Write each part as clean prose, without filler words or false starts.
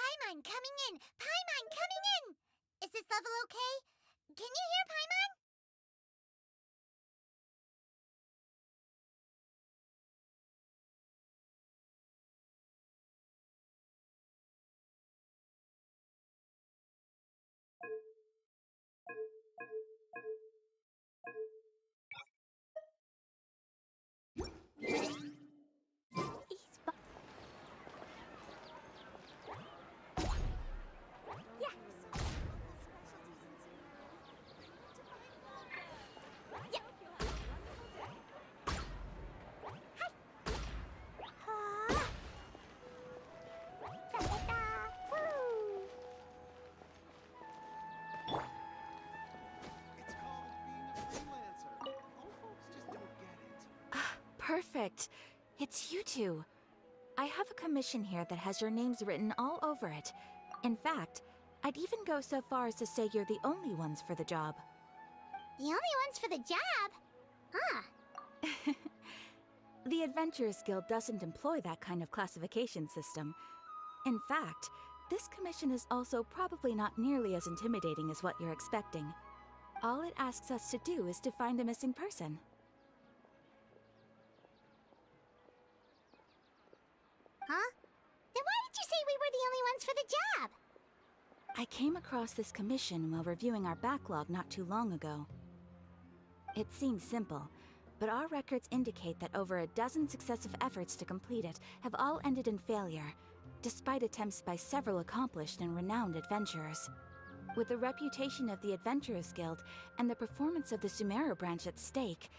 Paimon coming in! Paimon coming in! Is this level okay? Can you hear Paimon? It's called being a freelancer. Old folks just don't get it. Perfect. It's you two. I have a commission here that has your names written all over it. In fact, I'd even go so far as to say you're the only ones for the job. The only ones for the job? Huh. The Adventurers Guild doesn't employ that kind of classification system. In fact, this commission is also probably not nearly as intimidating as what you're expecting. All it asks us to do is to find a missing person. Huh? Then why did you say we were the only ones for the job? I came across this commission while reviewing our backlog not too long ago. It seems simple, but our records indicate that over a dozen successive efforts to complete it have all ended in failure, despite attempts by several accomplished and renowned adventurers. With the reputation of the Adventurers Guild and the performance of the Sumeru branch at stake,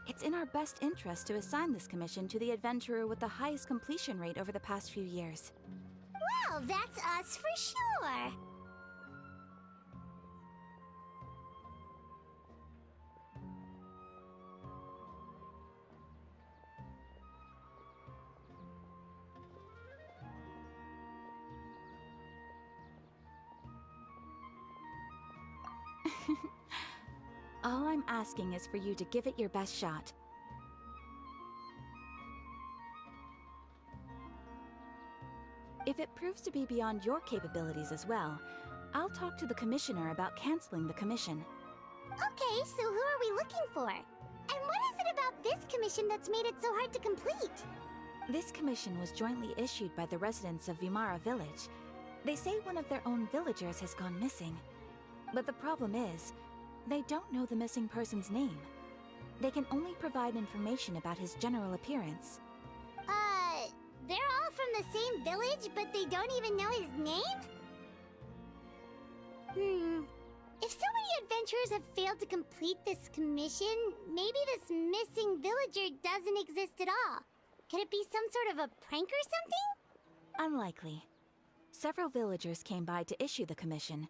it's in our best interest to assign this commission to the adventurer with the highest completion rate over the past few years. Well, that's us for sure. All I'm asking is for you to give it your best shot. If it proves to be beyond your capabilities as well, I'll talk to the commissioner about canceling the commission. Okay, so who are we looking for? And what is it about this commission that's made it so hard to complete? This commission was jointly issued by the residents of Vimara Village. They say one of their own villagers has gone missing. But the problem is, they don't know the missing person's name. They can only provide information about his general appearance. They're all from the same village, but they don't even know his name? If so many adventurers have failed to complete this commission, maybe this missing villager doesn't exist at all. Could it be some sort of a prank or something? Unlikely. Several villagers came by to issue the commission,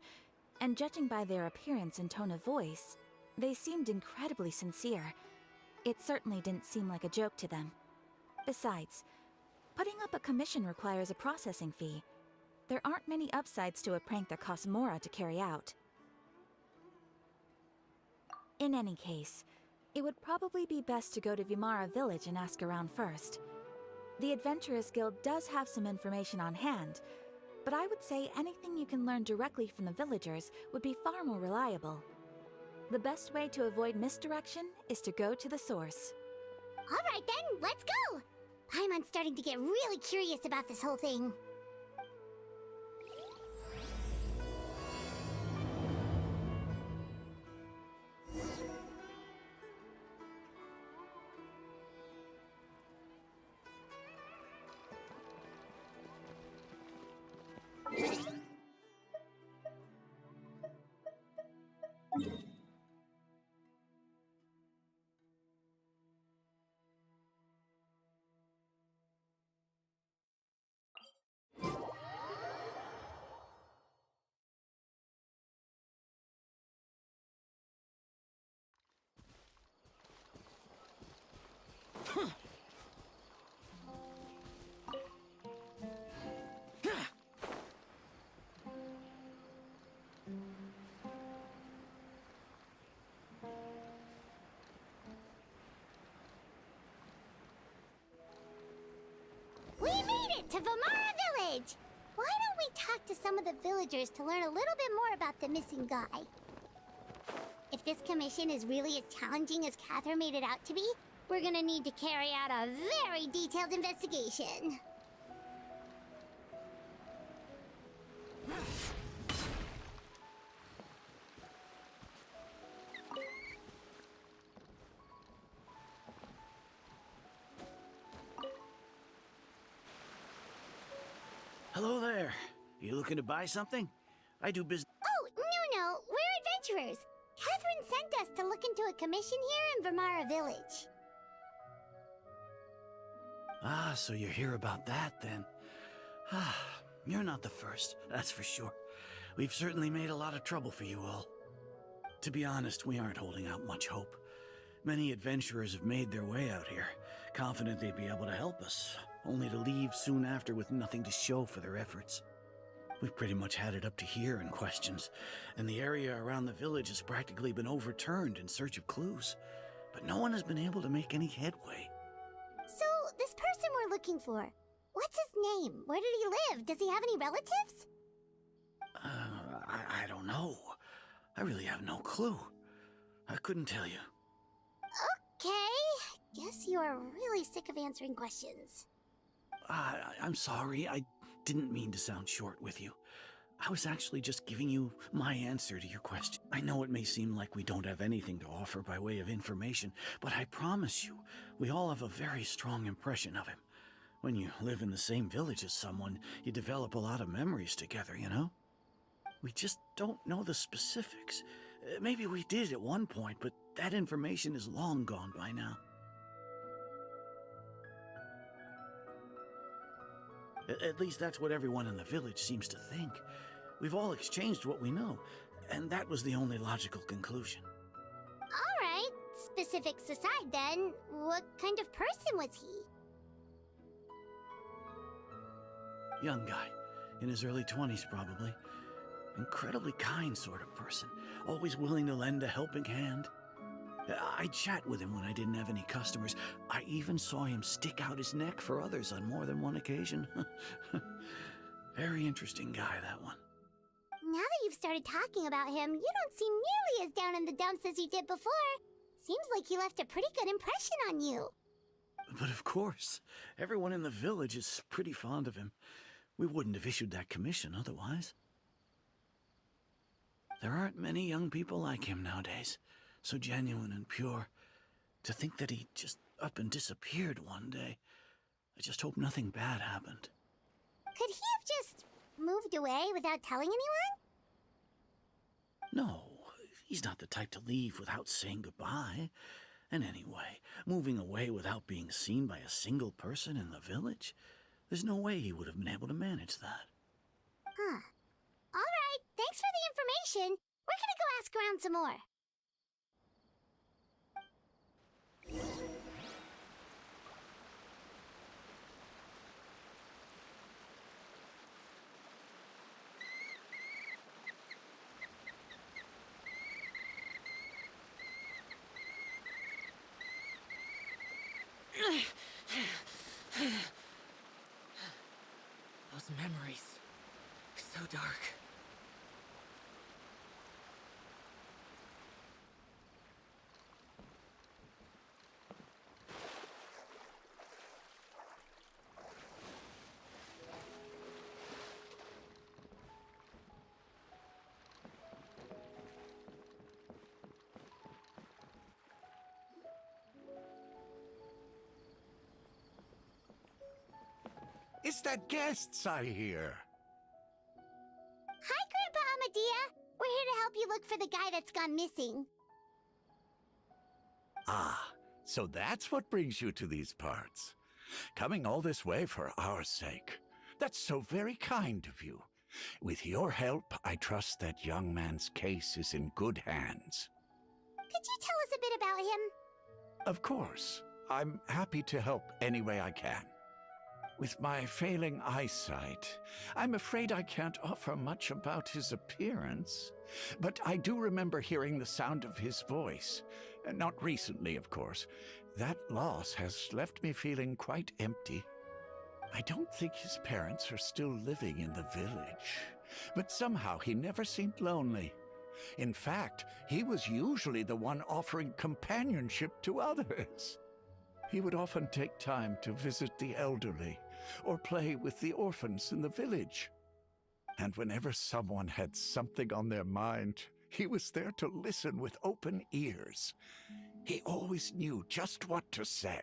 and judging by their appearance and tone of voice, they seemed incredibly sincere. It certainly didn't seem like a joke to them. Besides, putting up a commission requires a processing fee. There aren't many upsides to a prank that costs Mora to carry out. In any case, it would probably be best to go to Vimara Village and ask around first. The Adventurers Guild does have some information on hand, but I would say anything you can learn directly from the villagers would be far more reliable. The best way to avoid misdirection is to go to the source. Alright then, let's go! Paimon's starting to get really curious about this whole thing. We made it to Vimara Village! Why don't we talk to some of the villagers to learn a little bit more about the missing guy? If this commission is really as challenging as Catherine made it out to be, we're gonna need to carry out a very detailed investigation. Hello there. You looking to buy something? I do business. Oh, no, we're adventurers. Catherine sent us to look into a commission here in Vermara Village. Ah, so you're here about that then. Ah, you're not the first, that's for sure. We've certainly made a lot of trouble for you all. To be honest, we aren't holding out much hope. Many adventurers have made their way out here, confident they'd be able to help us, only to leave soon after with nothing to show for their efforts. We've pretty much had it up to here in questions, and the area around the village has practically been overturned in search of clues. But no one has been able to make any headway. So, this person we're looking for, what's his name? Where did he live? Does he have any relatives? I don't know. I really have no clue. I couldn't tell you. Okay, guess you are really sick of answering questions. I'm sorry, I didn't mean to sound short with you. I was actually just giving you my answer to your question. I know it may seem like we don't have anything to offer by way of information, but I promise you, we all have a very strong impression of him. When you live in the same village as someone, you develop a lot of memories together, you know? We just don't know the specifics. Maybe we did at one point, but that information is long gone by now. At least that's what everyone in the village seems to think. We've all exchanged what we know, and that was the only logical conclusion. Alright, specifics aside then, what kind of person was he? Young guy, in his early 20s probably. Incredibly kind sort of person, always willing to lend a helping hand. I'd chat with him when I didn't have any customers. I even saw him stick out his neck for others on more than one occasion. Very interesting guy, that one. Now that you've started talking about him, you don't seem nearly as down in the dumps as you did before. Seems like he left a pretty good impression on you. But of course, everyone in the village is pretty fond of him. We wouldn't have issued that commission otherwise. There aren't many young people like him nowadays, so genuine and pure. To think that he just up and disappeared one day. I just hope nothing bad happened. Could he have just moved away without telling anyone? No, he's not the type to leave without saying goodbye. And anyway, moving away without being seen by a single person in the village, there's no way he would have been able to manage that. Huh. Alright, thanks for the information. We're gonna go ask around some more. Those memories. So dark. It's the guests I hear. Hi, Grandpa Amadea. We're here to help you look for the guy that's gone missing. Ah, so that's what brings you to these parts. Coming all this way for our sake. That's so very kind of you. With your help, I trust that young man's case is in good hands. Could you tell us a bit about him? Of course. I'm happy to help any way I can. With my failing eyesight, I'm afraid I can't offer much about his appearance. But I do remember hearing the sound of his voice. Not recently, of course. That loss has left me feeling quite empty. I don't think his parents are still living in the village, but somehow he never seemed lonely. In fact, he was usually the one offering companionship to others. He would often take time to visit the elderly or play with the orphans in the village. And whenever someone had something on their mind, he was there to listen with open ears. He always knew just what to say.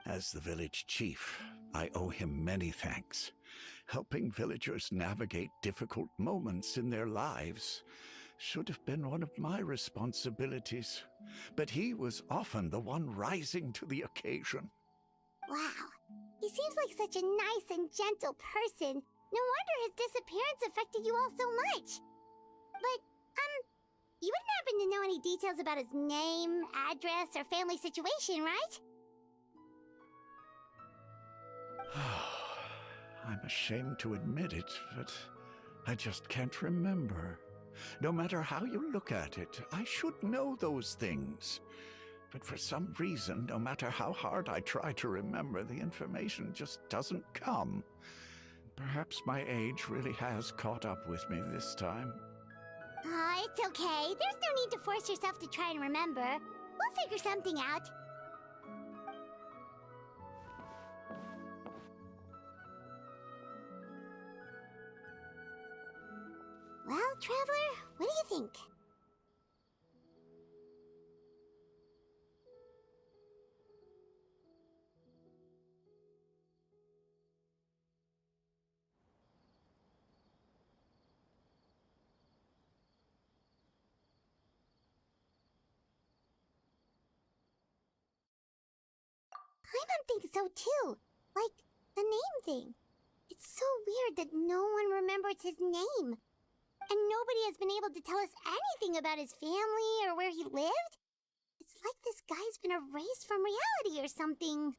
As the village chief, I owe him many thanks. Helping villagers navigate difficult moments in their lives should have been one of my responsibilities, but he was often the one rising to the occasion. Wow. He seems like such a nice and gentle person. No wonder his disappearance affected you all so much. But, you wouldn't happen to know any details about his name, address, or family situation, right? I'm ashamed to admit it, but I just can't remember. No matter how you look at it, I should know those things. But for some reason, no matter how hard I try to remember, the information just doesn't come. Perhaps my age really has caught up with me this time. It's okay. There's no need to force yourself to try and remember. We'll figure something out. Well, Traveler, what do you think? Paimon thinks so too. Like, the name thing. It's so weird that no one remembers his name. And nobody has been able to tell us anything about his family or where he lived. It's like this guy's been erased from reality or something.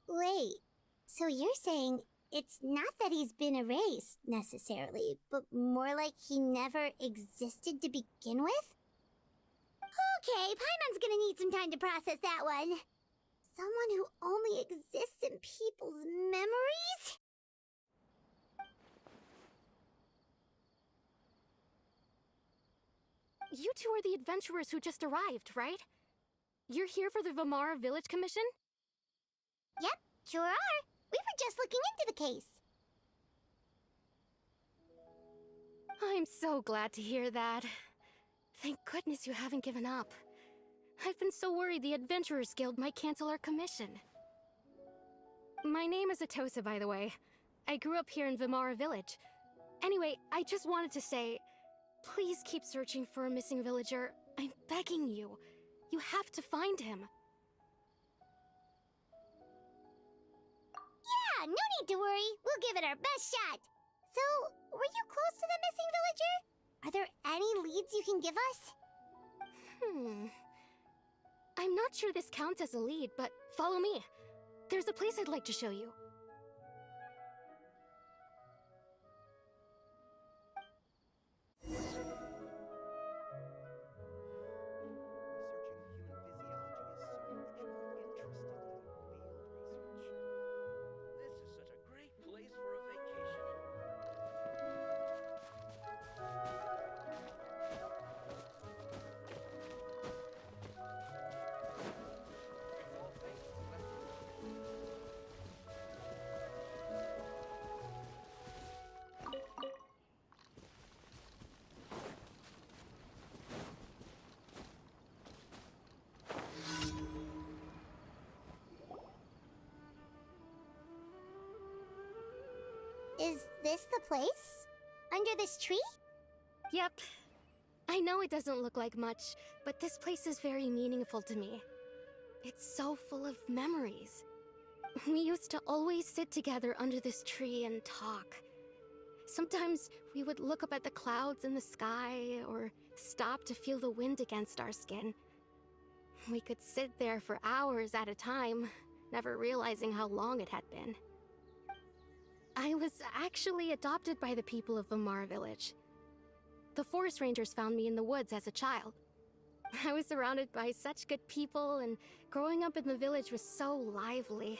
Wait, so you're saying it's not that he's been erased, necessarily, but more like he never existed to begin with? Okay, Paimon's gonna need some time to process that one. Someone who only exists in people's memories? You two are the adventurers who just arrived, right? You're here for the Vamara Village Commission? Yep, sure are. We were just looking into the case. I'm so glad to hear that. Thank goodness you haven't given up. I've been so worried the Adventurers Guild might cancel our commission. My name is Atosa, by the way. I grew up here in Vamara Village. Anyway, I just wanted to say, please keep searching for a missing villager. I'm begging you. You have to find him. Yeah, no need to worry. We'll give it our best shot. So, were you close to the missing villager? Are there any leads you can give us? I'm not sure this counts as a lead, but follow me. There's a place I'd like to show you. Is this the place? Under this tree? Yep. I know it doesn't look like much, but this place is very meaningful to me. It's so full of memories. We used to always sit together under this tree and talk. Sometimes we would look up at the clouds in the sky, or stop to feel the wind against our skin. We could sit there for hours at a time, never realizing how long it had been. I was actually adopted by the people of Vamara Village. The forest rangers found me in the woods as a child. I was surrounded by such good people, and growing up in the village was so lively.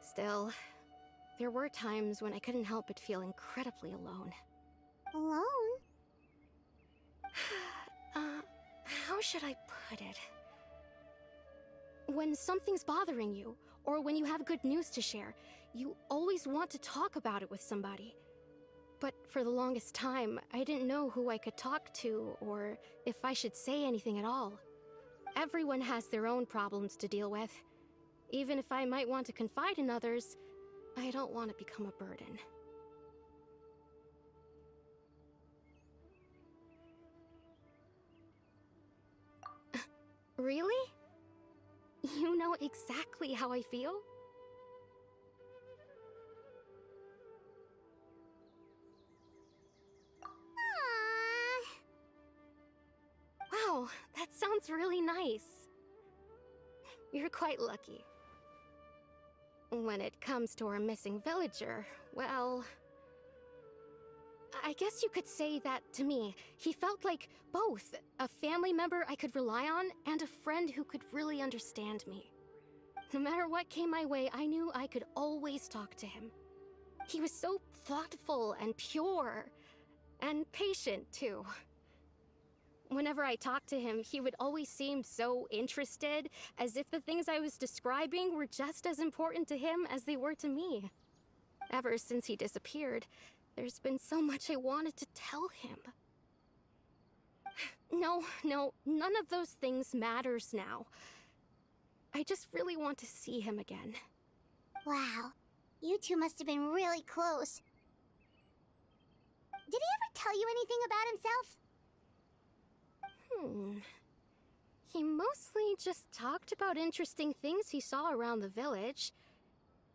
Still, there were times when I couldn't help but feel incredibly alone. Alone? How should I put it? When something's bothering you, or when you have good news to share, you always want to talk about it with somebody. But for the longest time, I didn't know who I could talk to, or if I should say anything at all. Everyone has their own problems to deal with. Even if I might want to confide in others, I don't want to become a burden. Really? You know exactly how I feel? Wow, that sounds really nice. You're quite lucky. When it comes to our missing villager, well, I guess you could say that to me. He felt like both a family member I could rely on and a friend who could really understand me. No matter what came my way, I knew I could always talk to him. He was so thoughtful and pure, and patient too. Whenever I talked to him, he would always seem so interested, as if the things I was describing were just as important to him as they were to me. Ever since he disappeared, there's been so much I wanted to tell him. No, none of those things matters now. I just really want to see him again. Wow. You two must have been really close. Did he ever tell you anything about himself? He mostly just talked about interesting things he saw around the village.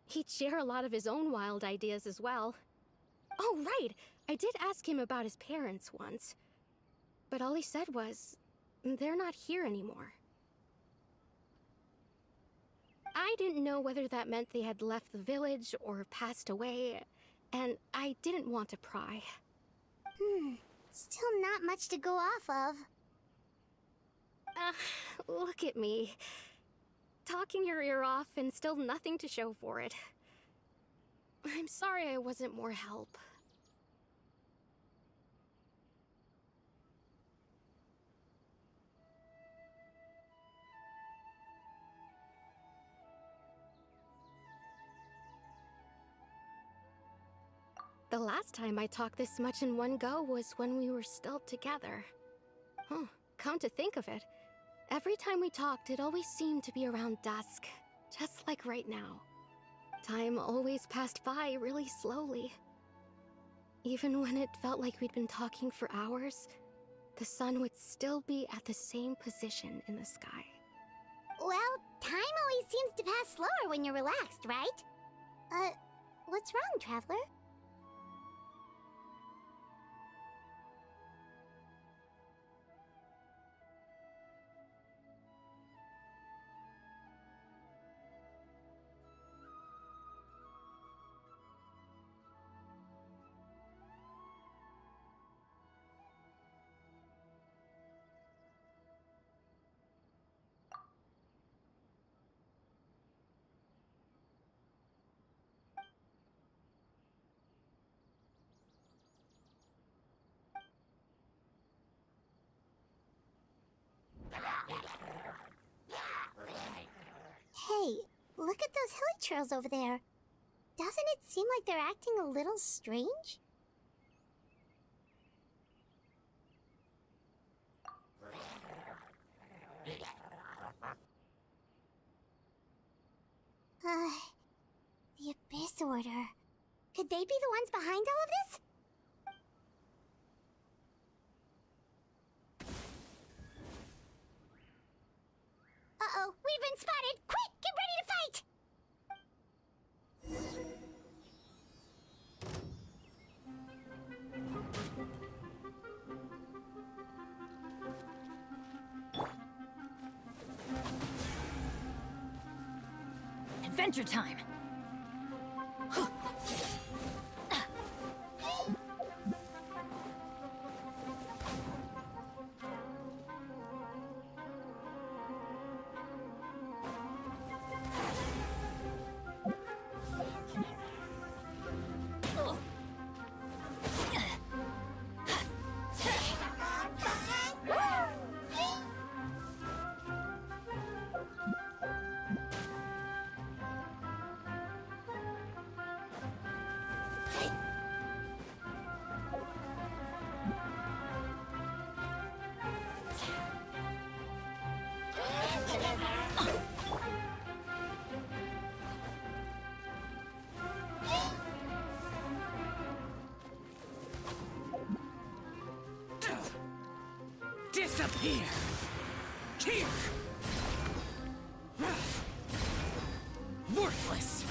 He'd share a lot of his own wild ideas as well. Oh, right! I did ask him about his parents once. But all he said was, they're not here anymore. I didn't know whether that meant they had left the village or passed away, and I didn't want to pry. Still not much to go off of. Look at me. Talking your ear off and still nothing to show for it. I'm sorry I wasn't more help. The last time I talked this much in one go was when we were still together. Come to think of it, every time we talked, it always seemed to be around dusk, just like right now. Time always passed by really slowly. Even when it felt like we'd been talking for hours, the sun would still be at the same position in the sky. Well, time always seems to pass slower when you're relaxed, right? What's wrong, Traveler? Hey, look at those hilly trails over there. Doesn't it seem like they're acting a little strange? The Abyss Order. Could they be the ones behind all of this? Uh-oh, we've been spotted! Quick, get ready to fight! Adventure time! Here! Here! Worthless!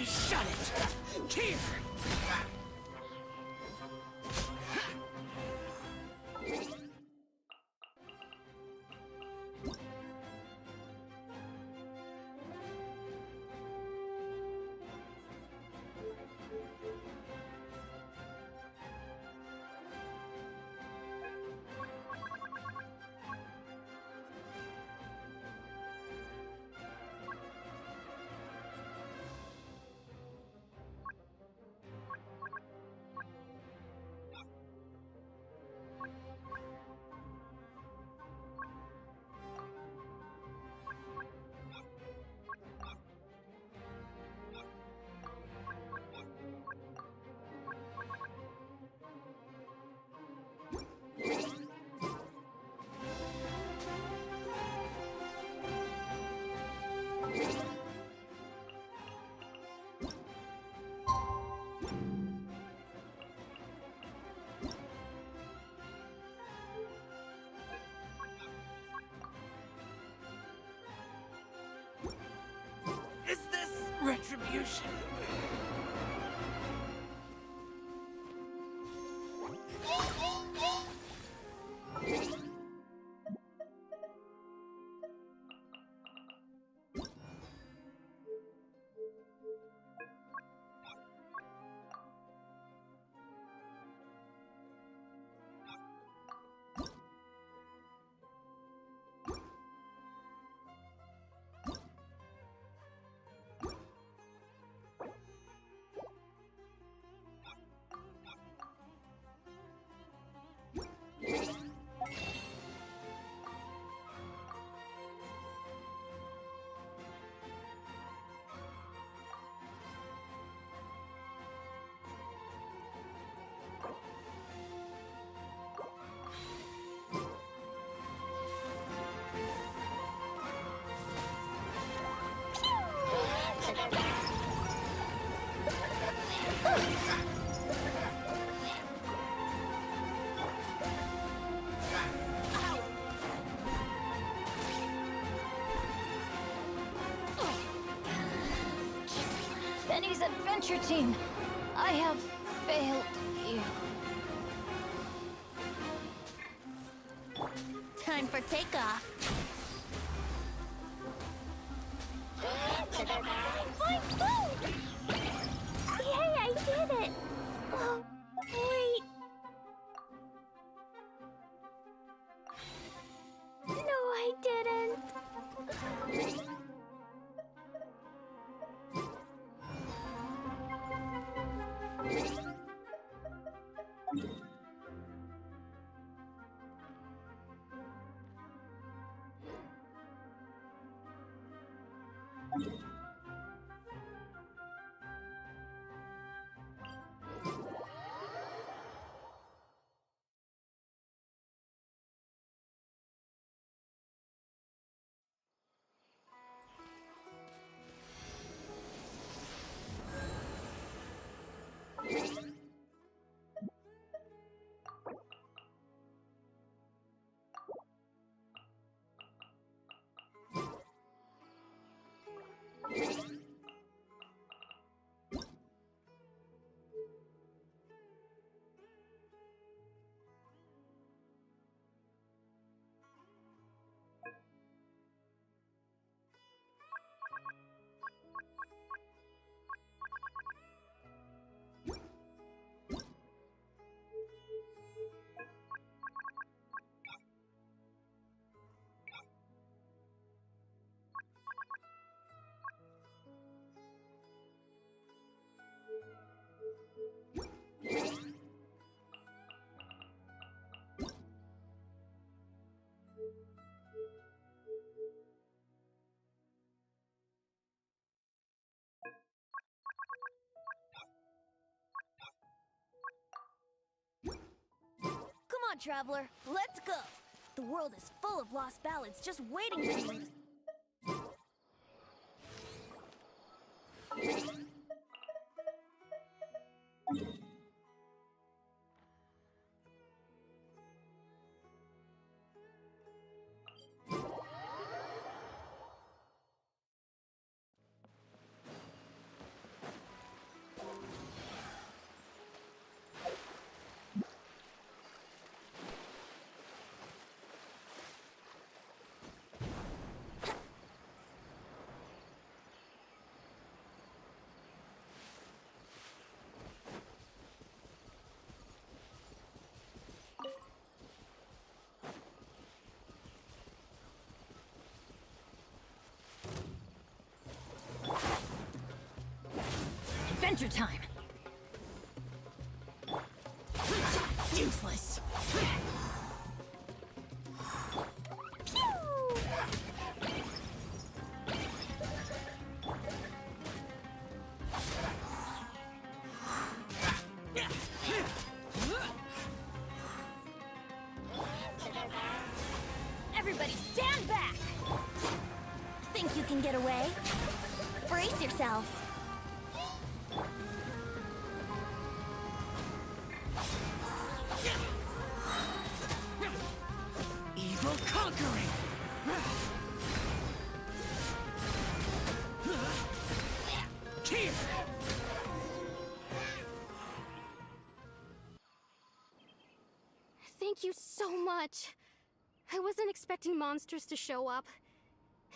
Shut it! Here! Is this retribution? Benny's adventure team, I have failed you. Time for takeoff. My food! Yay, I did it! Oh, wait. No, I didn't. Come on, traveler, let's go. The world is full of lost ballads just waiting for you. adventure time! Useless! Everybody stand back! Think you can get away? Brace yourselves! Evil conquering! Here! Thank you so much. I wasn't expecting monsters to show up.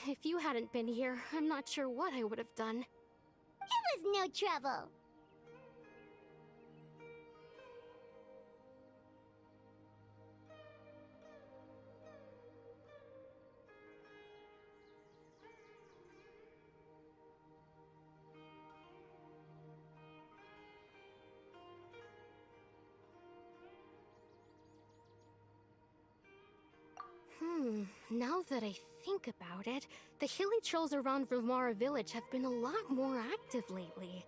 If you hadn't been here, I'm not sure what I would have done. It was no trouble. Now that I think about it, the hilly trolls around Vilmara village have been a lot more active lately.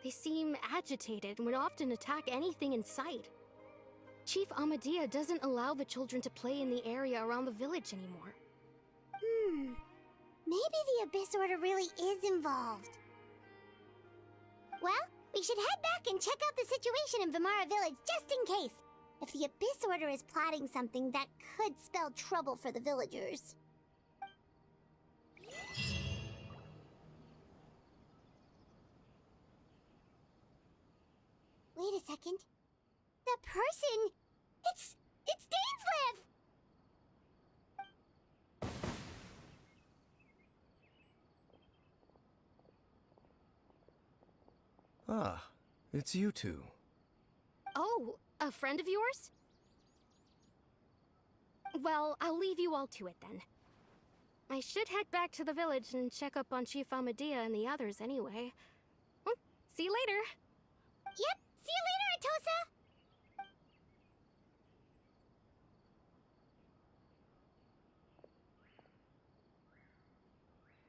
They seem agitated and would often attack anything in sight. Chief Amadea doesn't allow the children to play in the area around the village anymore. Maybe the Abyss Order really is involved. Well, we should head back and check out the situation in Vilmara village just in case. If the Abyss Order is plotting something, that could spell trouble for the villagers. Wait a second. The person... It's Dainsleif! Ah, it's you two. Oh, a friend of yours? Well, I'll leave you all to it then. I should head back to the village and check up on Chief Amadea and the others anyway. Well, see you later. Yep, see you later, Atosa!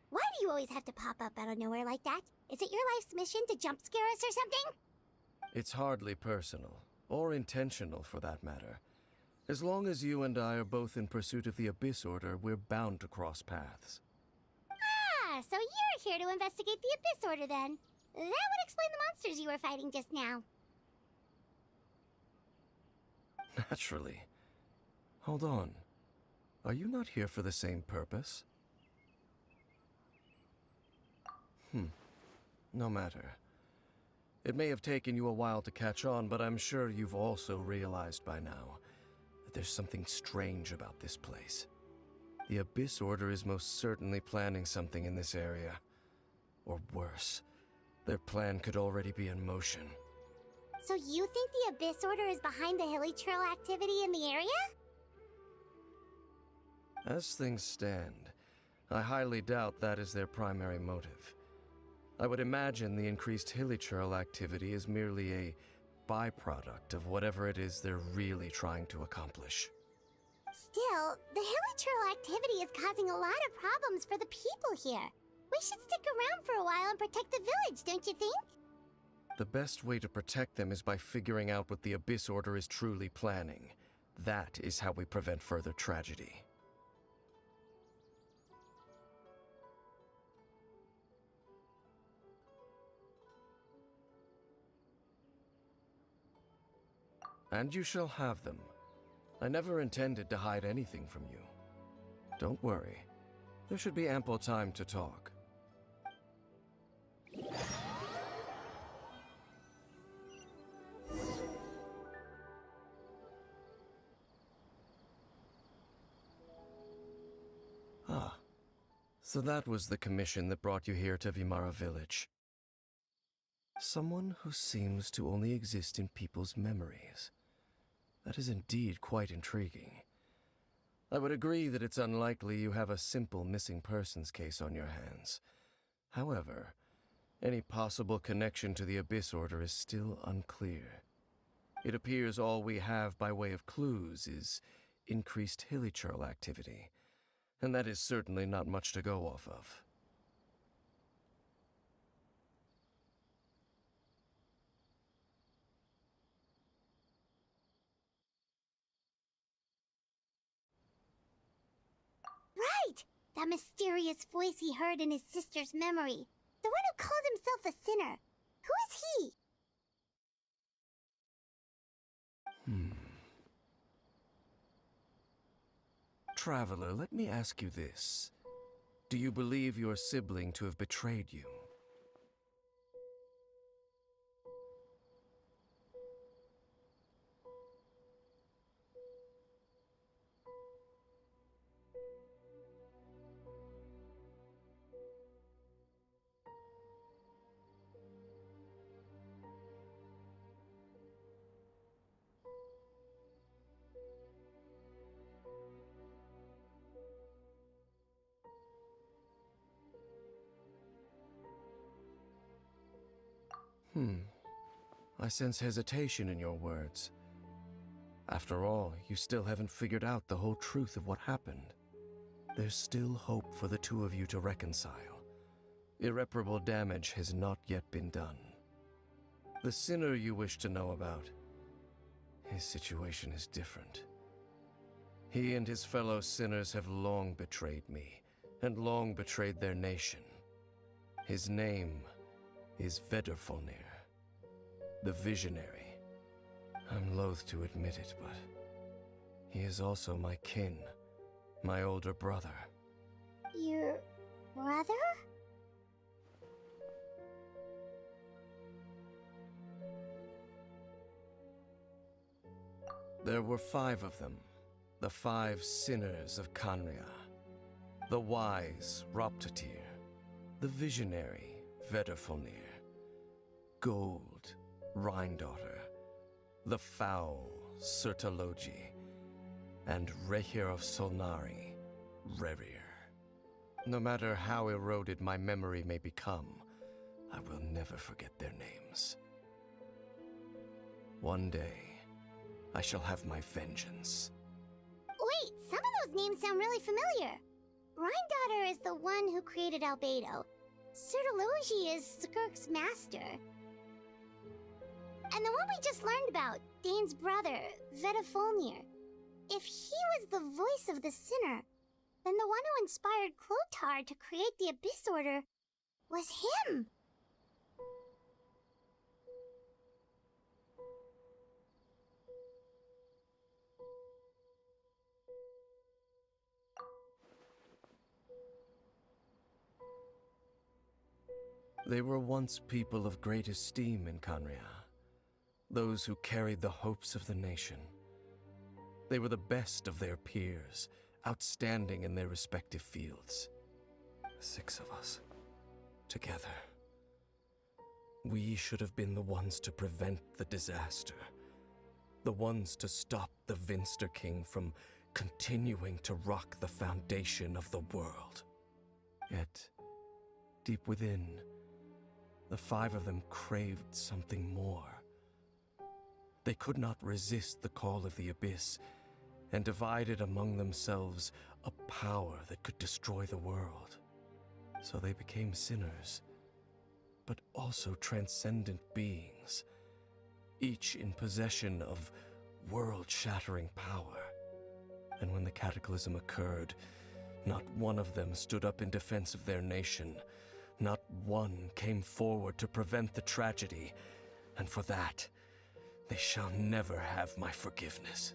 Why do you always have to pop up out of nowhere like that? Is it your life's mission to jump scare us or something? It's hardly personal, or intentional for that matter. As long as you and I are both in pursuit of the Abyss Order, we're bound to cross paths. Ah, so you're here to investigate the Abyss Order then. That would explain the monsters you were fighting just now. Naturally. Hold on. Are you not here for the same purpose? No matter. It may have taken you a while to catch on, but I'm sure you've also realized by now that there's something strange about this place. The Abyss Order is most certainly planning something in this area. Or worse, their plan could already be in motion. So you think the Abyss Order is behind the hilly trail activity in the area? As things stand, I highly doubt that is their primary motive. I would imagine the increased hilly trail activity is merely a byproduct of whatever it is they're really trying to accomplish. Still, the hilly trail activity is causing a lot of problems for the people here. We should stick around for a while and protect the village, don't you think? The best way to protect them is by figuring out what the Abyss Order is truly planning. That is how we prevent further tragedy. And you shall have them. I never intended to hide anything from you. Don't worry. There should be ample time to talk. Ah. So that was the commission that brought you here to Vilmara village. Someone who seems to only exist in people's memories. That is indeed quite intriguing. I would agree that it's unlikely you have a simple missing persons case on your hands. However, Any possible connection to the Abyss Order is still unclear. It appears all we have by way of clues is increased hilichurl activity, and that is certainly not much to go off of. Right! That mysterious voice he heard in his sister's memory. The one who called himself a sinner. Who is he? Traveler, let me ask you this. Do you believe your sibling to have betrayed you? I sense hesitation in your words. After all, you still haven't figured out the whole truth of what happened. There's still hope for the two of you to reconcile. Irreparable damage has not yet been done. The sinner you wish to know about, his situation is different. He and his fellow sinners have long betrayed me, and long betrayed their nation. His name is Vedrfolnir, the Visionary. I'm loath to admit it, but he is also my kin, my older brother. Your brother? There were 5 of them, the 5 sinners of Khaenri'ah. The wise Roptatyr, the visionary Vedrfolnir, Gold Rhindaughter, the foul Sertalogi, and Rehir of Solnari, Rerir. No matter how eroded my memory may become, I will never forget their names. One day, I shall have my vengeance. Wait, some of those names sound really familiar. Rhindaughter is the one who created Albedo. Sertalogi is Skirk's master. And the one we just learned about, Dane's brother, Vedrfolnir. If he was the voice of the sinner, then the one who inspired Clothar to create the Abyss Order was him! They were once people of great esteem in Khaenri'ah, those who carried the hopes of the nation. They were the best of their peers, outstanding in their respective fields. 6 of us, together. We should have been the ones to prevent the disaster, the ones to stop the Vinster King from continuing to rock the foundation of the world. Yet, deep within, the 5 of them craved something more. They could not resist the call of the Abyss, and divided among themselves a power that could destroy the world. So they became sinners, but also transcendent beings, each in possession of world-shattering power. And when the cataclysm occurred, not one of them stood up in defense of their nation. Not one came forward to prevent the tragedy, and for that, they shall never have my forgiveness.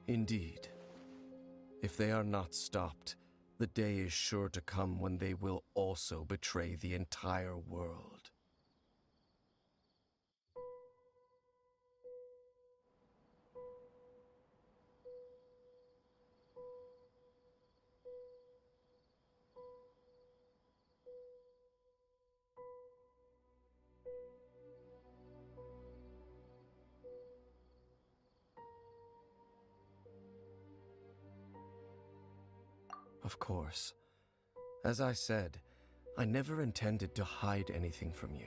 Indeed. If they are not stopped, the day is sure to come when they will also betray the entire world. Of course. As I said, I never intended to hide anything from you.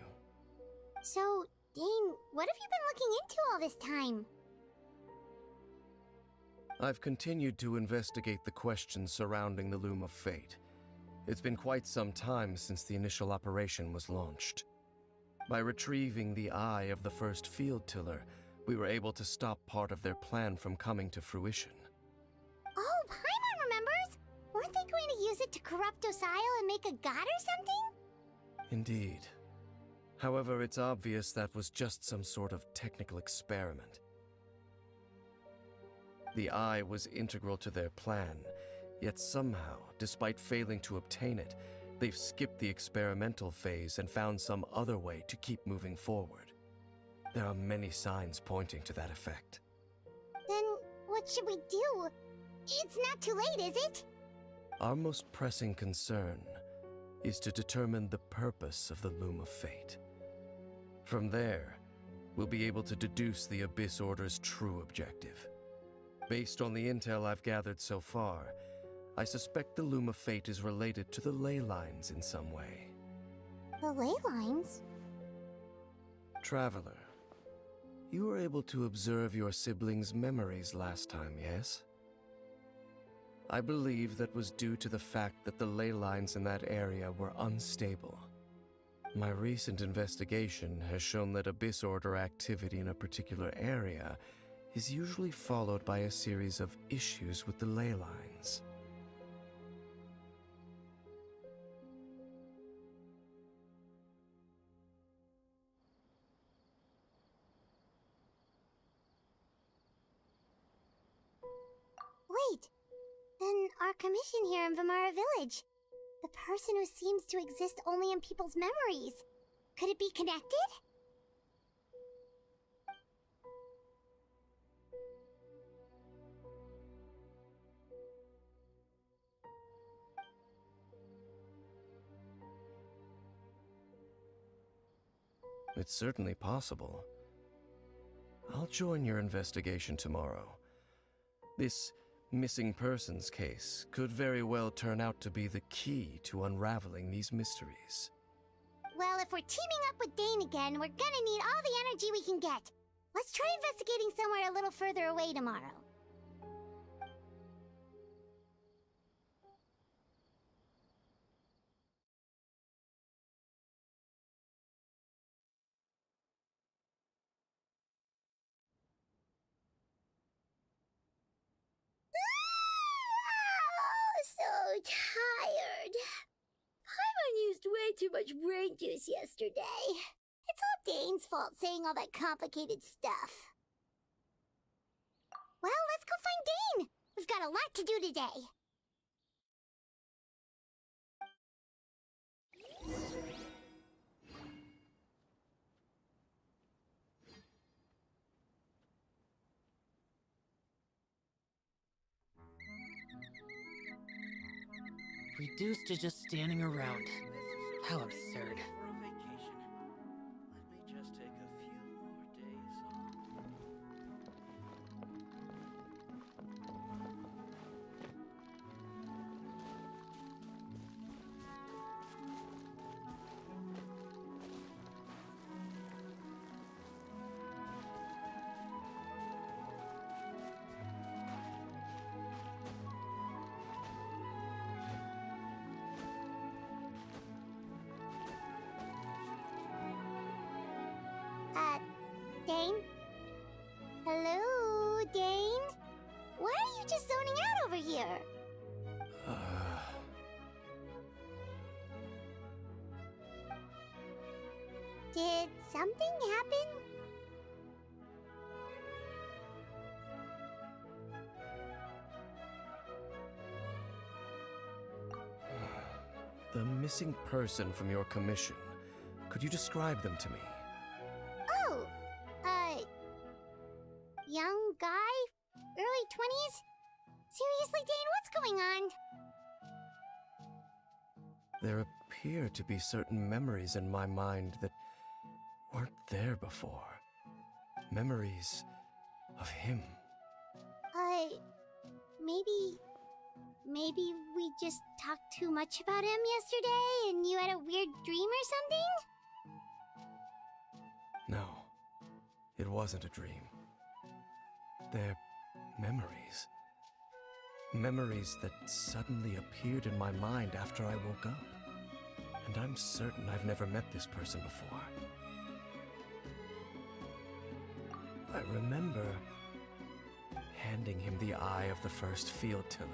So, Dane, what have you been looking into all this time? I've continued to investigate the questions surrounding the Loom of Fate. It's been quite some time since the initial operation was launched. By retrieving the eye of the first field tiller, we were able to stop part of their plan from coming to fruition. Oh, Paimon remembers! Weren't they going to use it to corrupt Osile and make a god or something? Indeed. However, it's obvious that was just some sort of technical experiment. The eye was integral to their plan, yet somehow, despite failing to obtain it, they've skipped the experimental phase and found some other way to keep moving forward. There are many signs pointing to that effect. Then, what should we do? It's not too late, is it? Our most pressing concern is to determine the purpose of the Loom of Fate. From there, we'll be able to deduce the Abyss Order's true objective. Based on the intel I've gathered so far, I suspect the Loom of Fate is related to the ley lines in some way. The ley lines? Traveler, you were able to observe your siblings' memories last time, yes? I believe that was due to the fact that the ley lines in that area were unstable. My recent investigation has shown that Abyss Order activity in a particular area is usually followed by a series of issues with the ley lines. Wait, then our commission here in Vimara Village. The person who seems to exist only in people's memories. Could it be connected? It's certainly possible. I'll join your investigation tomorrow. This missing persons case could very well turn out to be the key to unraveling these mysteries. Well, if we're teaming up with Dane again, we're gonna need all the energy we can get. Let's try investigating somewhere a little further away tomorrow. So tired. Paimon used way too much brain juice yesterday. It's all Dane's fault saying all that complicated stuff. Well, let's go find Dane. We've got a lot to do today. Reduced to just standing around. How absurd. For a vacation. Let me just take a few more days off. Dane? Hello, Dane? Why are you just zoning out over here? Did something happen? The missing person from your commission. Could you describe them to me? Oh, young guy? Early 20s? Seriously, Dane, what's going on? There appear to be certain memories in my mind that weren't there before. Memories of him. Maybe we just talked too much about him yesterday and you had a weird dream or something? No, it wasn't a dream. They're memories. Memories that suddenly appeared in my mind after I woke up. And I'm certain I've never met this person before. I remember handing him the eye of the first field tiller.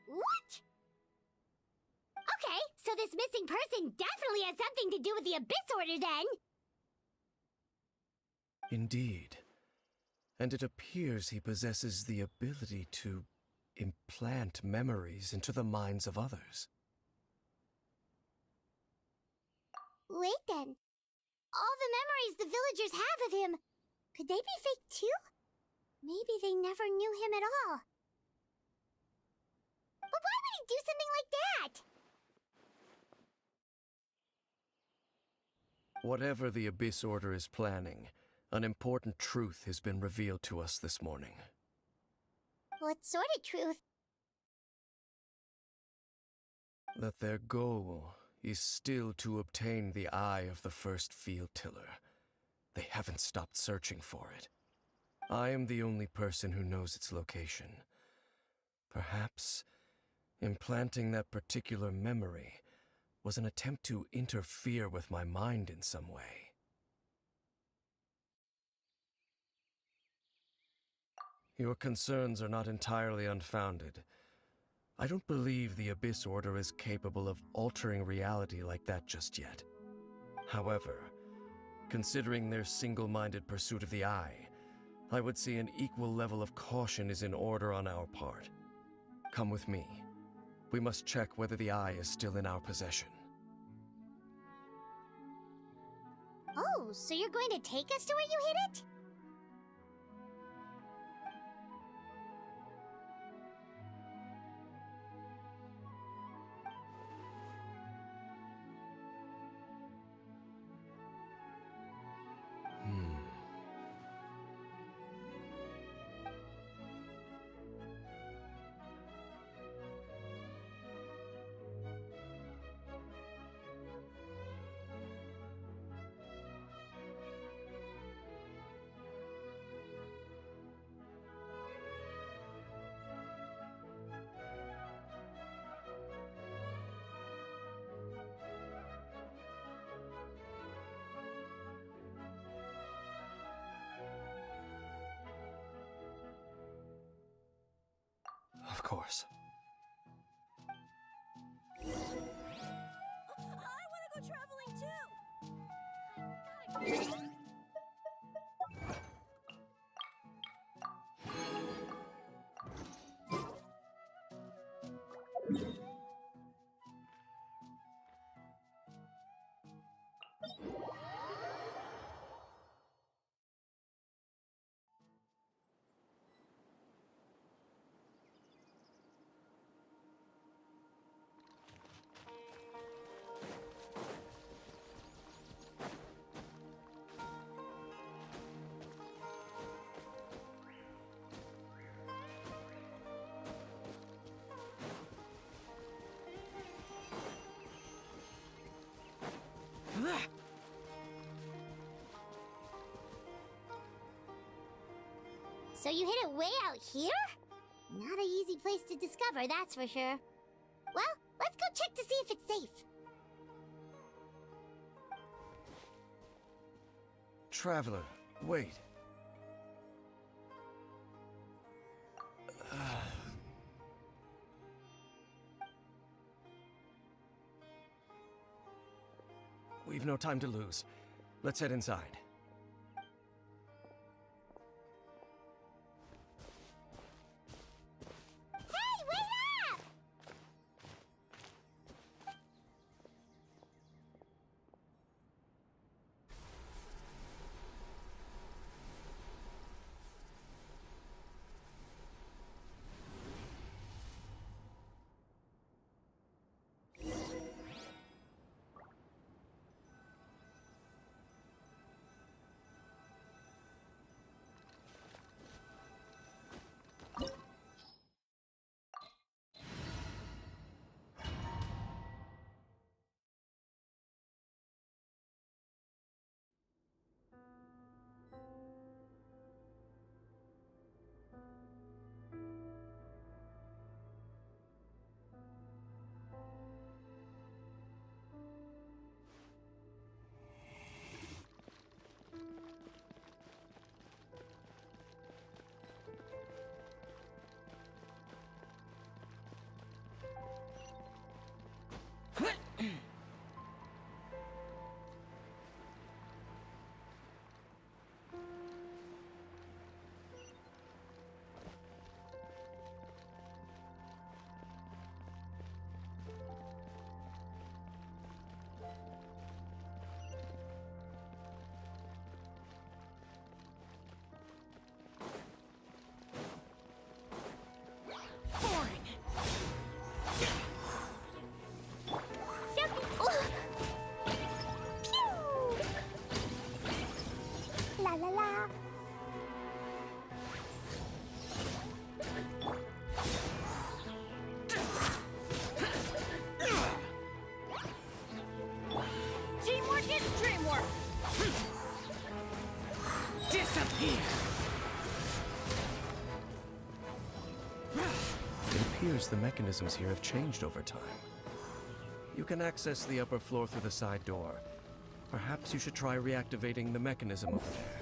What? Okay, so this missing person definitely has something to do with the Abyss Order then! Indeed. And it appears he possesses the ability to implant memories into the minds of others. Wait then. All the memories the villagers have of him, could they be fake too? Maybe they never knew him at all. But why would he do something like that? Whatever the Abyss Order is planning, an important truth has been revealed to us this morning. What sort of truth? That their goal is still to obtain the eye of the first field tiller. They haven't stopped searching for it. I am the only person who knows its location. Perhaps implanting that particular memory was an attempt to interfere with my mind in some way. Your concerns are not entirely unfounded. I don't believe the Abyss Order is capable of altering reality like that just yet. However, considering their single-minded pursuit of the Eye, I would say an equal level of caution is in order on our part. Come with me. We must check whether the Eye is still in our possession. Oh, so you're going to take us to where you hid it? Of course. I wanna go traveling too! So you hid it way out here? Not an easy place to discover, that's for sure. Well, let's go check to see if it's safe. Traveler, Wait. We've no time to lose. Let's head inside. Hey, wait up! La la la. Teamwork is dreamwork! Disappear! It appears the mechanisms here have changed over time. You can access the upper floor through the side door. Perhaps you should try reactivating the mechanism over there.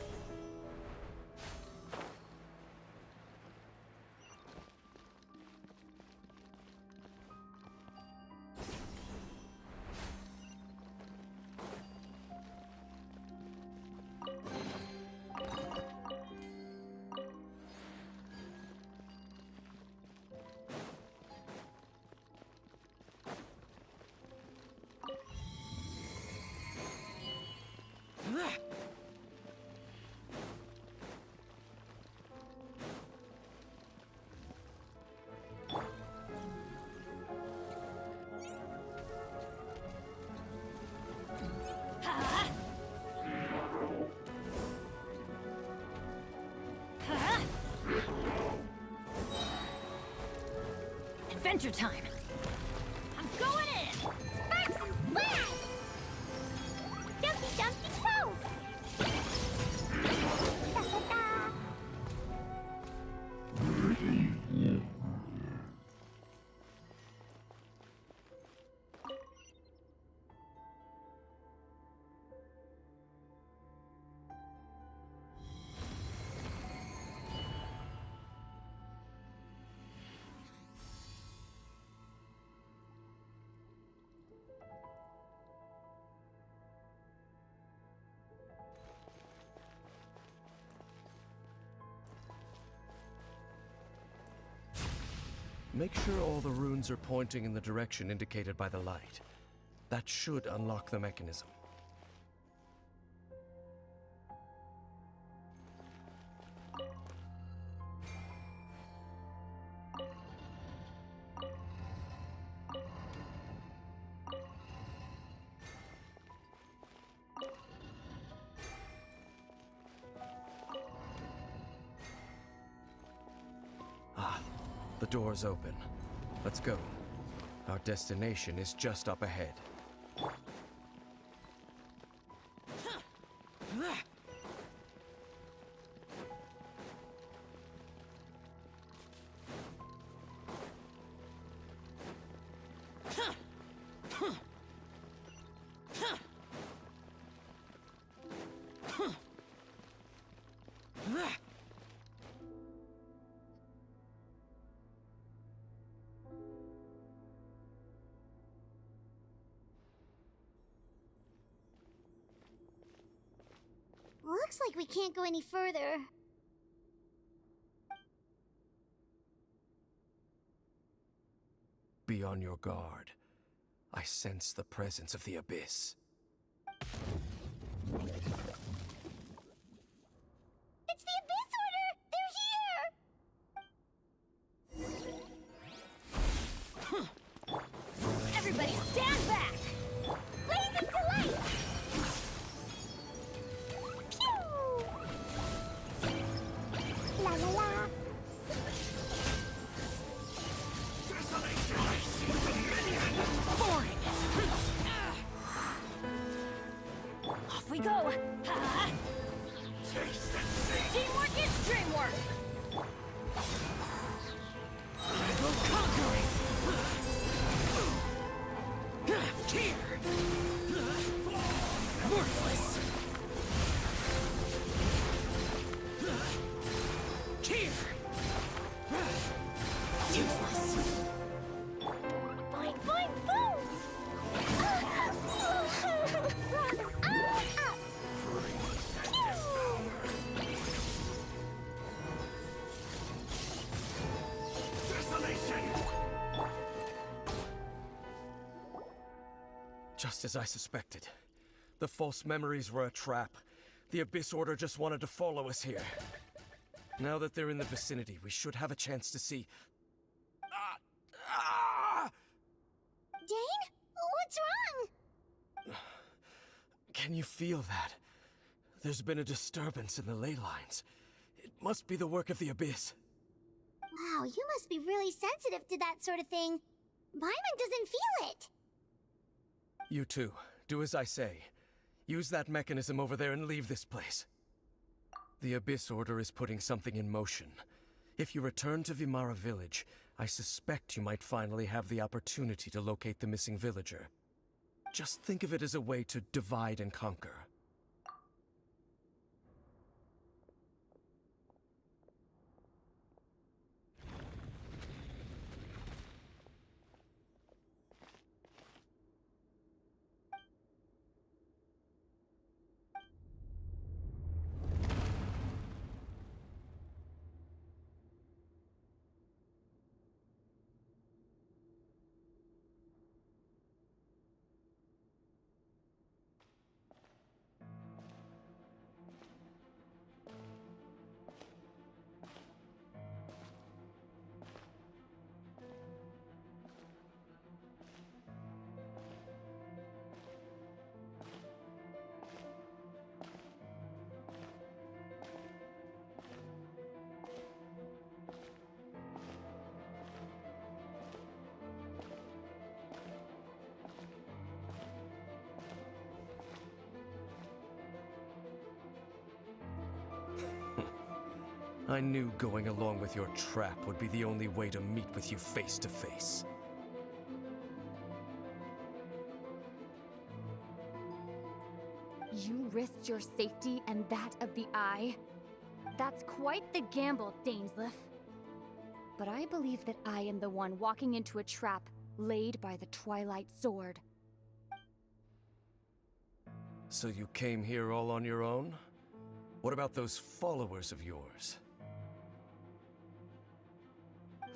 Adventure time! I'm going in! Sparks and flash! Jumpy jumpy go! Da da da! Make sure all the runes are pointing in the direction indicated by the light. That should unlock the mechanism. The door's open. Let's go. Our destination is just up ahead. Looks like we can't go any further. Be on your guard. I sense the presence of the Abyss. It's the Abyss Order! They're here! Everybody stand back! Blazing delight! Pew! La la la! Off we go! Ha! Teamwork is dreamwork! I will conquer it! Here! Worthless! Here! Useless! Boing, boing, boom! Just as I suspected. The false memories were a trap. The Abyss Order just wanted to follow us here. Now that they're in the vicinity, we should have a chance to see... Dane? What's wrong? Can you feel that? There's been a disturbance in the ley lines. It must be the work of the Abyss. Wow, you must be really sensitive to that sort of thing. Paimon doesn't feel it. You too. Do as I say. Use that mechanism over there and leave this place. The Abyss Order is putting something in motion. If you return to Vimara Village, I suspect you might finally have the opportunity to locate the missing villager. Just think of it as a way to divide and conquer. I knew going along with your trap would be the only way to meet with you face to face. You risked your safety and that of the Eye? That's quite the gamble, Dainsleif. But I believe that I am the one walking into a trap laid by the Twilight Sword. So you came here all on your own? What about those followers of yours?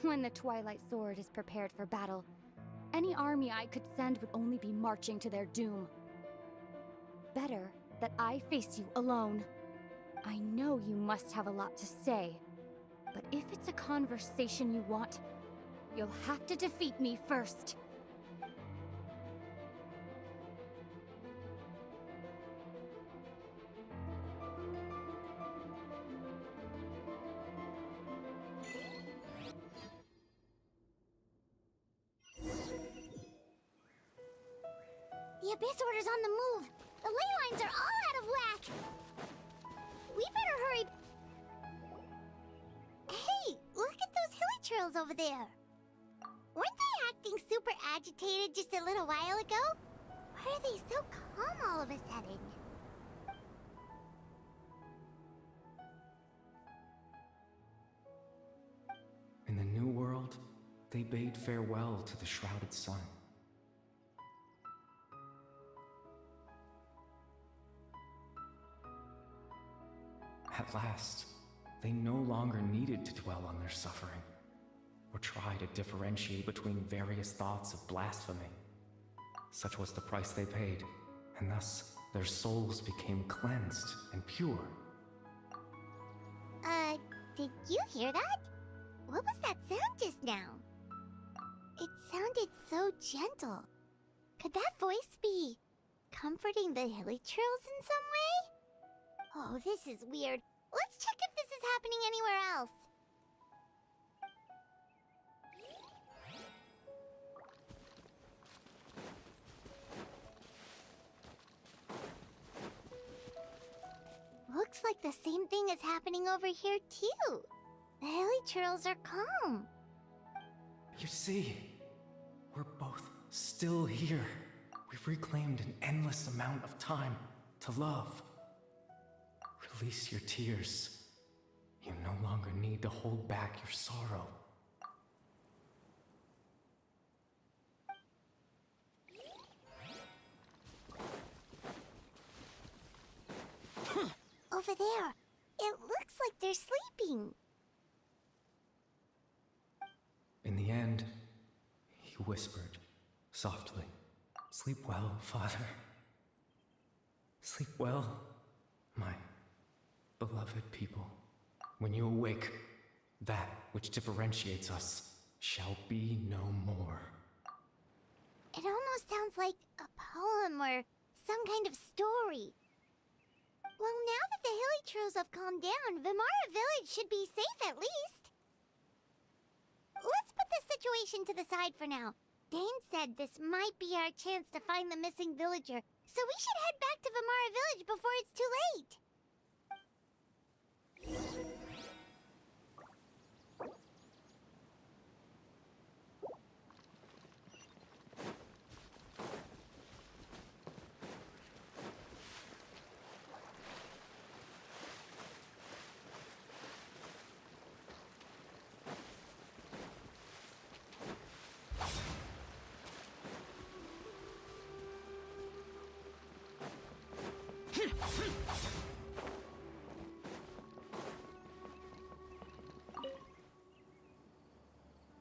When the Twilight Sword is prepared for battle, any army I could send would only be marching to their doom. Better that I face you alone. I know you must have a lot to say, but if it's a conversation you want, you'll have to defeat me first. The Abyss Order's on the move. The ley lines are all out of whack. We better hurry. Hey, look at those hilly trails over there. Weren't they acting super agitated just a little while ago? Why are they so calm all of a sudden? bade farewell to the shrouded sun. At last, they no longer needed to dwell on their suffering, or try to differentiate between various thoughts of blasphemy. Such was the price they paid, and thus their souls became cleansed and pure. Did you hear that? What was that sound just now? It sounded so gentle. Could that voice be comforting the hilly churls in some way? Oh, this is weird. Let's check if this is happening anywhere else. Looks like the same thing is happening over here too. The hilly churls are calm. You see, we're both still here. We've reclaimed an endless amount of time to love. Release your tears. You no longer need to hold back your sorrow. Over there. It looks like they're sleeping. In the end, he whispered softly, "Sleep well, Father. Sleep well, my beloved people. When you awake, that which differentiates us shall be no more." It almost sounds like a poem or some kind of story. Well, now that the hilly churls have calmed down, Vimara Village should be safe at least. Let's put this situation to the side for now. Dane said this might be our chance to find the missing villager, so we should head back to Vimara Village before it's too late.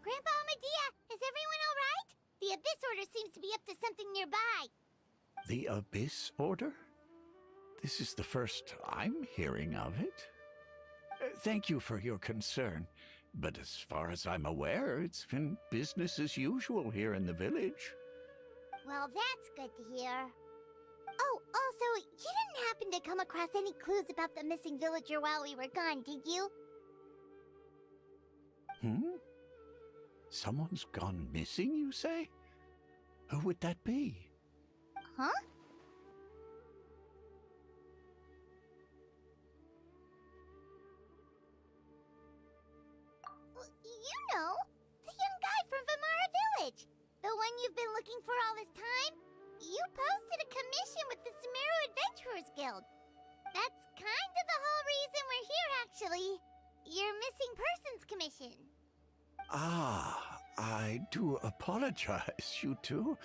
Grandpa Medea, is everyone all right? The Abyss Order seems to be up to something nearby. The Abyss Order? This is the first I'm hearing of it. Thank you for your concern, but as far as I'm aware, it's been business as usual here in the village. Well, that's good to hear. Oh, also, you didn't happen to come across any clues about the missing villager while we were gone, did you? Someone's gone missing, you say? Who would that be? Huh? You know, the young guy from Vimara Village. The one you've been looking for all this time. You posted a commission with the Sumeru Adventurers Guild. That's kind of the whole reason we're here, actually. Your missing persons commission. Ah, I do apologize, you two.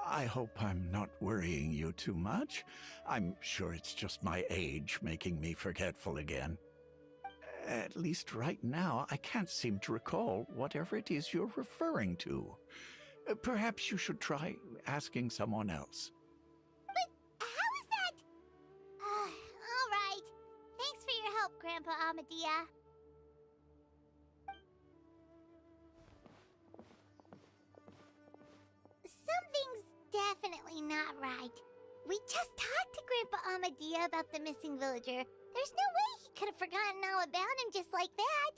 I hope I'm not worrying you too much. I'm sure it's just my age making me forgetful again. At least right now, I can't seem to recall whatever it is you're referring to. Perhaps you should try asking someone else. But how is that? All right. Thanks for your help, Grandpa Amadea. Something's definitely not right. We just talked to Grandpa Amadea about the missing villager. There's no way he could have forgotten all about him just like that.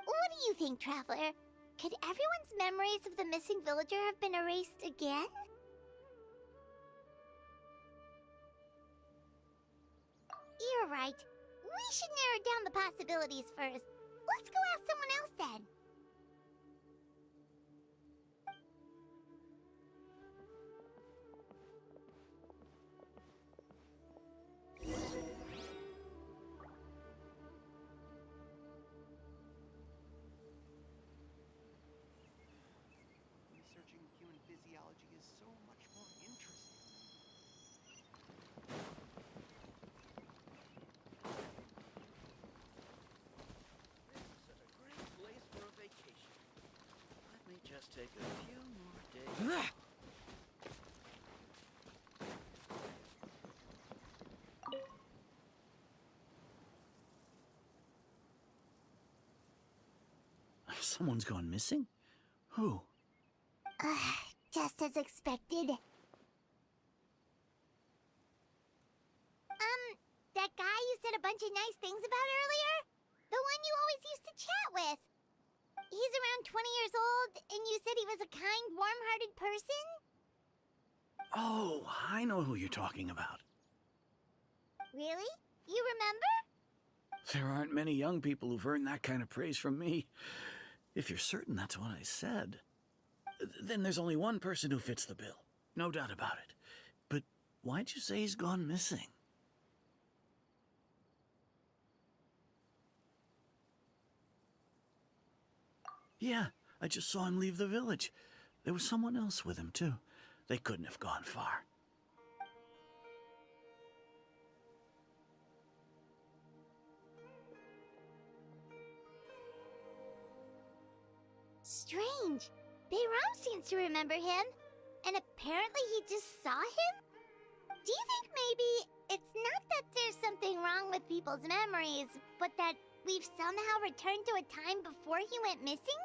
What do you think, Traveler? Could everyone's memories of the missing villager have been erased again? You're right. We should narrow down the possibilities first. Let's go ask someone else then. so much more interesting. This is such a great place for a vacation. Let me just take a few more days. Someone's gone missing? Who? Just as expected. That guy you said a bunch of nice things about earlier? The one you always used to chat with. He's around 20 years old, and you said he was a kind, warm-hearted person? Oh, I know who you're talking about. Really? You remember? There aren't many young people who've earned that kind of praise from me. If you're certain that's what I said, then there's only one person who fits the bill. No doubt about it. But why'd you say he's gone missing? Yeah, I just saw him leave the village. There was someone else with him, too. They couldn't have gone far. Strange. Bayram seems to remember him. And apparently he just saw him? Do you think maybe it's not that there's something wrong with people's memories, but that we've somehow returned to a time before he went missing?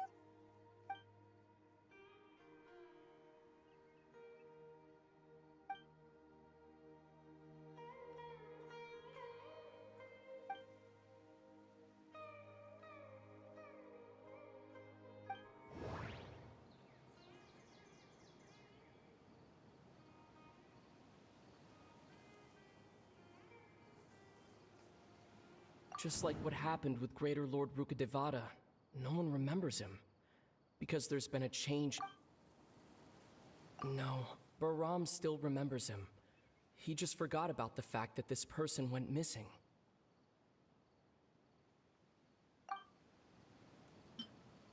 Just like what happened with Greater Lord Rukkhadevata, no one remembers him. Because there's been a change. No, Bahram still remembers him. He just forgot about the fact that this person went missing.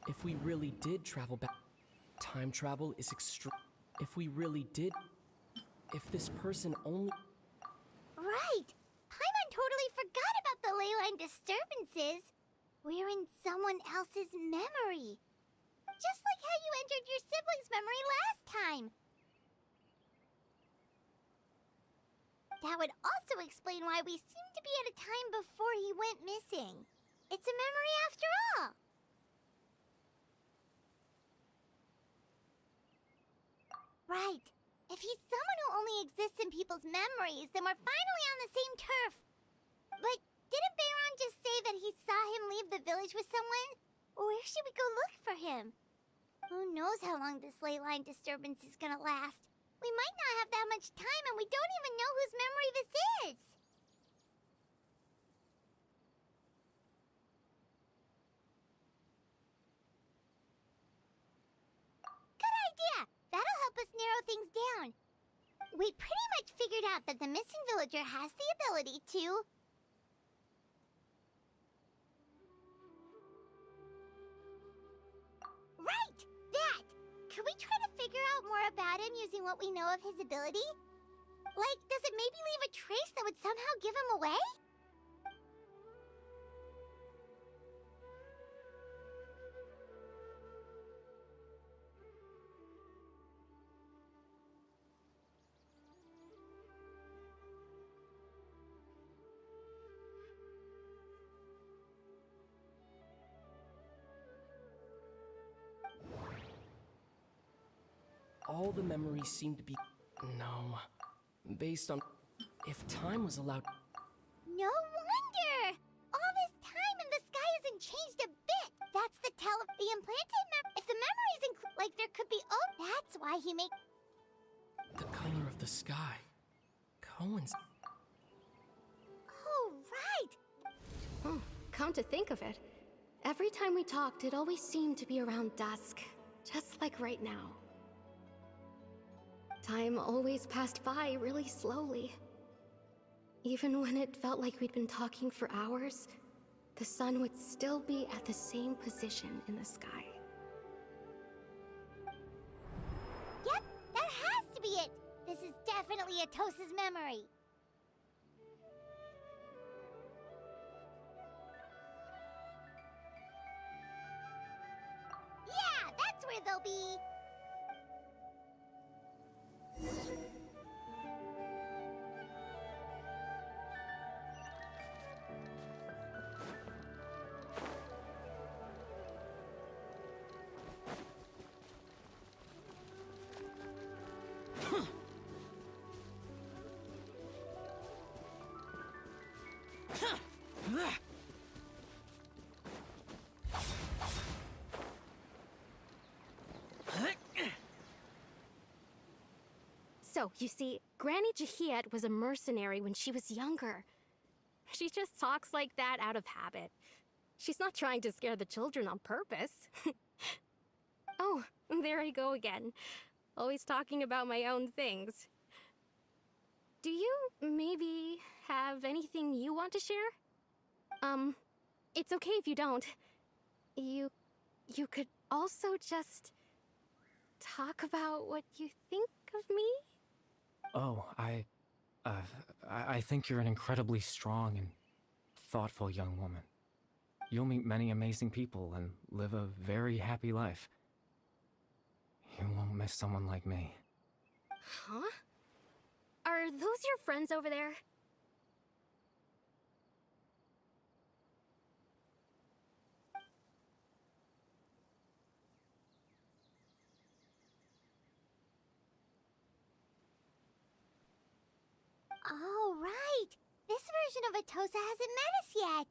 If we really did travel back, time travel is extreme. If we really did, if this person only... Right! Paimon totally forgot about the ley line disturbances. We're in someone else's memory. Just like how you entered your sibling's memory last time. That would also explain why we seem to be at a time before he went missing. It's a memory after all. Right. If he's someone who only exists in people's memories, then we're finally on the same turf. But didn't Bayron just say that he saw him leave the village with someone? Where should we go look for him? Who knows how long this ley line disturbance is gonna last? We might not have that much time, and we don't even know whose memory this is. Good idea! That'll help us narrow things down. We pretty much figured out that the missing villager has the ability to... Right! That! Could we try to figure out more about him using what we know of his ability? Like, does it maybe leave a trace that would somehow give him away? All the memories seem to be... No. Based on... If time was allowed... No wonder! All this time and the sky hasn't changed a bit! That's the the implanted If the memories like there could be... Oh, that's why he make... The color of the sky. Cohen's... Oh, right! Oh, come to think of it, every time we talked, it always seemed to be around dusk. Just like right now. Time always passed by really slowly. Even when it felt like we'd been talking for hours, the sun would still be at the same position in the sky. Yep, that has to definitely Atosa's memory. Yeah, that's where they'll be. So, you see, Granny Jahiet was a mercenary when she was younger. She just talks like that out of habit. She's not trying to scare the children on purpose. Oh, there I go again. Always talking about my own things. Do you maybe have anything you want to share? It's okay if you don't. You could also just talk about what you think of me? Oh, I think you're an incredibly strong and thoughtful young woman. You'll meet many amazing people and live a very happy life. You won't miss someone like me. Huh? Are those your friends over there? Oh, right. This version of Atosa hasn't met us yet.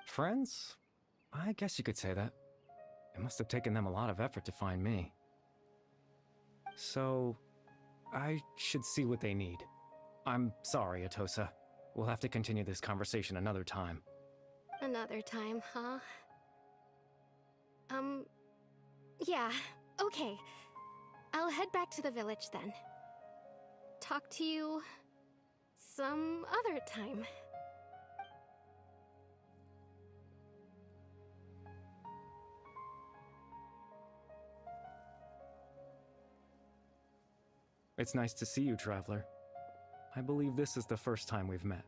Friends? I guess you could say that. It must have taken them a lot of effort to find me. So, I should see what they need. I'm sorry, Atosa. We'll have to continue this conversation another time. Another time, huh? Yeah, okay. I'll head back to the village then. Talk to you some other time. It's nice to see you, Traveler. I believe this is the first time we've met.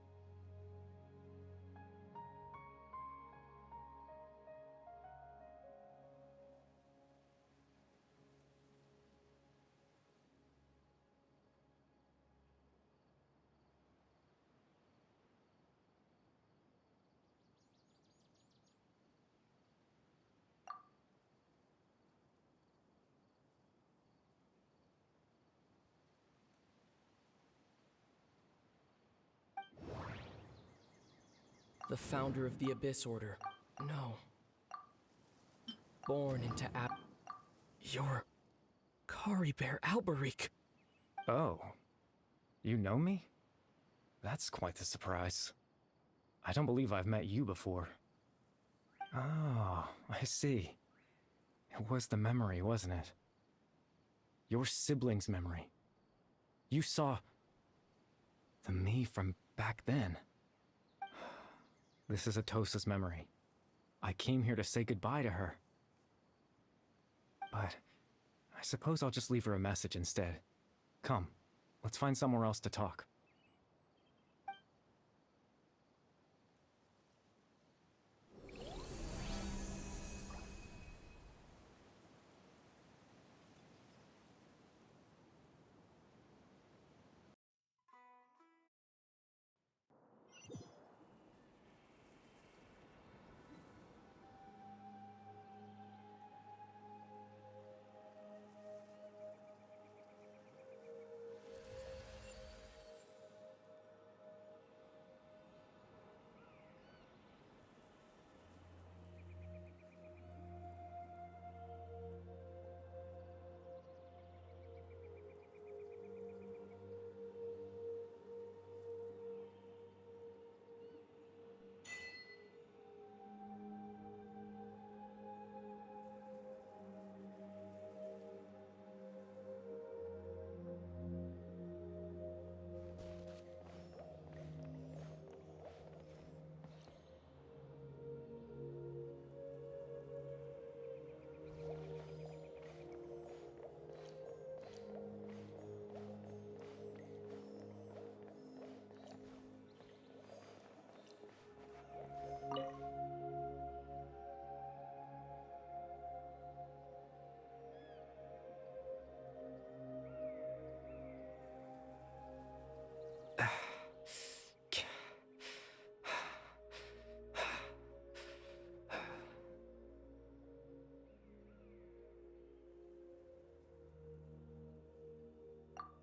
The founder of the Abyss Order. No. Born into You're Kari Bear Alberich. Oh. You know me? That's quite the surprise. I don't believe I've met you before. Oh, I see. It was the memory, wasn't it? Your sibling's memory. You saw the me from back then. This is Atosa's memory. I came here to say goodbye to her. But I suppose I'll just leave her a message instead. Come, let's find somewhere else to talk.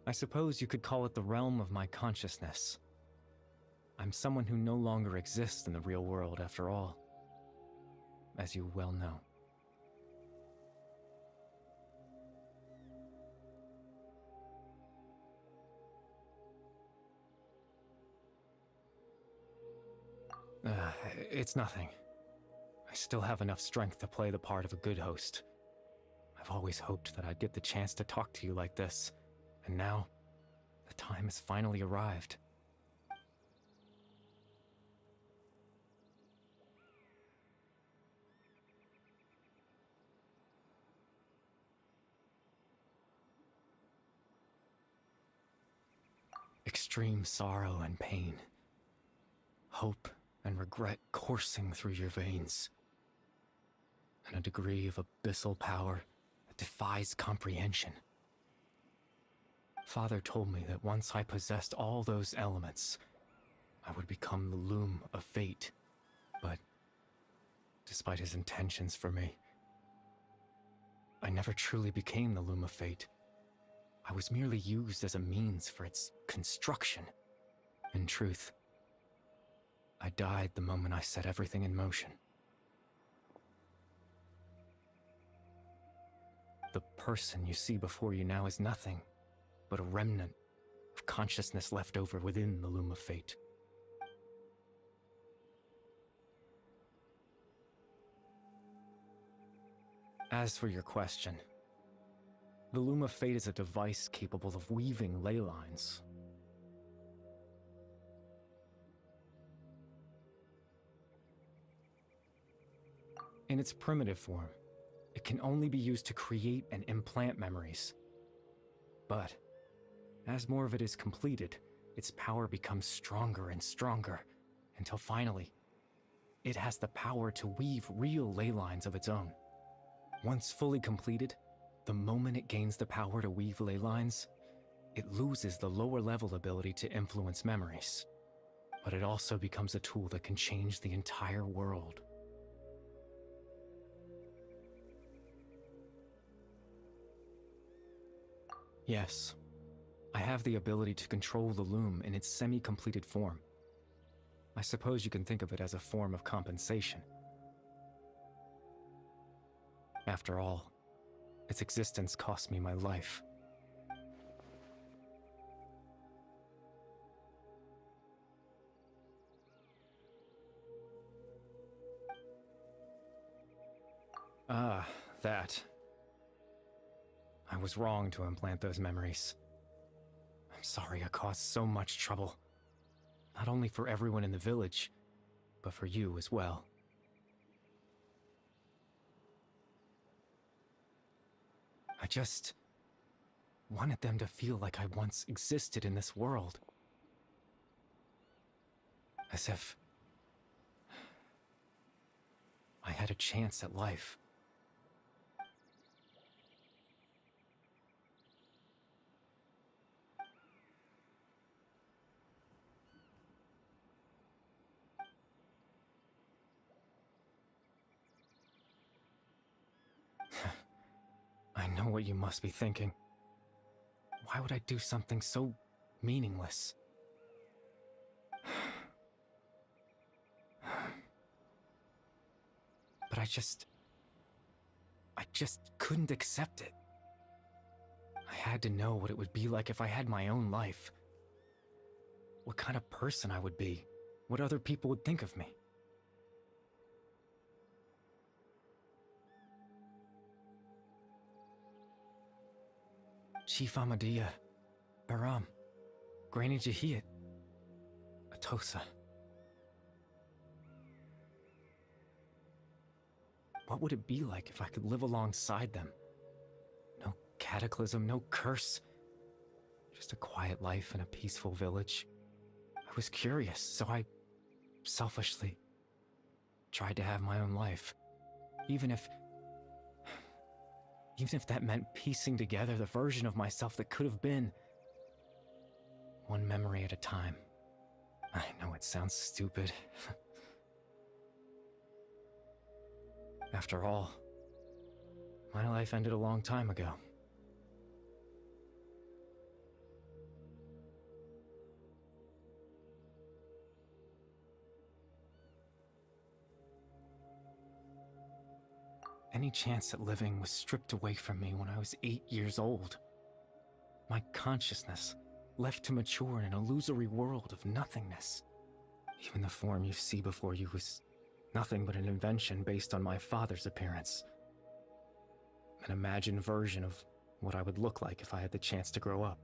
I suppose you could call it the realm of my consciousness. I'm someone who no longer exists in the real world, after all, as you well know. It's nothing. I still have enough strength to play the part of a good host. I've always hoped that I'd get the chance to talk to you like this, and now, the time has finally arrived. Extreme sorrow and pain. Hope and regret coursing through your veins. And a degree of abyssal power that defies comprehension. Father told me that once I possessed all those elements, I would become the loom of fate. But, despite his intentions for me, I never truly became the loom of fate. I was merely used as a means for its construction. In truth, I died the moment I set everything in motion. The person you see before you now is nothing but a remnant of consciousness left over within the loom of fate. As for your question, the loom of fate is a device capable of weaving ley lines. In its primitive form, it can only be used to create and implant memories. But, as more of it is completed, its power becomes stronger and stronger, until finally, it has the power to weave real ley lines of its own. Once fully completed, the moment it gains the power to weave ley lines, it loses the lower level ability to influence memories. But it also becomes a tool that can change the entire world. Yes, I have the ability to control the loom in its semi-completed form. I suppose you can think of it as a form of compensation. After all, its existence cost me my life. Ah, that. I was wrong to implant those memories. I'm sorry I caused so much trouble. Not only for everyone in the village, but for you as well. I just wanted them to feel like I once existed in this world. As if I had a chance at life. I know what you must be thinking. Why would I do something so meaningless? But I just couldn't accept it. I had to know what it would be like if I had my own life. What kind of person I would be. What other people would think of me. Chief Ahmadiyya, Baram, Granny Jahiyat, Atosa. What would it be like if I could live alongside them? No cataclysm, no curse. Just a quiet life in a peaceful village. I was curious, so I selfishly tried to have my own life. Even if that meant piecing together the version of myself that could have been. One memory at a time. I know it sounds stupid. After all, my life ended a long time ago. Any chance at living was stripped away from me when I was 8 years old. My consciousness left to mature in an illusory world of nothingness. Even the form you see before you was nothing but an invention based on my father's appearance. An imagined version of what I would look like if I had the chance to grow up.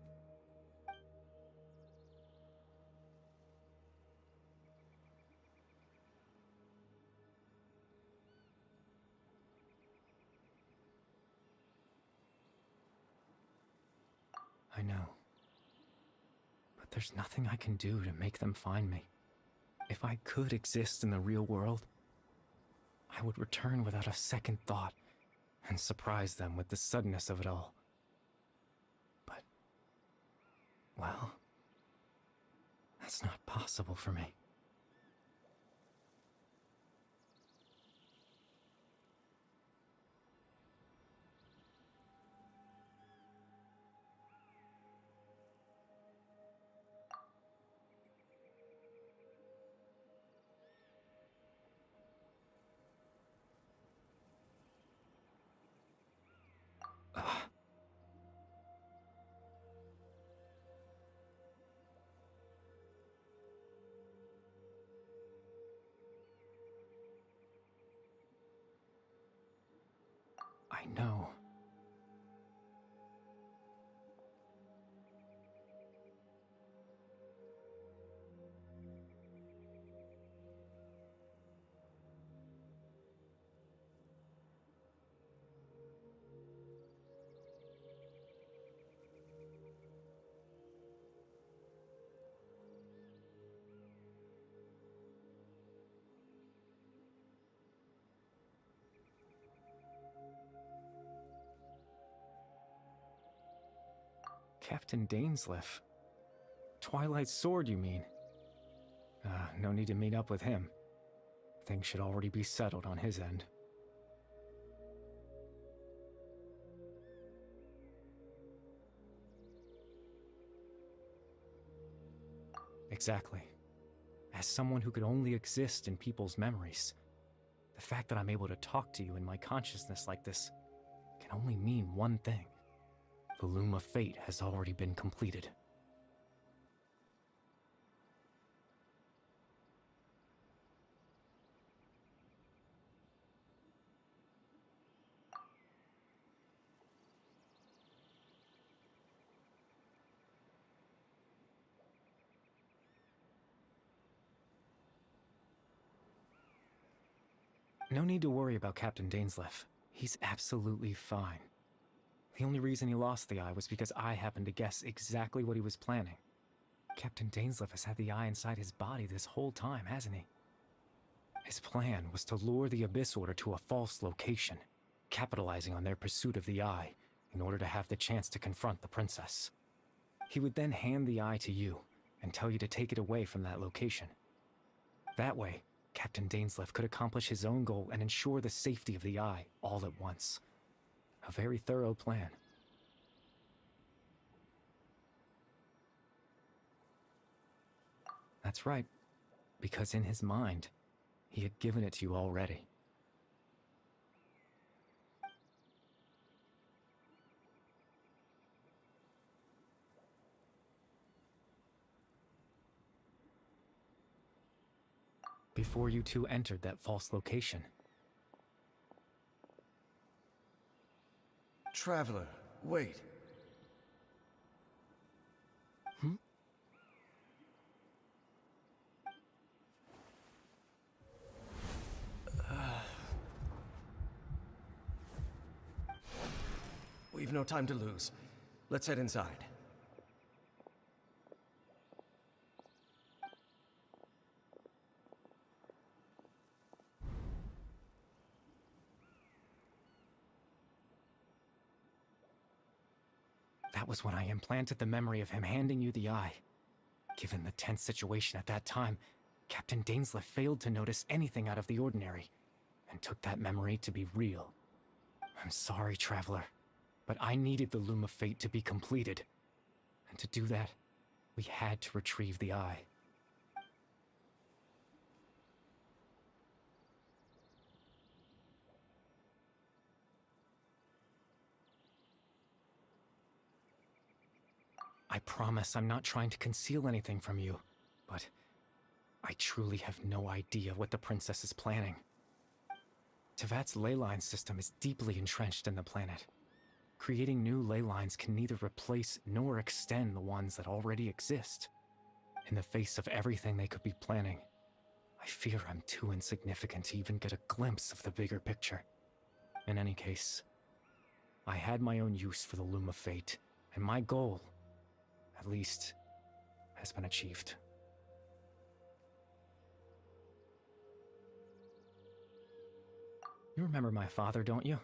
I know. But there's nothing I can do to make them find me. If I could exist in the real world, I would return without a second thought and surprise them with the suddenness of it all. But, well, that's not possible for me. I know. Captain Dainsleif. Twilight Sword, you mean? No need to meet up with him. Things should already be settled on his end. Exactly. As someone who could only exist in people's memories, the fact that I'm able to talk to you in my consciousness like this can only mean one thing. The Loom of Fate has already been completed. No need to worry about Captain Dainsleif. He's absolutely fine. The only reason he lost the eye was because I happened to guess exactly what he was planning. Captain Dainsleif has had the eye inside his body this whole time, hasn't he? His plan was to lure the Abyss Order to a false location, capitalizing on their pursuit of the eye in order to have the chance to confront the princess. He would then hand the eye to you and tell you to take it away from that location. That way, Captain Dainsleif could accomplish his own goal and ensure the safety of the eye all at once. A very thorough plan. That's right, because in his mind, he had given it to you already. Before you two entered that false location. Traveler, wait. We've no time to lose. Let's head inside. That was when I implanted the memory of him handing you the eye. Given the tense situation at that time, Captain Dainsleif failed to notice anything out of the ordinary, and took that memory to be real. I'm sorry, Traveler, but I needed the Loom of Fate to be completed. And to do that, we had to retrieve the eye. I promise I'm not trying to conceal anything from you, but I truly have no idea what the princess is planning. Tevat's ley line system is deeply entrenched in the planet. Creating new ley lines can neither replace nor extend the ones that already exist. In the face of everything they could be planning, I fear I'm too insignificant to even get a glimpse of the bigger picture. In any case, I had my own use for the Loom of Fate, and my goal, at least, has been achieved. You remember my father, don't you?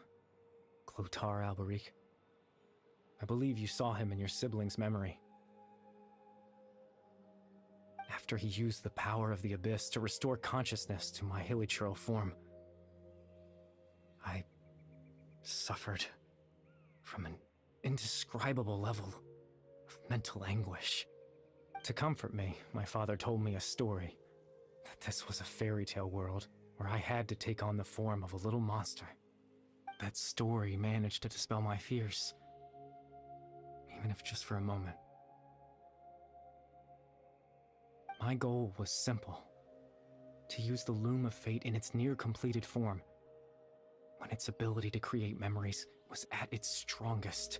Clotar Alberic. I believe you saw him in your sibling's memory. After he used the power of the Abyss to restore consciousness to my hilichurl form, I suffered from an indescribable level of mental anguish. To comfort me, my father told me a story, that this was a fairy tale world where I had to take on the form of a little monster. That story managed to dispel my fears, even if just for a moment. My goal was simple: to use the Loom of Fate in its near-completed form, when its ability to create memories was at its strongest,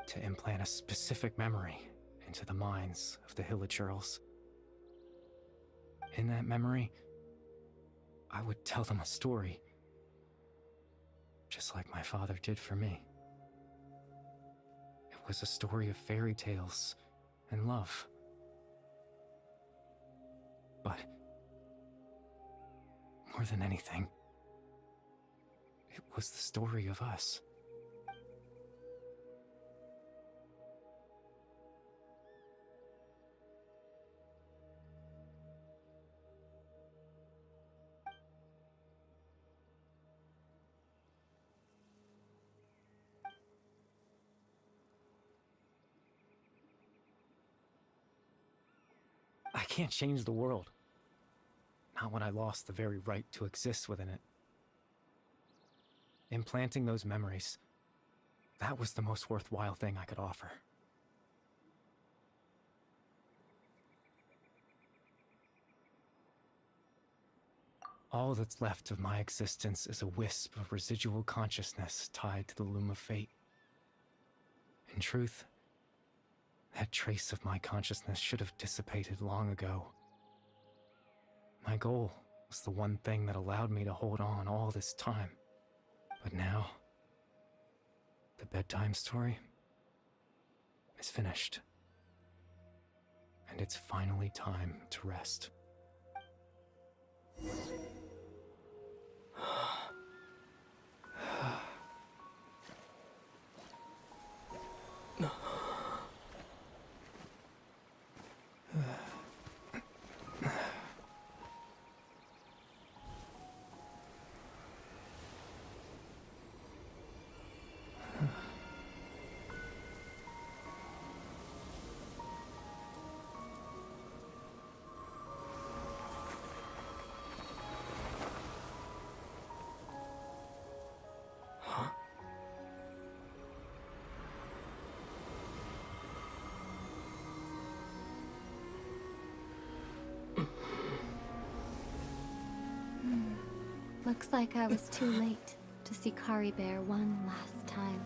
to implant a specific memory into the minds of the hilichurls. In that memory, I would tell them a story, just like my father did for me. It was a story of fairy tales and love. But more than anything, it was the story of us. I can't change the world. Not when I lost the very right to exist within it. Implanting those memories, that was the most worthwhile thing I could offer. All that's left of my existence is a wisp of residual consciousness tied to the Loom of Fate. In truth, that trace of my consciousness should have dissipated long ago. My goal was the one thing that allowed me to hold on all this time. But now, the bedtime story is finished. And it's finally time to rest. Looks like I was too late to see Kari Bear one last time.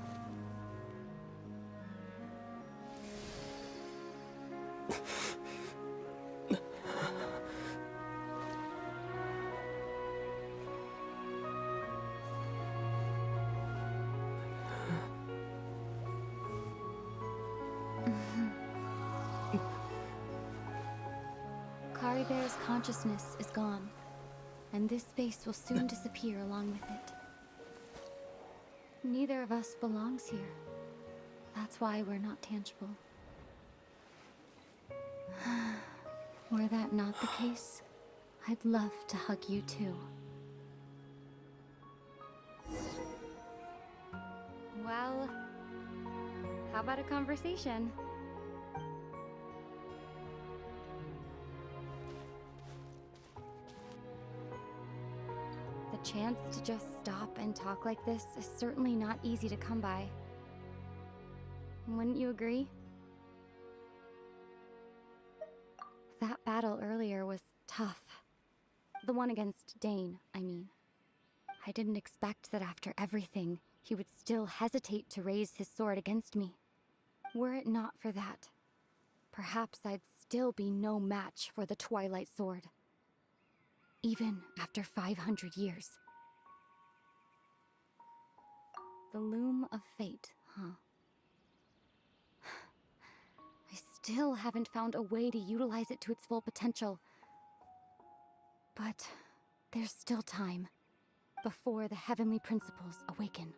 Kari Bear's consciousness is gone, and this space will soon disappear along with it. Neither of us belongs here. That's why we're not tangible. Were that not the case, I'd love to hug you too. Well, how about a conversation? The chance to just stop and talk like this is certainly not easy to come by. Wouldn't you agree? battle earlier was tough. The one against Dane, I mean. I didn't expect that after everything, he would still hesitate to raise his sword against me. Were it not for that, perhaps I'd still be no match for the Twilight Sword. Even after 500 years. The Loom of Fate, huh? I still haven't found a way to utilize it to its full potential. But there's still time before the heavenly principles awaken.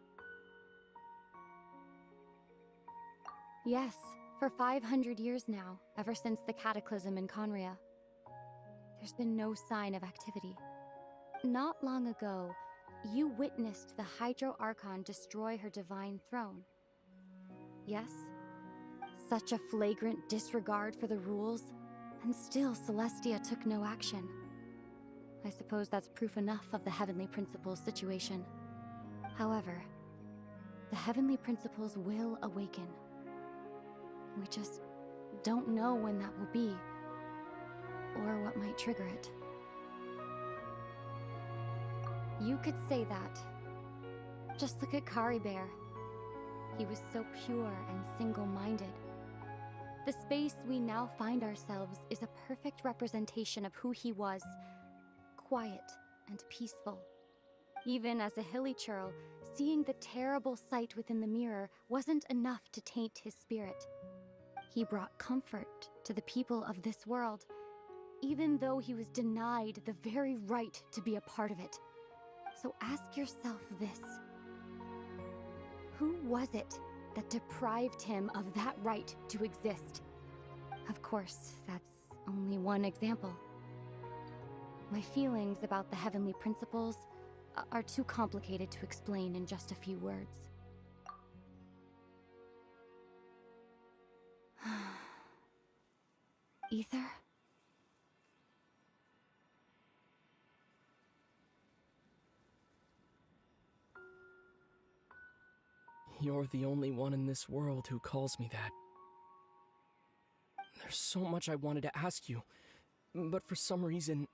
Yes, for 500 years now, ever since the cataclysm in Conria, there's been no sign of activity. Not long ago, you witnessed the Hydro Archon destroy her divine throne. Yes? Such a flagrant disregard for the rules, and still Celestia took no action. I suppose that's proof enough of the Heavenly Principles situation. However, the Heavenly Principles will awaken. We just don't know when that will be, or what might trigger it. You could say that. Just look at Kari Bear. He was so pure and single-minded. The space we now find ourselves is a perfect representation of who he was. Quiet and peaceful. Even as a hilly churl, seeing the terrible sight within the mirror wasn't enough to taint his spirit. He brought comfort to the people of this world, even though he was denied the very right to be a part of it. So ask yourself this. Who was it that deprived him of that right to exist? Of course, that's only one example. My feelings about the Heavenly Principles are too complicated to explain in just a few words. Ether? You're the only one in this world who calls me that. There's so much I wanted to ask you, but for some reason,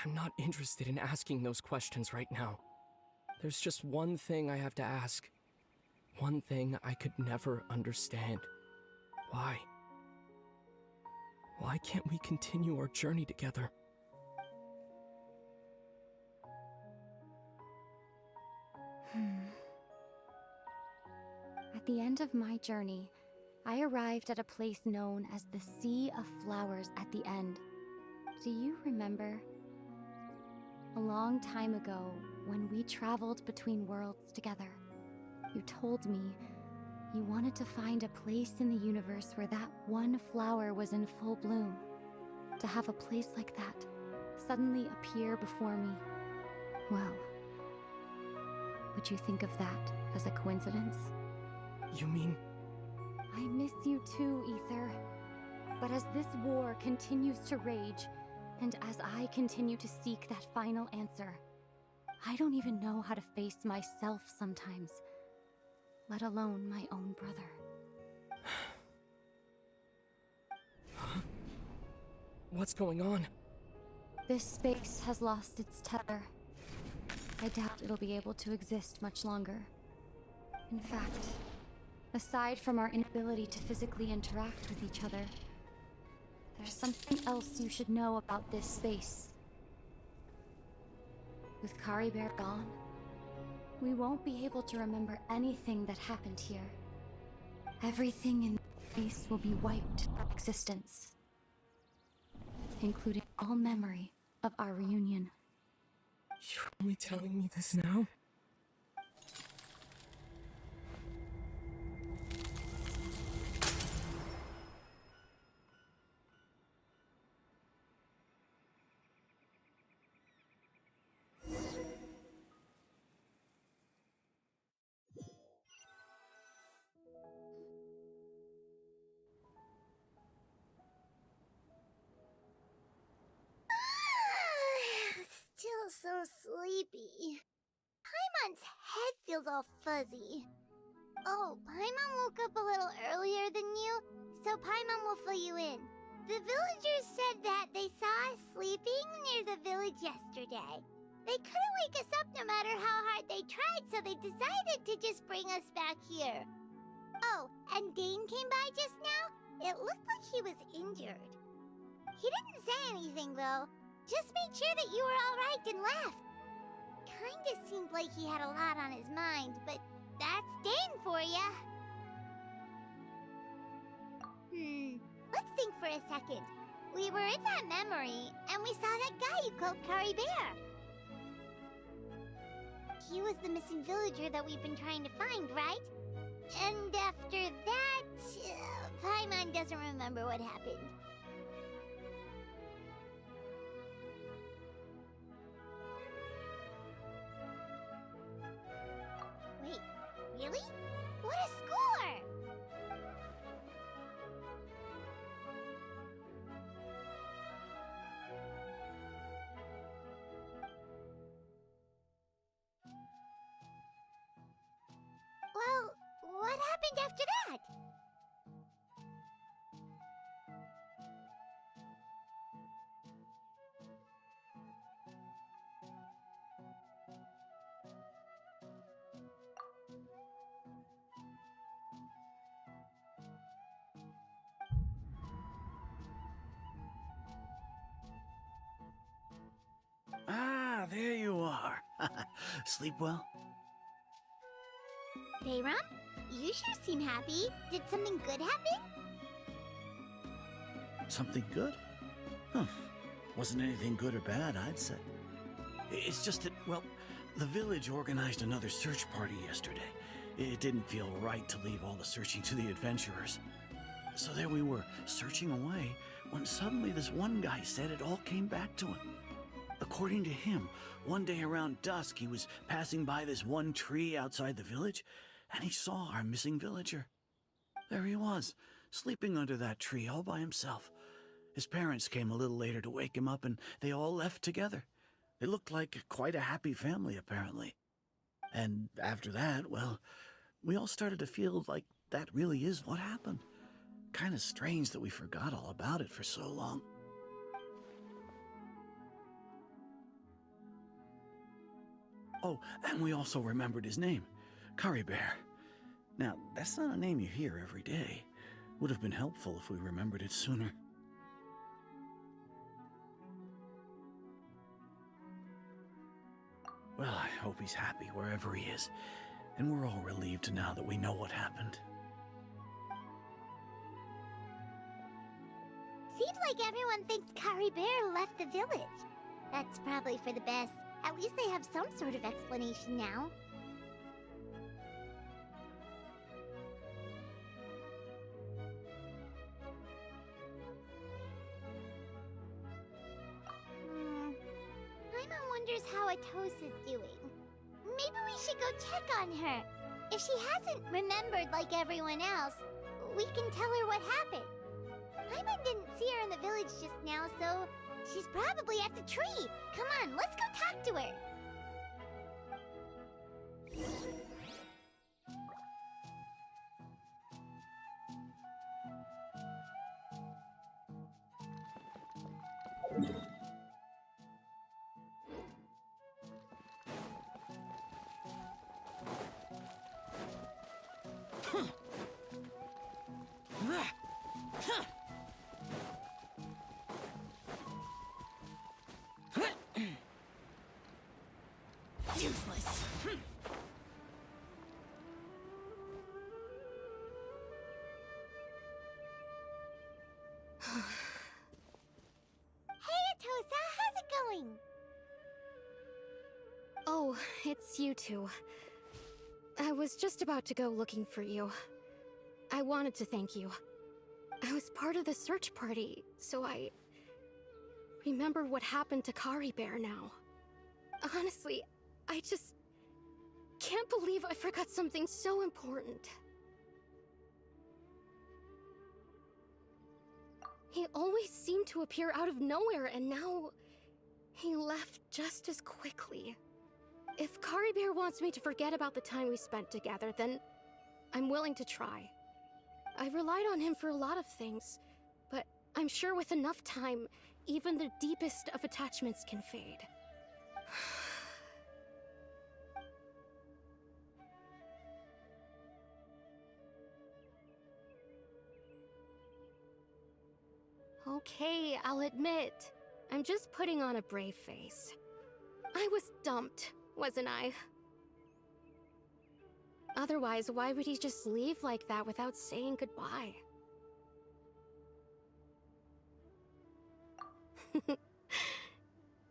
I'm not interested in asking those questions right now. There's just one thing I have to ask. One thing I could never understand. Why? Why can't we continue our journey together? At the end of my journey, I arrived at a place known as the Sea of Flowers at the end. Do you remember? A long time ago, when we traveled between worlds together, you told me you wanted to find a place in the universe where that one flower was in full bloom. To have a place like that suddenly appear before me. Well, would you think of that as a coincidence? You mean... I miss you too, Ether. But as this war continues to rage, and as I continue to seek that final answer, I don't even know how to face myself sometimes, let alone my own brother. What's going on? This space has lost its tether. I doubt it'll be able to exist much longer. In fact, aside from our inability to physically interact with each other, there's something else you should know about this space. With Kari Bear gone, we won't be able to remember anything that happened here. Everything in this space will be wiped from existence, including all memory of our reunion. You're only telling me this now? Still so sleepy. Paimon's head feels all fuzzy. Oh, Paimon woke up a little earlier than you, so Paimon will fill you in. The villagers said that they saw us sleeping near the village yesterday. They couldn't wake us up no matter how hard they tried, so they decided to just bring us back here. Oh, and Dane came by just now. It looked like he was injured. He didn't say anything, though. Just made sure that you were all right and left. Kinda seemed like he had a lot on his mind, but that's Dane for ya. Let's think for a second. We were in that memory, and we saw that guy you called Kari Bear. He was the missing villager that we've been trying to find, right? And after that, Paimon doesn't remember what happened. Wait, really? What a score! Well, what happened after that? Ah, there you are. Sleep well? Bayram, you sure seem happy. Did something good happen? Something good? Huh. Wasn't anything good or bad, I'd say. It's just that, well, the village organized another search party yesterday. It didn't feel right to leave all the searching to the adventurers. So there we were, searching away, when suddenly this one guy said it all came back to him. According to him, one day around dusk, he was passing by this one tree outside the village, and he saw our missing villager. There he was, sleeping under that tree all by himself. His parents came a little later to wake him up, and they all left together. They looked like quite a happy family, apparently. And after that, well, we all started to feel like that really is what happened. Kind of strange that we forgot all about it for so long. Oh, and we also remembered his name, Kari Bear. Now, that's not a name you hear every day. Would have been helpful if we remembered it sooner. Well, I hope he's happy wherever he is, and we're all relieved now that we know what happened. Seems like everyone thinks Kari Bear left the village. That's probably for the best. At least they have some sort of explanation now. Paimon wonders how Atosa's doing. Maybe we should go check on her. If she hasn't remembered like everyone else, we can tell her what happened. Paimon didn't see her in the village just now, so she's probably at the tree. Come on, let's go talk to her. Useless. Hey, Atosa, how's it going? Oh, it's you two. I was just about to go looking for you. I wanted to thank you. I was part of the search party, so I remember what happened to Kari Bear now. Honestly, I just can't believe I forgot something so important. He always seemed to appear out of nowhere, and now he left just as quickly. If Kari Bear wants me to forget about the time we spent together, then I'm willing to try. I relied on him for a lot of things, but I'm sure with enough time, even the deepest of attachments can fade. Okay, I'll admit. I'm just putting on a brave face. I was dumped, wasn't I? Otherwise, why would he just leave like that without saying goodbye?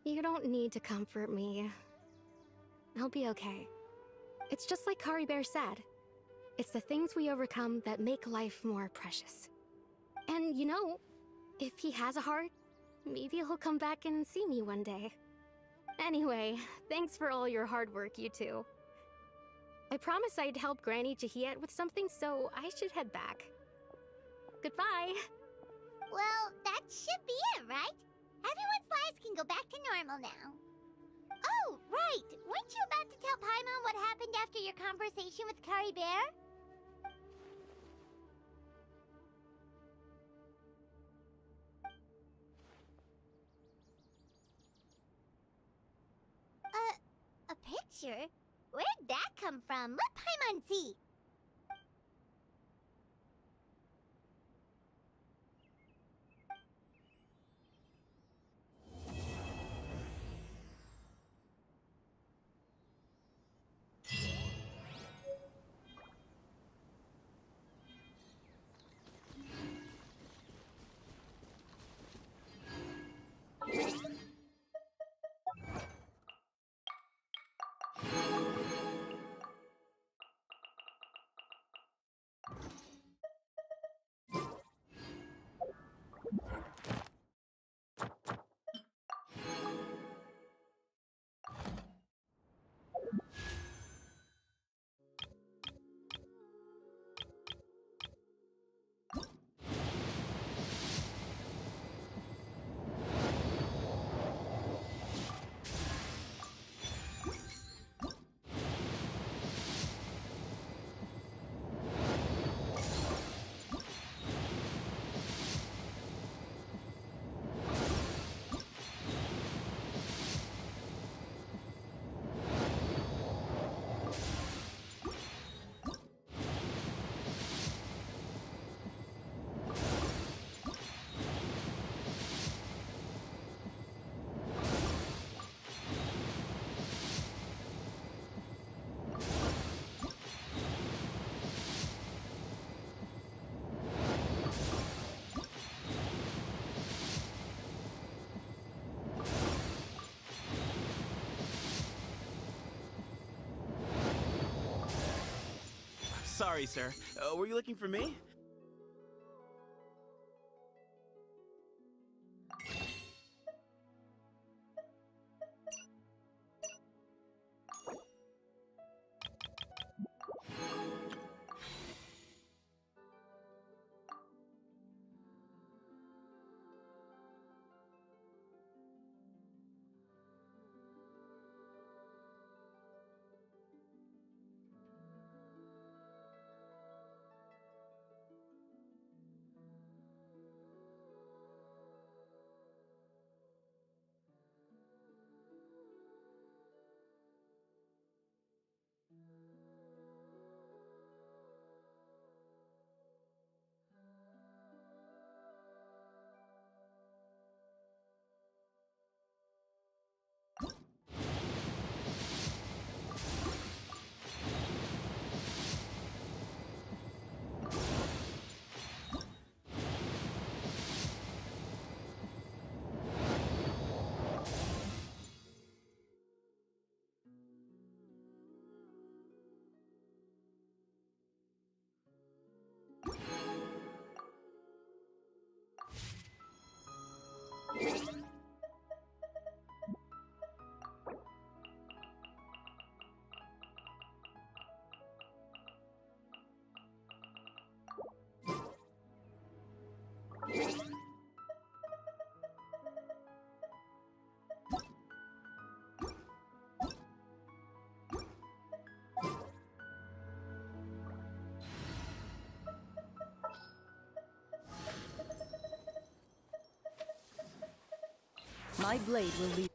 You don't need to comfort me. I'll be okay. It's just like Kari Bear said. It's the things we overcome that make life more precious. And you know, if he has a heart, maybe he'll come back and see me one day. Anyway, thanks for all your hard work, you two. I promised I'd help Granny Jahiet with something, so I should head back. Goodbye! Well, that should be it, right? Everyone's lives can go back to normal now. Oh, right! Weren't you about to tell Paimon what happened after your conversation with Kari Bear? A picture? Where'd that come from? Let Paimon see! Sorry, sir. Were you looking for me? My blade will lead.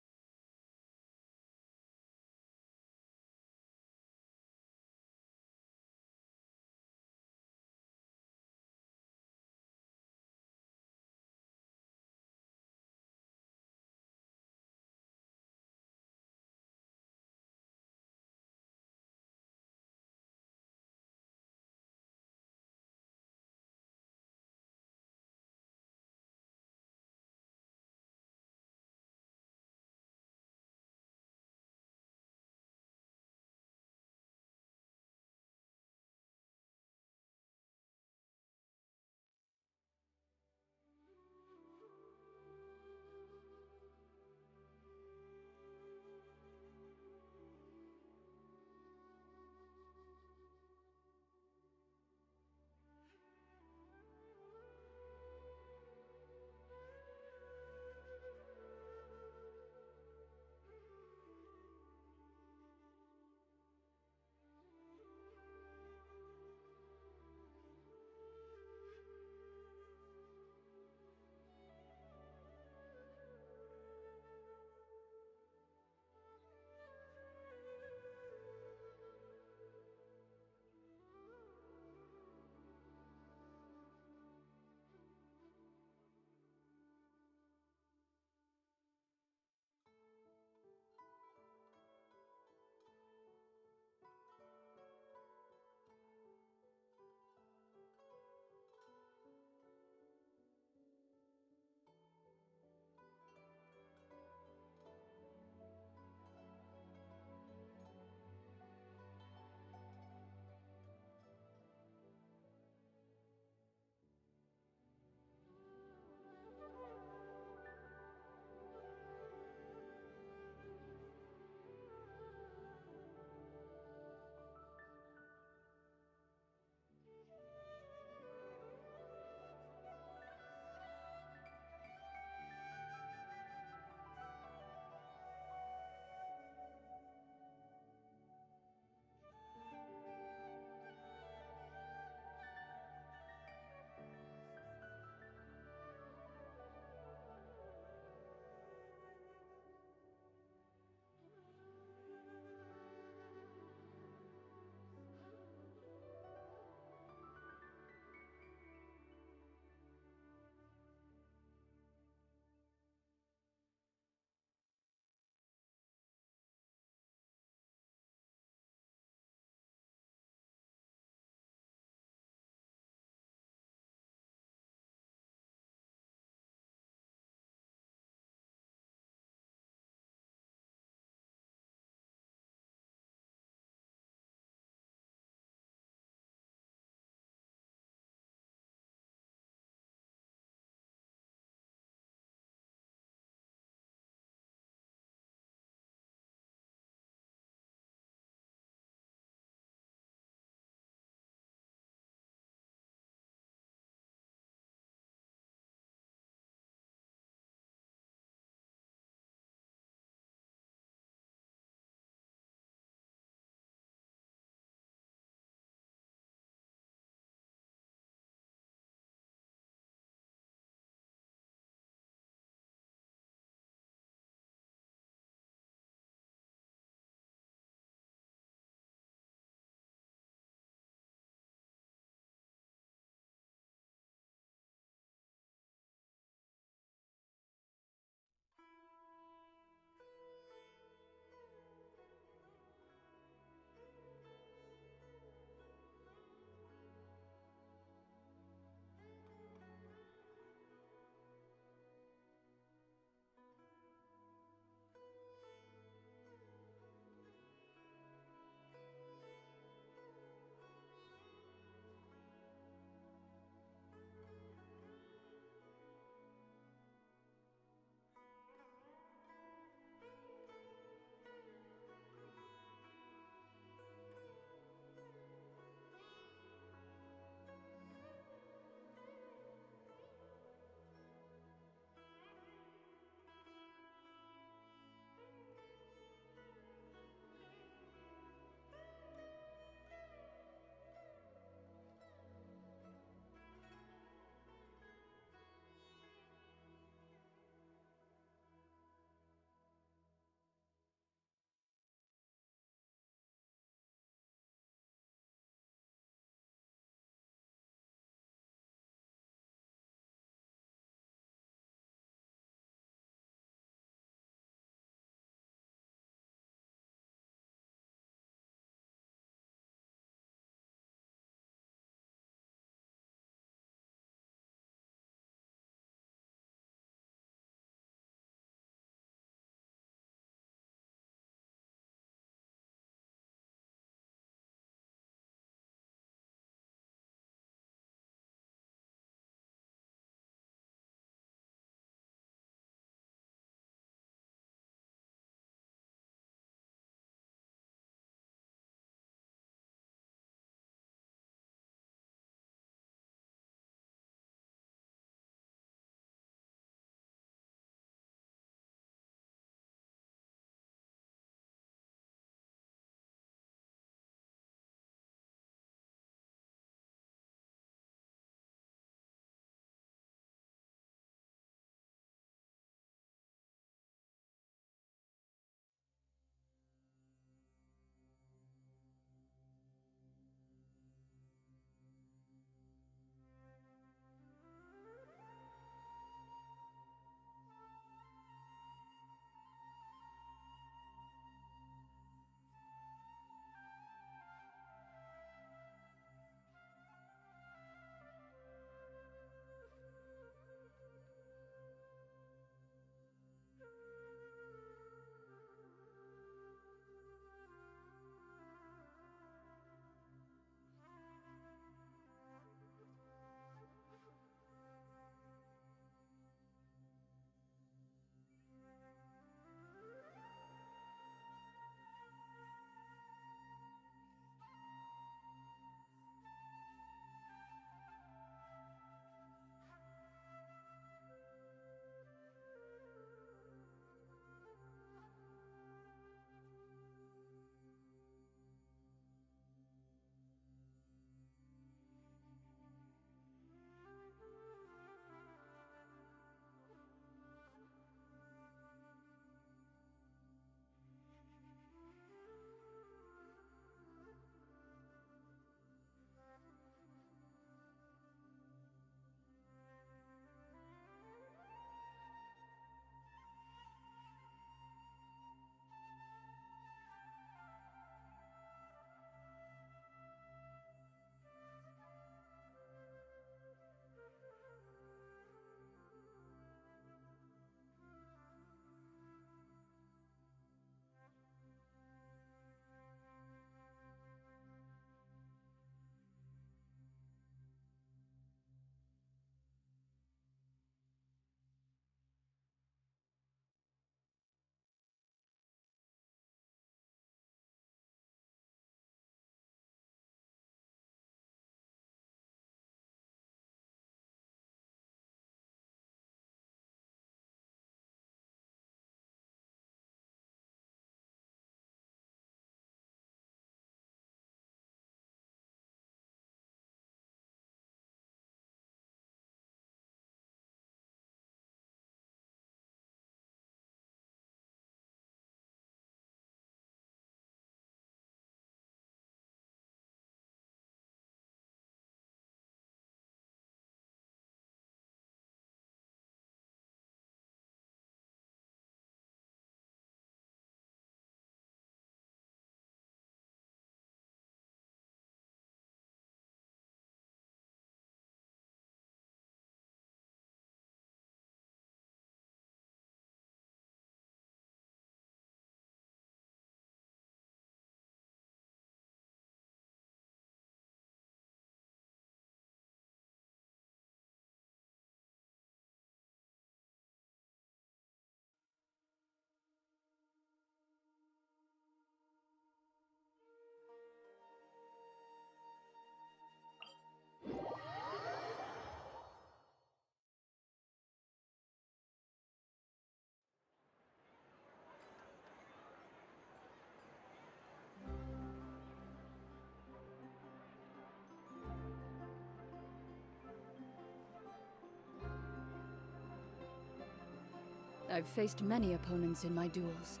I've faced many opponents in my duels.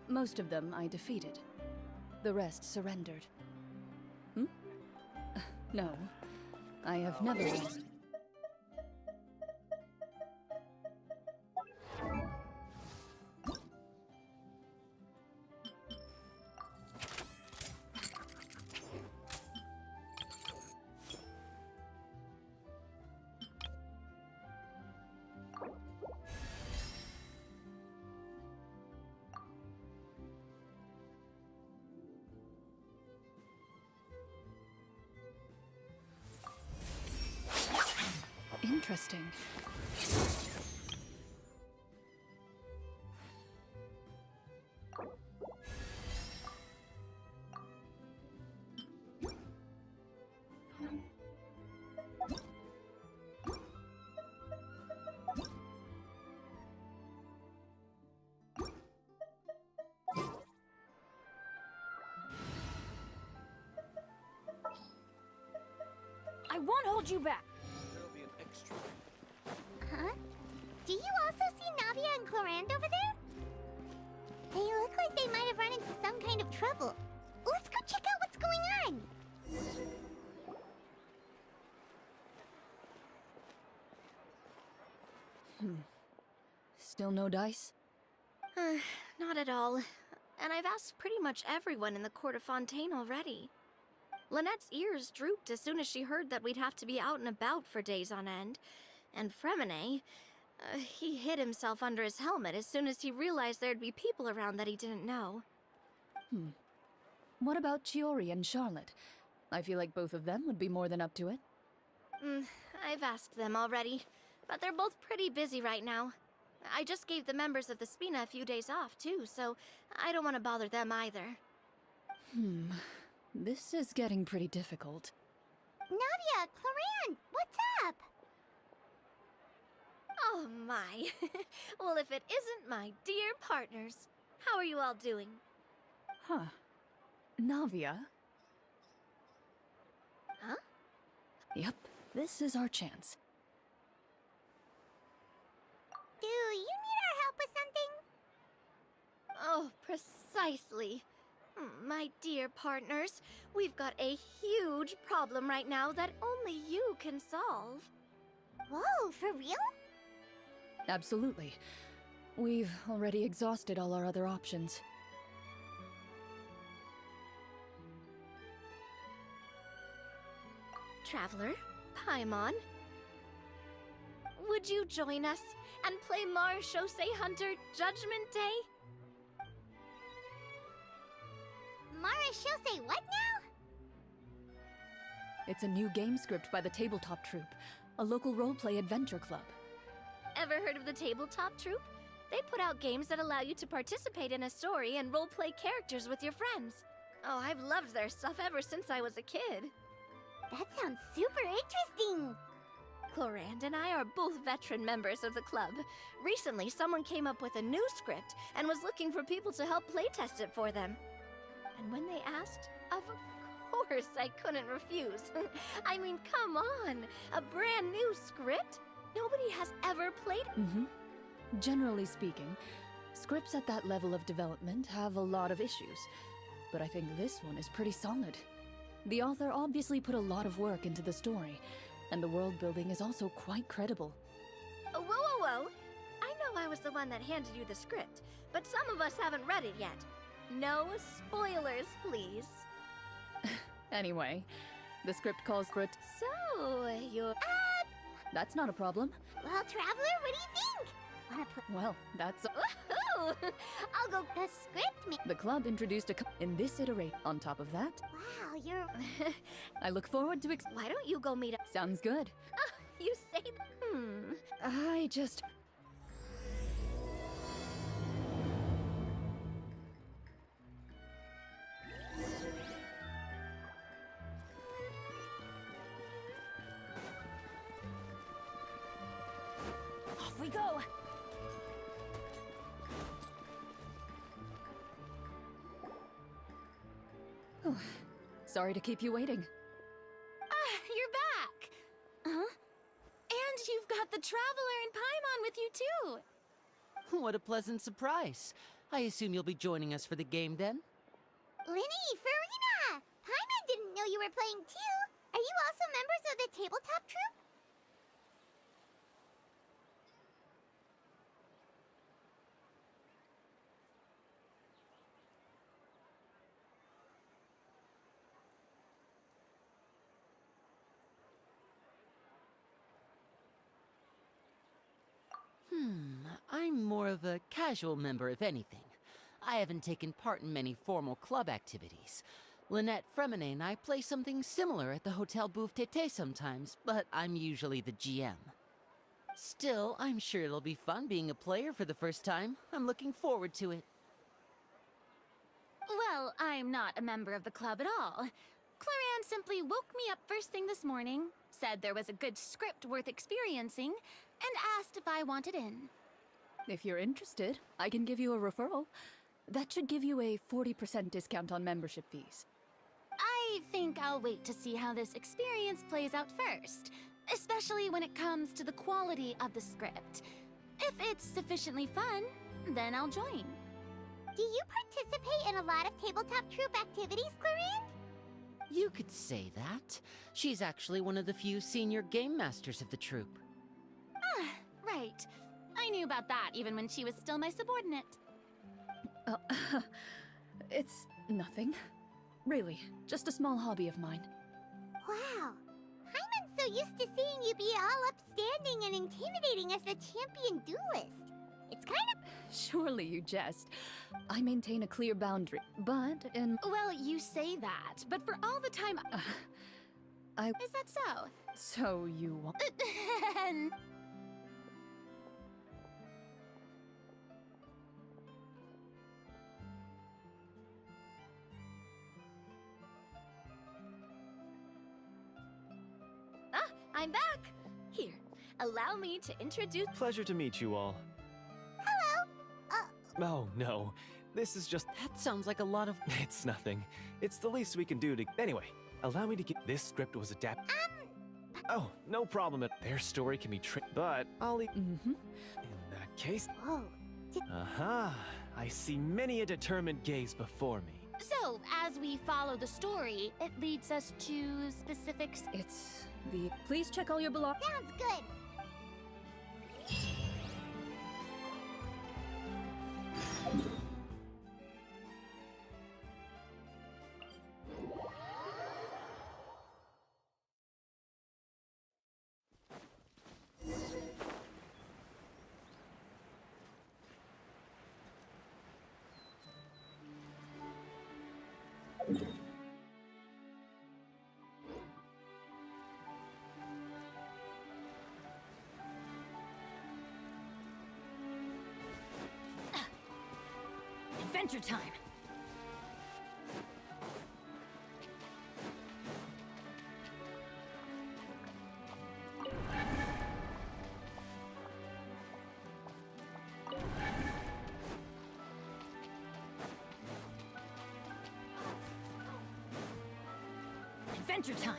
Most of them I defeated. The rest surrendered. No, I have never lost. Interesting. I won't hold you back. There'll be an extra. Huh? Do you also see Navia and Clorand over there? They look like they might have run into some kind of trouble. Let's go check out what's going on! Still no dice? Not at all. And I've asked pretty much everyone in the court of Fontaine already. Lynette's ears drooped as soon as she heard that we'd have to be out and about for days on end. And Fremine, he hid himself under his helmet as soon as he realized there'd be people around that he didn't know. What about Chiori and Charlotte? I feel like both of them would be more than up to it. I've asked them already, but they're both pretty busy right now. I just gave the members of the Spina a few days off, too, so I don't want to bother them either. This is getting pretty difficult. Navia, Clorand, what's up? Oh my. Well, if it isn't my dear partners. How are you all doing? Huh. Navia? Huh? Yep, this is our chance. Do you need our help with something? Oh, precisely. My dear partners, we've got a huge problem right now that only you can solve. Whoa, for real? Absolutely. We've already exhausted all our other options. Traveler, Paimon, would you join us and play Marechaussee Hunter Judgment Day? Marechaussee what now? It's a new game script by the Tabletop Troupe, a local roleplay adventure club. Ever heard of the Tabletop Troupe? They put out games that allow you to participate in a story and roleplay characters with your friends. Oh, I've loved their stuff ever since I was a kid. That sounds super interesting. Clorand and I are both veteran members of the club. Recently, someone came up with a new script and was looking for people to help playtest it for them. And when they asked, of course I couldn't refuse. I mean, come on! A brand new script? Nobody has ever played it. Generally speaking, scripts at that level of development have a lot of issues, but I think this one is pretty solid. The author obviously put a lot of work into the story, and the world building is also quite credible. Whoa, whoa, whoa! I know I was the one that handed you the script, but some of us haven't read it yet. No spoilers, please. Anyway, the script calls for it. So, you're... That's not a problem. Well, Traveler, what do you think? Wanna play? Well, that's... Woohoo! I'll go... The script The club introduced in this iteration. On top of that, Wow, you're... I look forward to Why don't you go meet up? Sounds good. You say... I just... Off we go. Sorry to keep you waiting. You're back. Huh? And you've got the Traveler and Paimon with you too. What a pleasant surprise. I assume you'll be joining us for the game then? Linny, Farina! Paimon didn't know you were playing too! Are you also members of the tabletop troupe? I'm more of a casual member, if anything. I haven't taken part in many formal club activities. Lynette Fremine and I play something similar at the Hotel Bouffe Tété sometimes, but I'm usually the GM. Still, I'm sure it'll be fun being a player for the first time. I'm looking forward to it. Well, I'm not a member of the club at all. Clarion simply woke me up first thing this morning, said there was a good script worth experiencing, and asked if I wanted in. If you're interested, I can give you a referral. That should give you a 40% discount on membership fees. I think I'll wait to see how this experience plays out first, especially when it comes to the quality of the script. If it's sufficiently fun, then I'll join. Do you participate in a lot of tabletop troupe activities, Clarion? You could say that. She's actually one of the few senior game masters of the troupe. Ah, right. I knew about that even when she was still my subordinate. It's nothing. Really, just a small hobby of mine. Wow. Paimon's so used to seeing you be all upstanding and intimidating as the champion duelist. It's kind of... Surely you jest. I maintain a clear boundary, but in... Well, you say that, but for all the time... Is that so? So you want... I'm back! Here, allow me to introduce... Pleasure to meet you all. Hello! Oh, no. This is just... That sounds like a lot of... It's nothing. It's the least we can do to... Anyway, allow me to get... This script was adapted... Oh, no problem. Their story can be but I'll... In that case... Whoa. Aha! I see many a determined gaze before me. So, as we follow the story, it leads us to specifics... It's the... Please check all your belongings. Sounds good. Adventure time! Adventure time!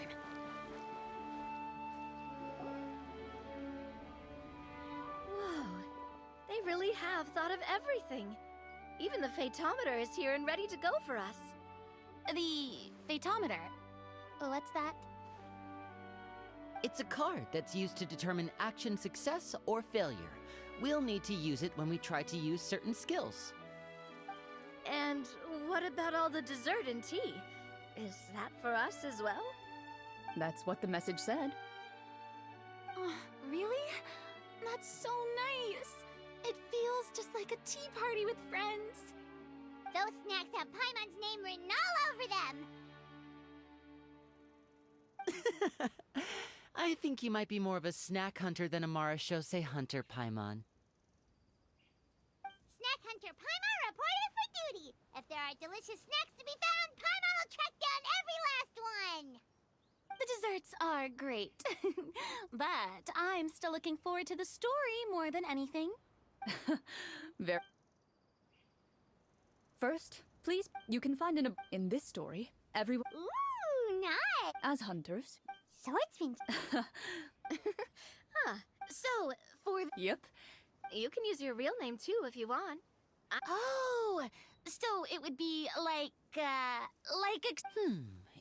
Whoa, they really have thought of everything. Even the Fatometer is here and ready to go for us. The Fatometer? What's that? It's a card that's used to determine action success or failure. We'll need to use it when we try to use certain skills. And what about all the dessert and tea? Is that for us as well? That's what the message said. Oh, really? That's so nice! It feels just like a tea party with friends. Those snacks have Paimon's name written all over them. I think you might be more of a snack hunter than a marechaussee hunter, Paimon. Snack hunter Paimon reported for duty. If there are delicious snacks to be found, Paimon will track down every last one. The desserts are great. But I'm still looking forward to the story more than anything. First, please, you can find in this story, everyone... Ooh, nice! As hunters... Swordsman. So, for... Yep. You can use your real name too if you want. Oh, so it would be like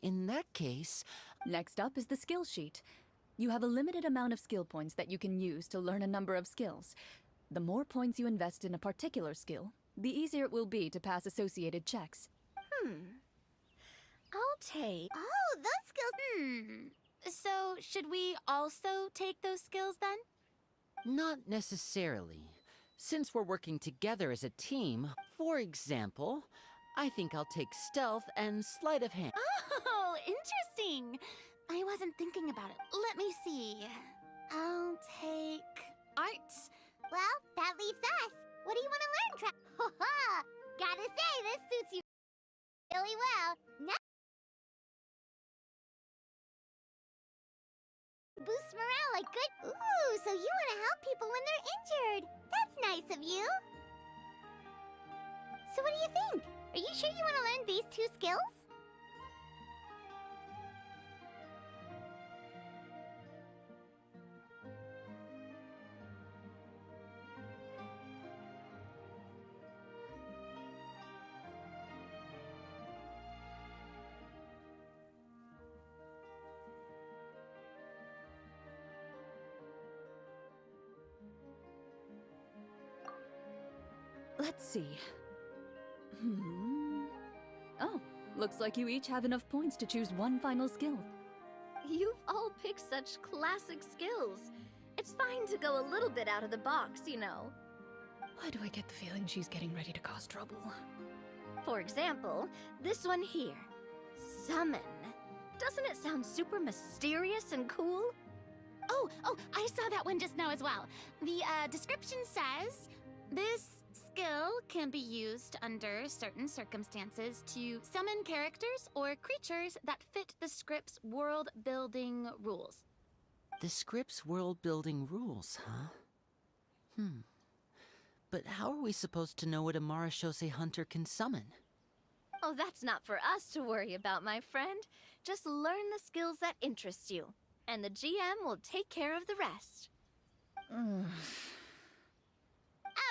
In that case, Next up is the skill sheet. You have a limited amount of skill points that you can use to learn a number of skills. The more points you invest in a particular skill, the easier it will be to pass associated checks. I'll take... Oh, those skills. So, should we also take those skills then? not necessarily. Since we're working together as a team, for example, I think I'll take stealth and sleight of hand. Oh, interesting. I wasn't thinking about it. Let me see. I'll take arts. Well, that leaves us. What do you want to learn, Gotta say, this suits you really well. Boost morale like good. Ooh, so you want to help people when they're injured. That's nice of you. So what do you think? Are you sure you want to learn these 2 skills? Let's see. Oh, looks like you each have enough points to choose one final skill. You've all picked such classic skills. It's fine to go a little bit out of the box, you know. Why do I get the feeling she's getting ready to cause trouble? For example, this one here. Summon. Doesn't it sound super mysterious and cool? Oh, I saw that one just now as well. The description says, this skill can be used under certain circumstances to summon characters or creatures that fit the script's world-building rules. The script's world-building rules, huh? But how are we supposed to know what a Marashose hunter can summon? Oh, that's not for us to worry about, my friend. Just learn the skills that interest you, and the GM will take care of the rest. All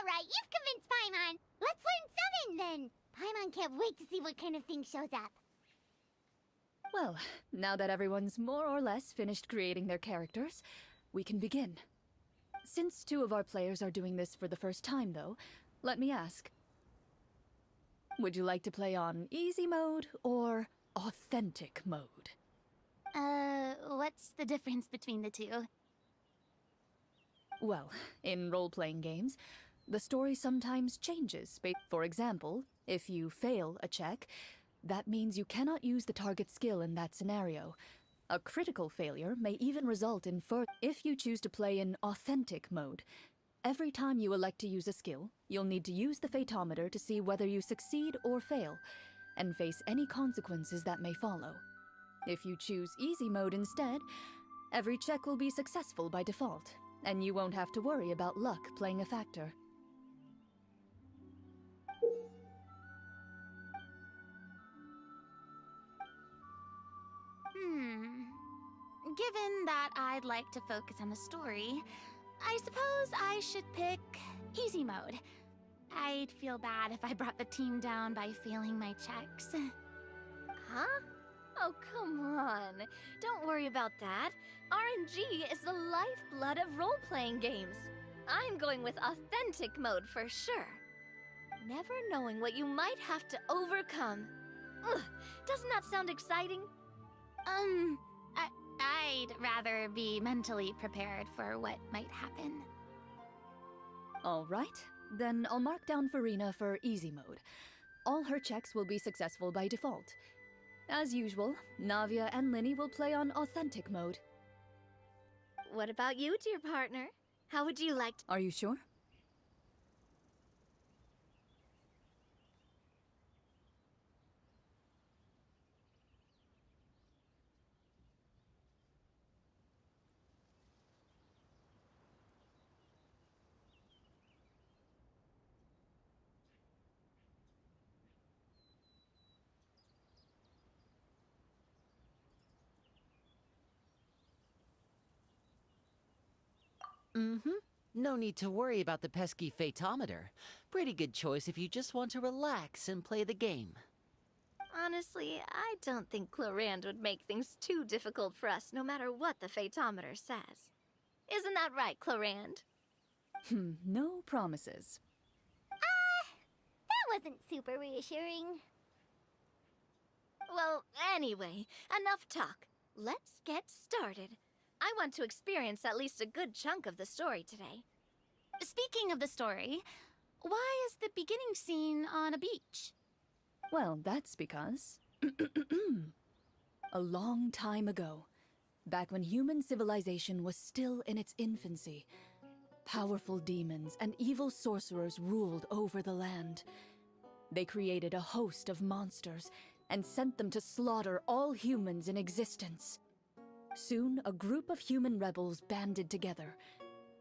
right, you've convinced Paimon. Let's learn summon then. Paimon can't wait to see what kind of thing shows up. Well, now that everyone's more or less finished creating their characters, we can begin. Since 2 of our players are doing this for the first time, though, let me ask. Would you like to play on easy mode or authentic mode? What's the difference between the 2? Well, in role-playing games, the story sometimes changes. For example, if you fail a check, that means you cannot use the target skill in that scenario. A critical failure may even result in If you choose to play in authentic mode, every time you elect to use a skill, you'll need to use the Fatometer to see whether you succeed or fail, and face any consequences that may follow. If you choose easy mode instead, every check will be successful by default, and you won't have to worry about luck playing a factor. Given that I'd like to focus on the story, I suppose I should pick easy mode. I'd feel bad if I brought the team down by failing my checks. Huh? Oh, come on. Don't worry about that. RNG is the lifeblood of role-playing games. I'm going with authentic mode for sure. Never knowing what you might have to overcome. Ugh, doesn't that sound exciting? I'd rather be mentally prepared for what might happen. All right, then I'll mark down Farina for easy mode. All her checks will be successful by default. As usual, Navia and Linny will play on authentic mode. What about you, dear partner? How would you like to... Are you sure? No need to worry about the pesky phaetometer. Pretty good choice if you just want to relax and play the game. Honestly, I don't think Clorand would make things too difficult for us, no matter what the phaetometer says. Isn't that right, Clorand? No promises. That wasn't super reassuring. Well, anyway, enough talk. Let's get started. I want to experience at least a good chunk of the story today. Speaking of the story, why is the beginning scene on a beach? Well, that's because... a long time ago, back when human civilization was still in its infancy, powerful demons and evil sorcerers ruled over the land. They created a host of monsters and sent them to slaughter all humans in existence. Soon, a group of human rebels banded together.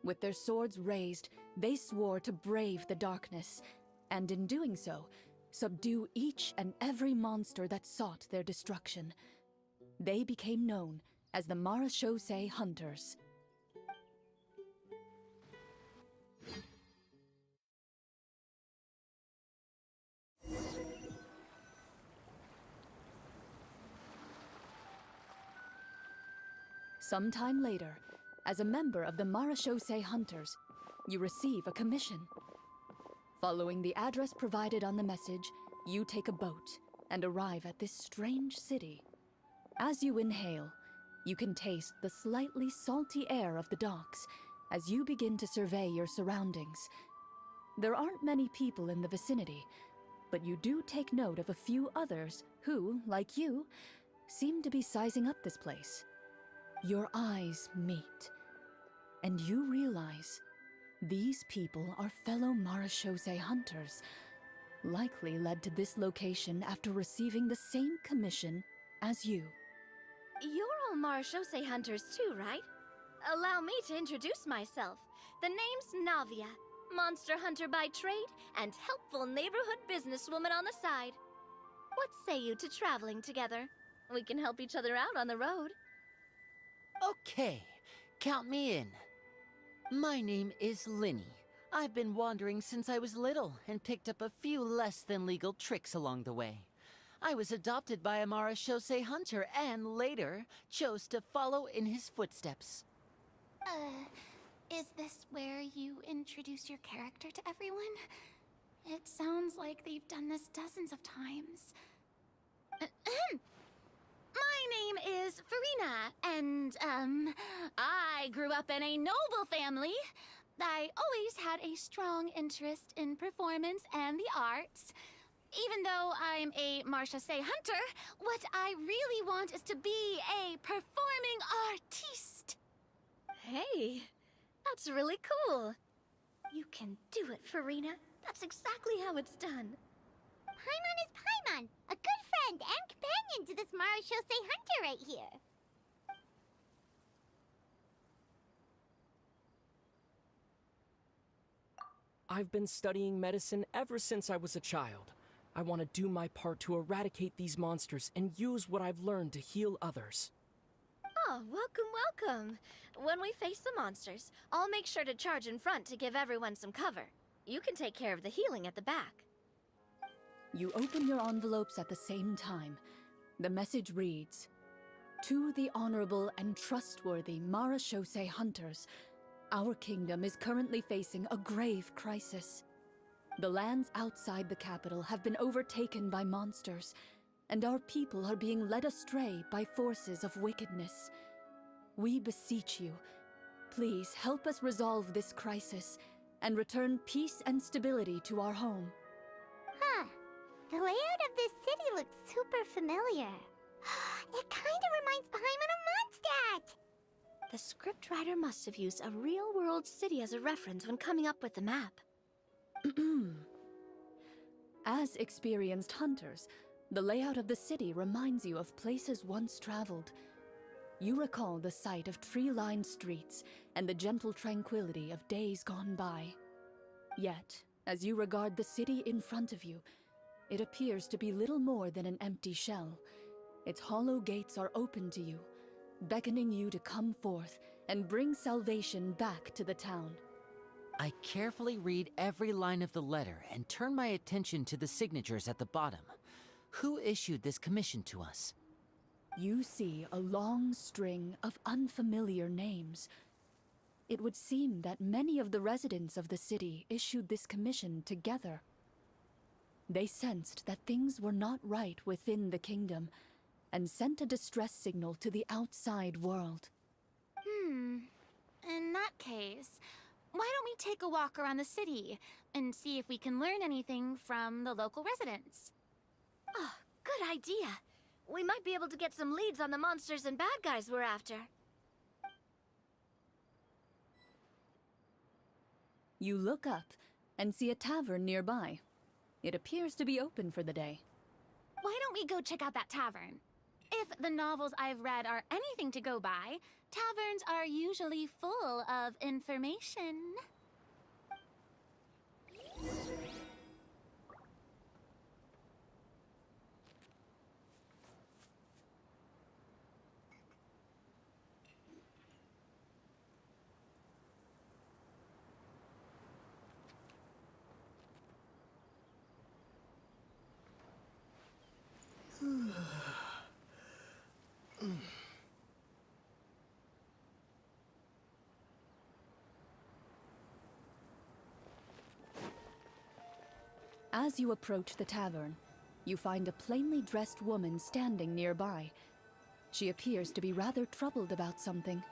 With their swords raised, they swore to brave the darkness, and in doing so, subdue each and every monster that sought their destruction. They became known as the Marachose Hunters. Sometime later, as a member of the Marachose Hunters, you receive a commission. Following the address provided on the message, you take a boat and arrive at this strange city. As you inhale, you can taste the slightly salty air of the docks as you begin to survey your surroundings. There aren't many people in the vicinity, but you do take note of a few others who, like you, seem to be sizing up this place. Your eyes meet, and you realize these people are fellow Marachose hunters, likely led to this location after receiving the same commission as you. You're all Marachose hunters too, right? Allow me to introduce myself. The name's Navia, monster hunter by trade and helpful neighborhood businesswoman on the side. What say you to traveling together? We can help each other out on the road. Okay, count me in. My name is Linny. I've been wandering since I was little and picked up a few less than legal tricks along the way. I was adopted by a Marachose hunter and later chose to follow in his footsteps. Is this where you introduce your character to everyone? It sounds like they've done this dozens of times. My name is Farina, and, I grew up in a noble family. I always had a strong interest in performance and the arts. Even though I'm a Marachose hunter, what I really want is to be a performing artiste. Hey, that's really cool. You can do it, Farina. That's exactly how it's done. Paimon is Paimon, a good friend and companion to this Marachose hunter right here. I've been studying medicine ever since I was a child. I want to do my part to eradicate these monsters and use what I've learned to heal others. Oh, welcome. When we face the monsters, I'll make sure to charge in front to give everyone some cover. You can take care of the healing at the back. You open your envelopes at the same time. The message reads, "To the honorable and trustworthy Marachose hunters, our kingdom is currently facing a grave crisis. The lands outside the capital have been overtaken by monsters, and our people are being led astray by forces of wickedness. We beseech you, please help us resolve this crisis and return peace and stability to our home." Huh. The layout of this city looks super familiar. It kind of reminds Paimon of Mondstadt. The scriptwriter must have used a real-world city as a reference when coming up with the map. As experienced hunters, the layout of the city reminds you of places once traveled. You recall the sight of tree-lined streets and the gentle tranquility of days gone by. Yet, as you regard the city in front of you, it appears to be little more than an empty shell. Its hollow gates are open to you, beckoning you to come forth and bring salvation back to the town. I carefully read every line of the letter and turn my attention to the signatures at the bottom. Who issued this commission to us? You see a long string of unfamiliar names. It would seem that many of the residents of the city issued this commission together. They sensed that things were not right within the kingdom, and sent a distress signal to the outside world. In that case, why don't we take a walk around the city and see if we can learn anything from the local residents? Oh, good idea. We might be able to get some leads on the monsters and bad guys we're after. You look up and see a tavern nearby. It appears to be open for the day. Why don't we go check out that tavern? If the novels I've read are anything to go by, taverns are usually full of information. As you approach the tavern, you find a plainly dressed woman standing nearby. She appears to be rather troubled about something.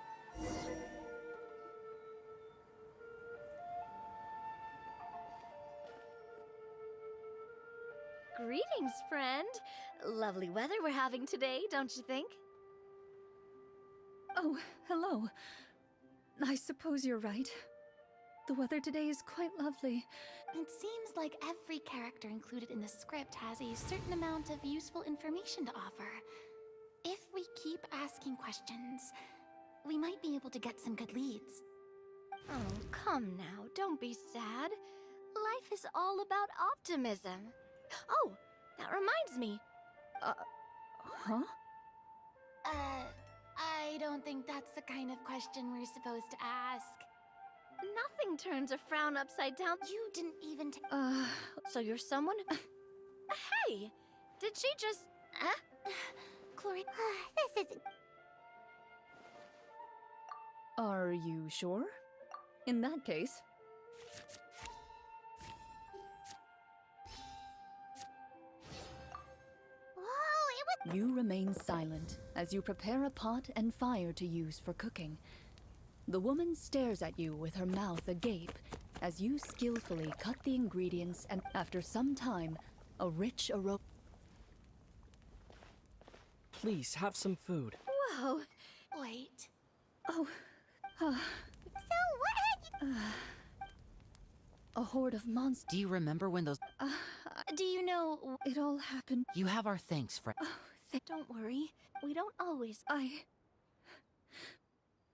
Greetings, friend. Lovely weather we're having today, don't you think? Oh, hello. I suppose you're right. The weather today is quite lovely. It seems like every character included in the script has a certain amount of useful information to offer. If we keep asking questions, we might be able to get some good leads. Oh, come now, don't be sad. Life is all about optimism. Oh, that reminds me. Huh? I don't think that's the kind of question we're supposed to ask. Nothing turns a frown upside down. You didn't even So you're someone? Hey! Did she just... Chloe, This isn't... Are you sure? In that case... Whoa, it was... You remain silent as you prepare a pot and fire to use for cooking. The woman stares at you with her mouth agape as you skillfully cut the ingredients, and after some time, a rich aroma... Please, have some food. Whoa. wait. Oh, So what had you... a horde of monsters. Do you remember when those... Do you know... It all happened... You have our thanks, friend. Don't worry. We don't always...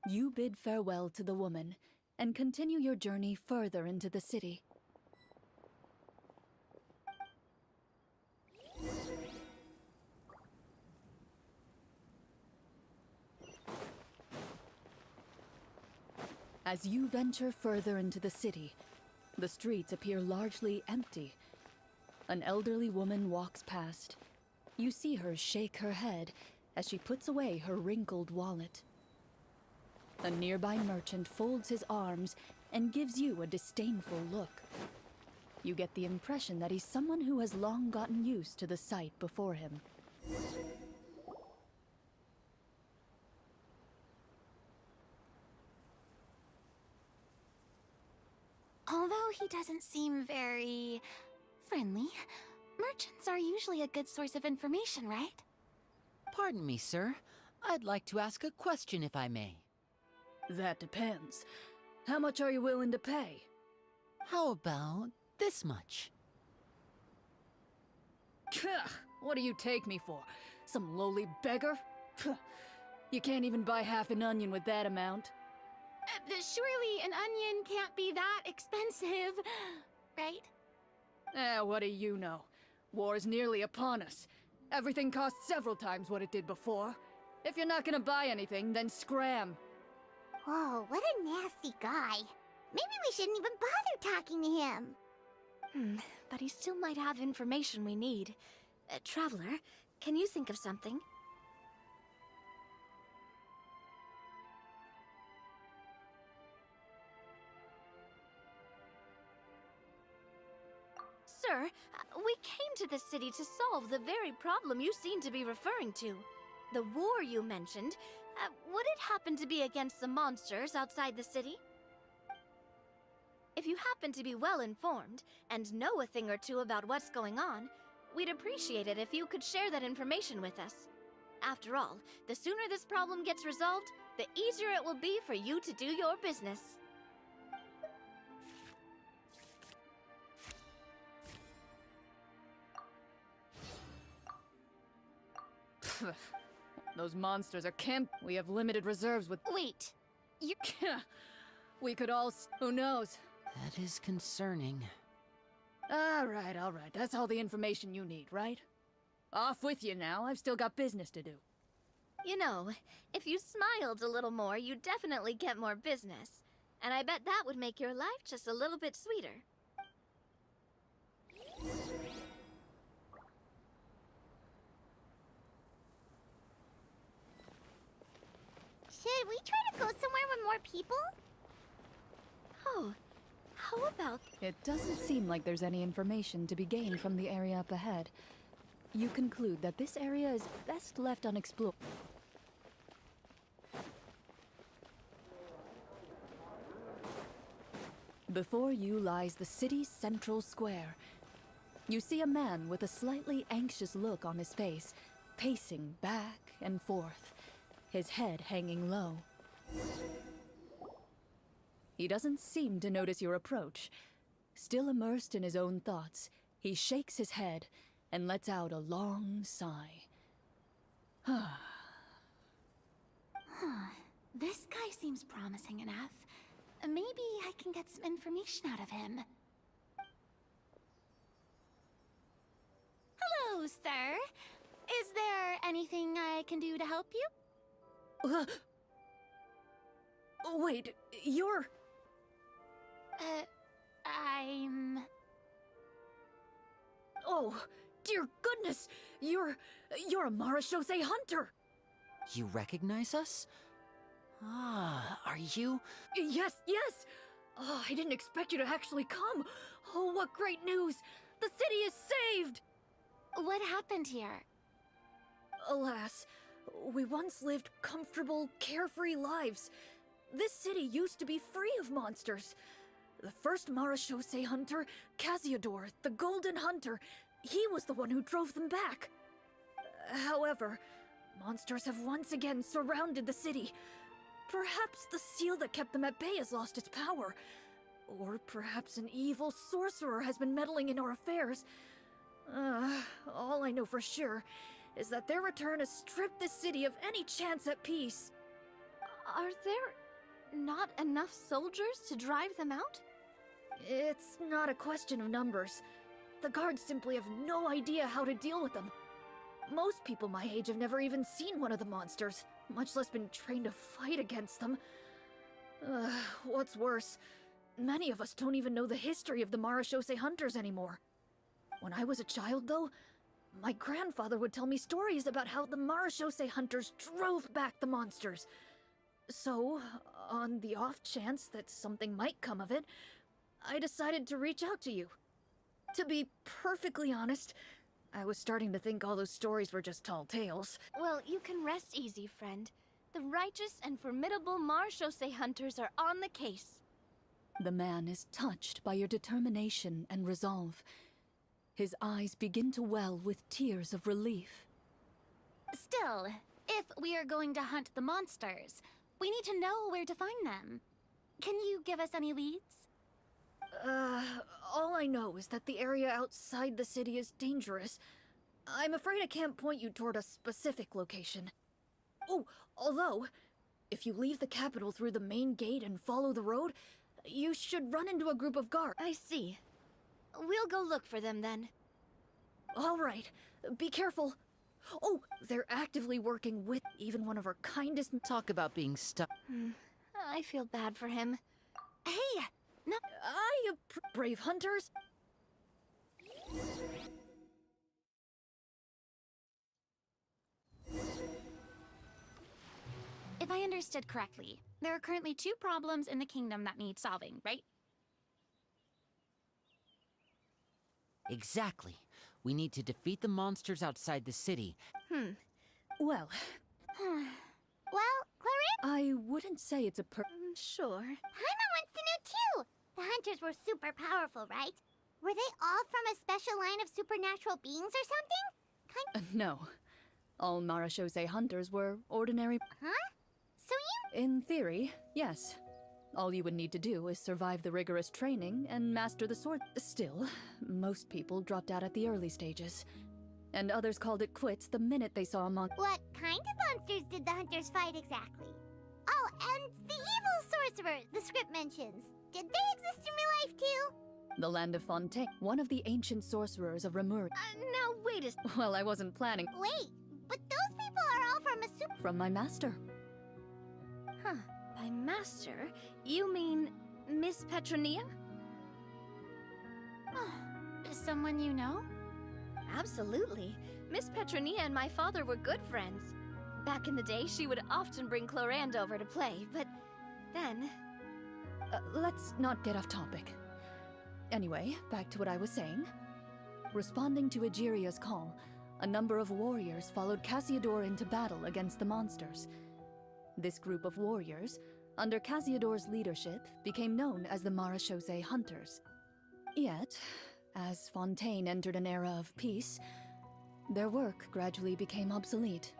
You bid farewell to the woman, and continue your journey further into the city. As you venture further into the city, the streets appear largely empty. An elderly woman walks past. You see her shake her head as she puts away her wrinkled wallet. A nearby merchant folds his arms and gives you a disdainful look. You get the impression that he's someone who has long gotten used to the sight before him. Although he doesn't seem very... friendly, merchants are usually a good source of information, right? Pardon me, sir. I'd like to ask a question if I may. That depends. How much are you willing to pay? How about this much? What do you take me for? Some lowly beggar? You can't even buy half an onion with that amount. Surely an onion can't be that expensive, right? What do you know? War is nearly upon us. Everything costs several times what it did before. If you're not gonna buy anything, then scram. Whoa, what a nasty guy. Maybe we shouldn't even bother talking to him. But he still might have information we need. Traveler, can you think of something? Sir, we came to this city to solve the very problem you seem to be referring to. The war you mentioned, would it happen to be against the monsters outside the city? If you happen to be well informed and know a thing or two about what's going on, we'd appreciate it if you could share that information with us. After all, the sooner this problem gets resolved, the easier it will be for you to do your business. Those monsters are camp. We have limited reserves with. Wait, you. We could all. Who knows? That is concerning. All right. That's all the information you need, right? Off with you now. I've still got business to do. You know, if you smiled a little more, you'd definitely get more business. And I bet that would make your life just a little bit sweeter. Should we try to go somewhere with more people? Oh, how about... It doesn't seem like there's any information to be gained from the area up ahead. You conclude that this area is best left unexplored. Before you lies the city's central square. You see a man with a slightly anxious look on his face, pacing back and forth, his head hanging low. He doesn't seem to notice your approach. Still immersed in his own thoughts, he shakes his head and lets out a long sigh. This guy seems promising enough. Maybe I can get some information out of him. Hello, sir. Is there anything I can do to help you? Wait, you're... I'm... Oh, dear goodness! You're a Marashose hunter! You recognize us? Ah, are you? Yes! Oh, I didn't expect you to actually come! Oh, what great news! The city is saved! What happened here? Alas, we once lived comfortable, carefree lives. This city used to be free of monsters. The first Marashose hunter, Casiodor, the Golden Hunter, he was the one who drove them back. However, monsters have once again surrounded the city. Perhaps the seal that kept them at bay has lost its power. Or perhaps an evil sorcerer has been meddling in our affairs. All I know for sure is that their return has stripped this city of any chance at peace. Are there not enough soldiers to drive them out? It's not a question of numbers. The guards simply have no idea how to deal with them. Most people my age have never even seen one of the monsters, much less been trained to fight against them. What's worse, many of us don't even know the history of the Marashose hunters anymore. When I was a child, though, my grandfather would tell me stories about how the Marashose hunters drove back the monsters. So, on the off chance that something might come of it, I decided to reach out to you. To be perfectly honest, I was starting to think all those stories were just tall tales. Well, you can rest easy, friend. The righteous and formidable Marashose hunters are on the case. The man is touched by your determination and resolve. His eyes begin to well with tears of relief. Still, if we are going to hunt the monsters, we need to know where to find them. Can you give us any leads? All I know is that the area outside the city is dangerous. I'm afraid I can't point you toward a specific location. Oh, although, if you leave the capital through the main gate and follow the road, you should run into a group of guards. I see. We'll go look for them then. All right, be careful. Oh, they're actively working with even one of our kindest... Talk about being stuck. I feel bad for him. Hey, No, brave hunters. If I understood correctly, there are currently 2 problems in the kingdom that need solving, right? Exactly. We need to defeat the monsters outside the city. Well, Well, Clarissa, I wouldn't say it's a Sure. Paimon wants to know too. The hunters were super powerful, right? Were they all from a special line of supernatural beings or something? No. All Marashose hunters were ordinary. Huh? So you... In theory, yes. All you would need to do is survive the rigorous training and master the sword. Still, most people dropped out at the early stages. And others called it quits the minute they saw a What kind of monsters did the hunters fight exactly? Oh, and the evil sorcerer the script mentions. Did they exist in real life too? The land of Fontaine, one of the ancient sorcerers of Remuri. Now wait a Well, I wasn't planning. Wait, but those people are all from a super... From my master. Huh. By master, you mean Miss Petronia? Someone you know? Absolutely. Miss Petronia and my father were good friends. Back in the day, she would often bring Clorand over to play, but then... Let's not get off topic. Anyway, back to what I was saying. Responding to Egeria's call, a number of warriors followed Cassiodor into battle against the monsters. This group of warriors, under Cassiodor's leadership, became known as the Marashose Hunters. Yet, as Fontaine entered an era of peace, their work gradually became obsolete.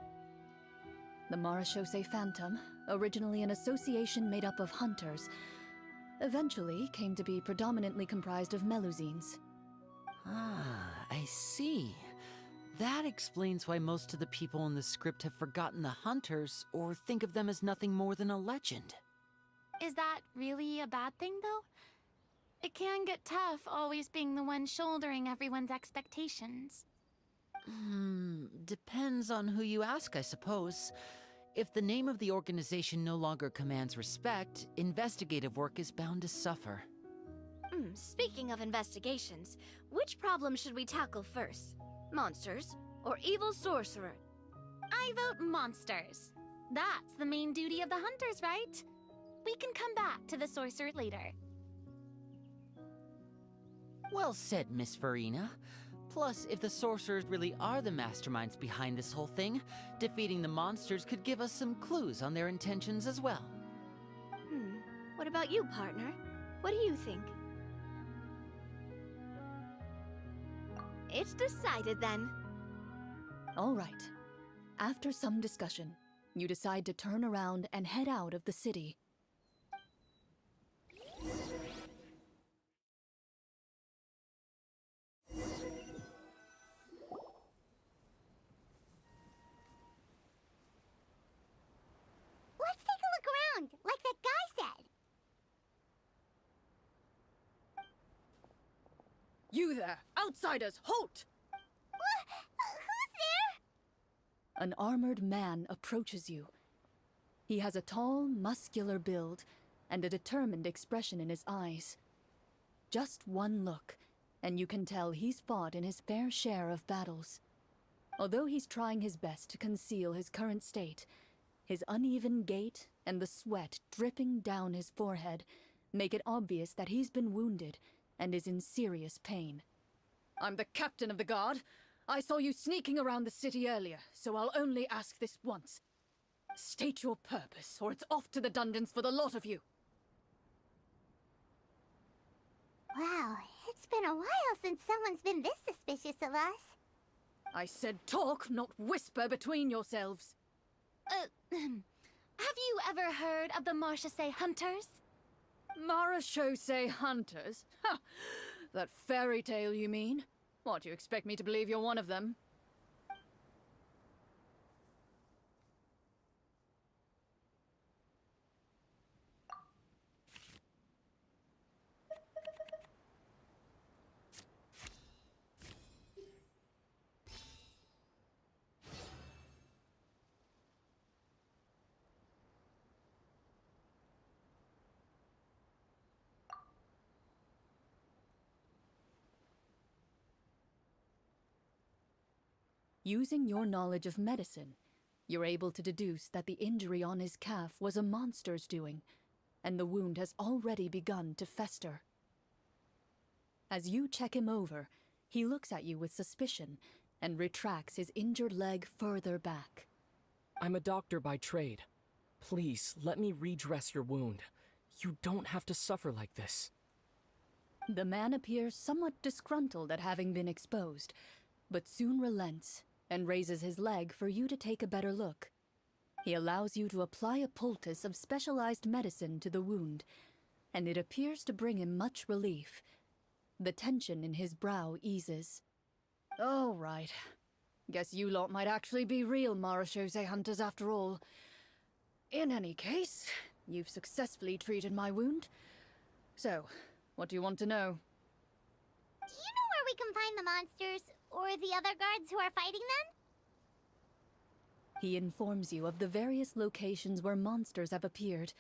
The Marashose Phantom, originally an association made up of hunters, eventually came to be predominantly comprised of Melusines. Ah, I see. That explains why most of the people in the script have forgotten the hunters or think of them as nothing more than a legend. Is that really a bad thing, though? It can get tough always being the one shouldering everyone's expectations. Depends on who you ask, I suppose. If the name of the organization no longer commands respect, investigative work is bound to suffer. Speaking of investigations, which problem should we tackle first? Monsters or evil sorcerer? I vote monsters. That's the main duty of the hunters, right? We can come back to the sorcerer later. Well said, Miss Farina. Plus, if the sorcerers really are the masterminds behind this whole thing, defeating the monsters could give us some clues on their intentions as well. What about you, partner? What do you think? It's decided then. All right. After some discussion, you decide to turn around and head out of the city. Let's take a look around, like that guy said. You there! Outsiders, halt! Who's there? An armored man approaches you. He has a tall, muscular build and a determined expression in his eyes. Just one look, and you can tell he's fought in his fair share of battles. Although he's trying his best to conceal his current state, his uneven gait and the sweat dripping down his forehead make it obvious that he's been wounded and is in serious pain. I'm the captain of the guard. I saw you sneaking around the city earlier, so I'll only ask this once. State your purpose, or it's off to the dungeons for the lot of you. Wow, it's been a while since someone's been this suspicious of us. I said talk, not whisper between yourselves. Have you ever heard of the Marshase Hunters? Marashose Hunters? Ha! That fairy tale, you mean? What, you expect me to believe you're one of them? Using your knowledge of medicine, you're able to deduce that the injury on his calf was a monster's doing, and the wound has already begun to fester. As you check him over, he looks at you with suspicion and retracts his injured leg further back. I'm a doctor by trade. Please, let me redress your wound. You don't have to suffer like this. The man appears somewhat disgruntled at having been exposed, but soon relents and raises his leg for you to take a better look. He allows you to apply a poultice of specialized medicine to the wound, and it appears to bring him much relief. The tension in his brow eases. All right. Guess you lot might actually be real Marachose hunters after all. In any case, you've successfully treated my wound. So, what do you want to know? Do you know where we can find the monsters, or the other guards who are fighting them? He informs you of the various locations where monsters have appeared.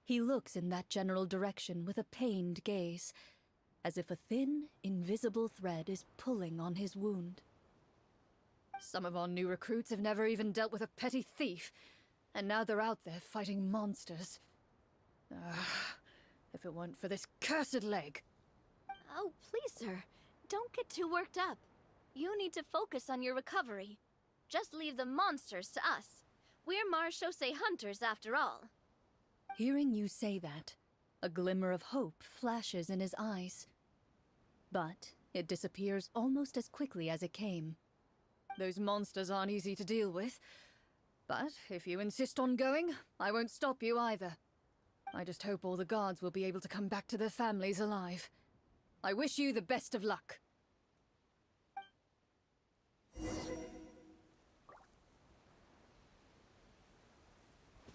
He looks in that general direction with a pained gaze, as if a thin, invisible thread is pulling on his wound. Some of our new recruits have never even dealt with a petty thief, and now they're out there fighting monsters. If it weren't for this cursed leg. Oh, please, sir. Don't get too worked up. You need to focus on your recovery. Just leave the monsters to us. We're Marachose hunters, after all. Hearing you say that, a glimmer of hope flashes in his eyes. But it disappears almost as quickly as it came. Those monsters aren't easy to deal with. But if you insist on going, I won't stop you either. I just hope all the guards will be able to come back to their families alive. I wish you the best of luck.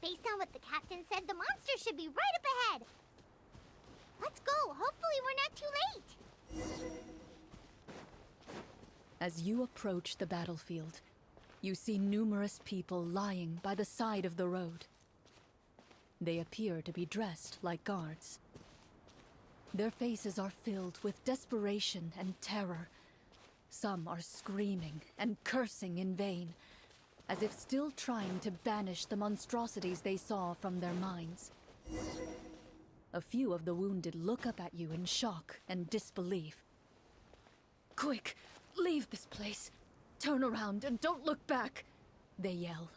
Based on what the captain said, the monster should be right up ahead. Let's go. Hopefully we're not too late. As you approach the battlefield, you see numerous people lying by the side of the road. They appear to be dressed like guards. Their faces are filled with desperation and terror. Some are screaming and cursing in vain, as if still trying to banish the monstrosities they saw from their minds. A few of the wounded look up at you in shock and disbelief. Quick, leave this place. Turn around and don't look back, they yell.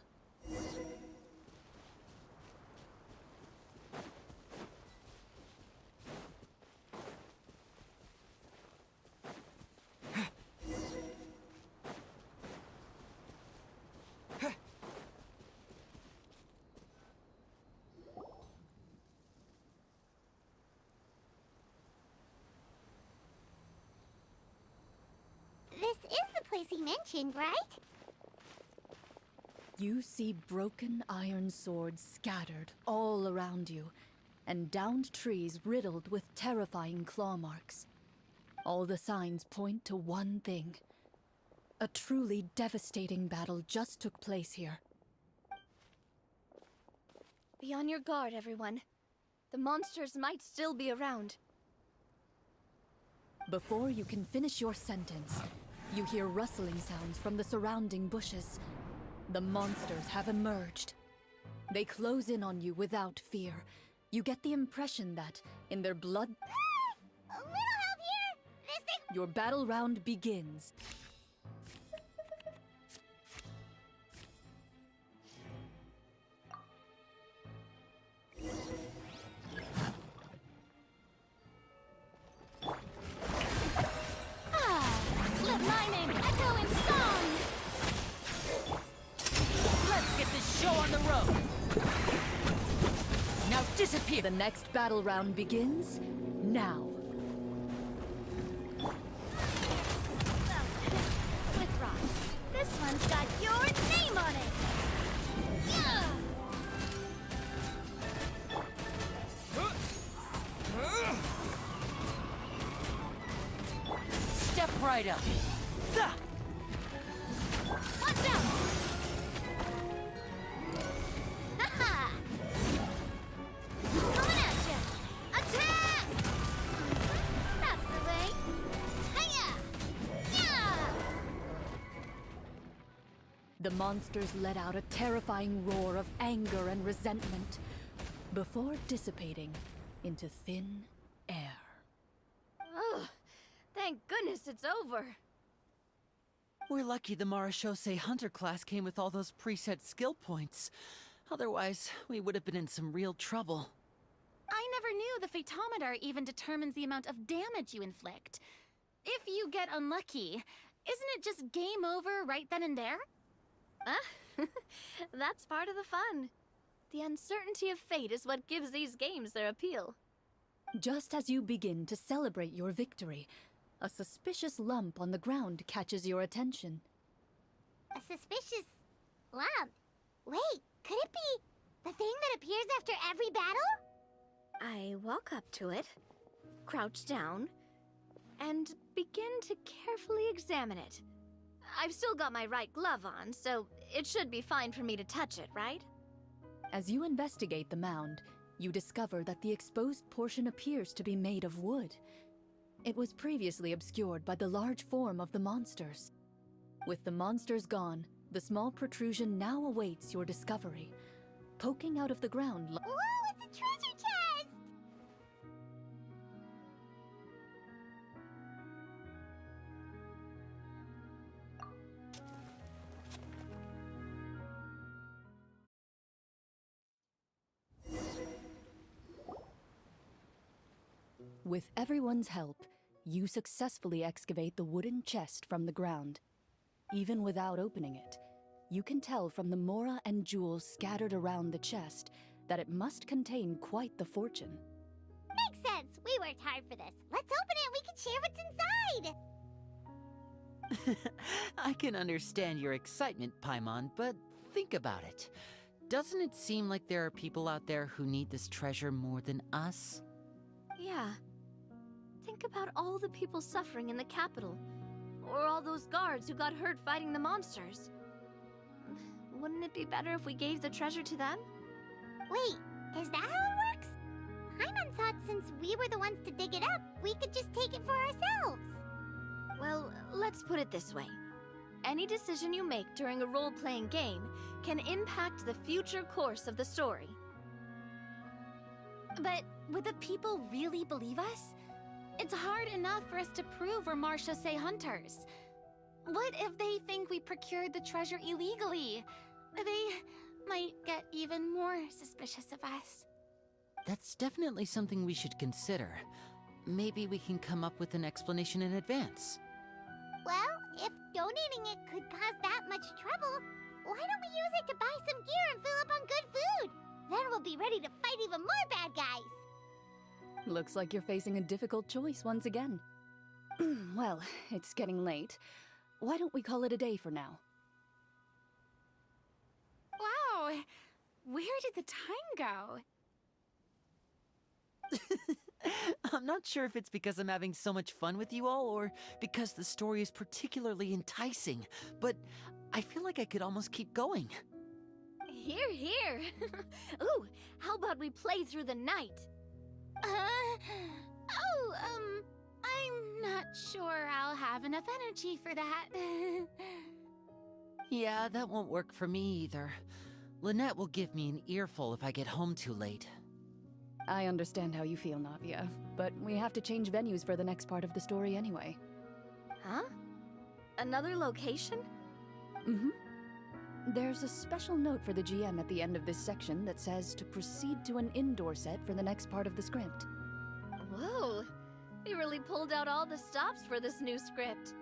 This is the place he mentioned, right? You see broken iron swords scattered all around you, and downed trees riddled with terrifying claw marks. All the signs point to one thing. A truly devastating battle just took place here. Be on your guard, everyone. The monsters might still be around. Before you can finish your sentence, you hear rustling sounds from the surrounding bushes. The monsters have emerged. They close in on you without fear. You get the impression that, in their blood... A little help here! This thing... Your battle round begins. Let my name echo in song! Let's get this show on the road! Now disappear! The next battle round begins now. With rocks. This one's got your name on it! Yeah! Step right up! Watch out! Ha-ha! Coming at ya! Attack! That's the way! Hiya! Yeah! the monsters let out a terrifying roar of anger and resentment before dissipating into thin air. Ugh, thank goodness it's over. We're lucky the Marashose Hunter class came with all those preset skill points. Otherwise, we would have been in some real trouble. I never knew the photometer even determines the amount of damage you inflict. If you get unlucky, isn't it just game over right then and there? That's part of the fun. The uncertainty of fate is what gives these games their appeal. Just as you begin to celebrate your victory, a suspicious lump on the ground catches your attention. A suspicious lump? Wait, could it be the thing that appears after every battle? I walk up to it, crouch down, and begin to carefully examine it. I've still got my right glove on, so it should be fine for me to touch it, right? As you investigate the mound, you discover that the exposed portion appears to be made of wood. It was previously obscured by the large form of the monsters. With the monsters gone, the small protrusion now awaits your discovery. Poking out of the ground... Whoa, it's a treasure chest! With everyone's help, you successfully excavate the wooden chest from the ground. Even without opening it, you can tell from the mora and jewels scattered around the chest that it must contain quite the fortune. Makes sense. We worked hard for this. Let's open it and we can share what's inside. I can understand your excitement, Paimon, but think about it. Doesn't it seem like there are people out there who need this treasure more than us? Yeah. Think about all the people suffering in the capital. Or all those guards who got hurt fighting the monsters. Wouldn't it be better if we gave the treasure to them? Wait, is that how it works? Paimon thought since we were the ones to dig it up, we could just take it for ourselves. Well, let's put it this way. Any decision you make during a role-playing game can impact the future course of the story. But would the people really believe us? It's hard enough for us to prove we're Marshose hunters. What if they think we procured the treasure illegally? They might get even more suspicious of us. That's definitely something we should consider. Maybe we can come up with an explanation in advance. Well, if donating it could cause that much trouble, why don't we use it to buy some gear and fill up on good food? Then we'll be ready to fight even more bad guys. Looks like you're facing a difficult choice once again. Well, it's getting late. Why don't we call it a day for now? Wow! Where did the time go? I'm not sure if it's because I'm having so much fun with you all, or because the story is particularly enticing, but I feel like I could almost keep going. Here, here! Ooh, how about we play through the night? I'm not sure I'll have enough energy for that. Yeah, that won't work for me either. Lynette will give me an earful if I get home too late. I understand how you feel, Navia, but we have to change venues for the next part of the story anyway. Huh? Another location? Mm-hmm. There's a special note for the GM at the end of this section that says to proceed to an indoor set for the next part of the script. Whoa! They really pulled out all the stops for this new script.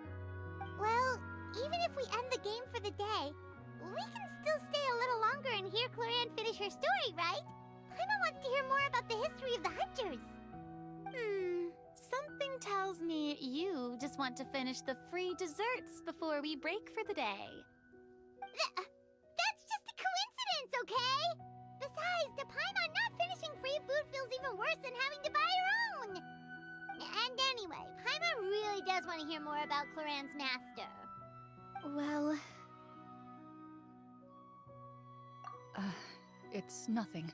Well, even if we end the game for the day, we can still stay a little longer and hear Cloran finish her story, right? Paimon wants to hear more about the history of the Hunters. Something tells me you just want to finish the free desserts before we break for the day. That's just a coincidence, okay? Besides, to Paimon, not finishing free food feels even worse than having to buy her own. And anyway, Paimon really does want to hear more about Cloran's master. Well... It's nothing.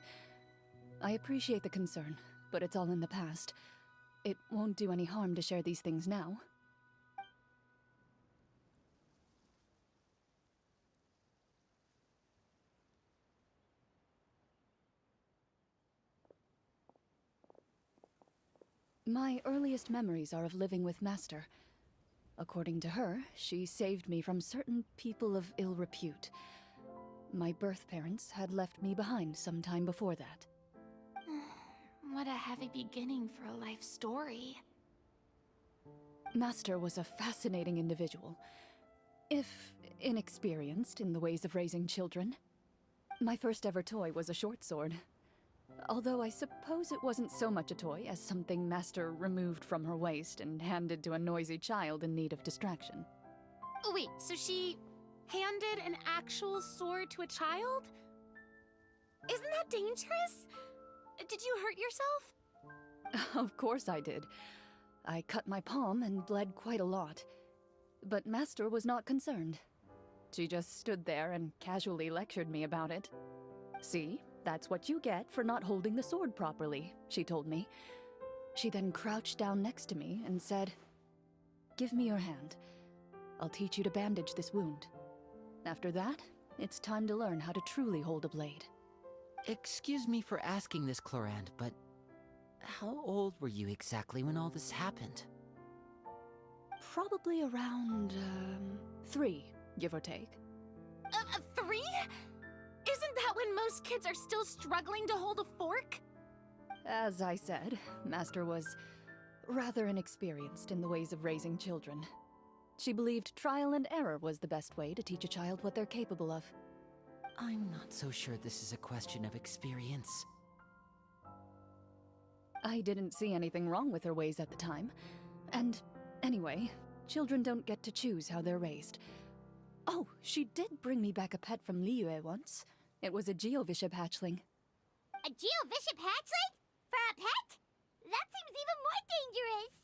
I appreciate the concern, but it's all in the past. It won't do any harm to share these things now. My earliest memories are of living with Master. According to her, she saved me from certain people of ill repute. My birth parents had left me behind some time before that. What a heavy beginning for a life story. Master was a fascinating individual, if inexperienced in the ways of raising children. My first ever toy was a short sword. Although I suppose it wasn't so much a toy as something Master removed from her waist and handed to a noisy child in need of distraction. Oh wait, so she handed an actual sword to a child? Isn't that dangerous? Did you hurt yourself? Of course I did. I cut my palm and bled quite a lot. But Master was not concerned. She just stood there and casually lectured me about it. See? That's what you get for not holding the sword properly, she told me. She then crouched down next to me and said, "Give me your hand. I'll teach you to bandage this wound. After that, it's time to learn how to truly hold a blade." Excuse me for asking this, Clorand, but how old were you exactly when all this happened? Probably around, 3, give or take. 3? Isn't that when most kids are still struggling to hold a fork? As I said, Master was rather inexperienced in the ways of raising children. She believed trial and error was the best way to teach a child what they're capable of. I'm not so sure this is a question of experience. I didn't see anything wrong with her ways at the time. And anyway, children don't get to choose how they're raised. Oh, she did bring me back a pet from Liyue once. It was a Geovishap hatchling. A Geovishap hatchling? For a pet? That seems even more dangerous!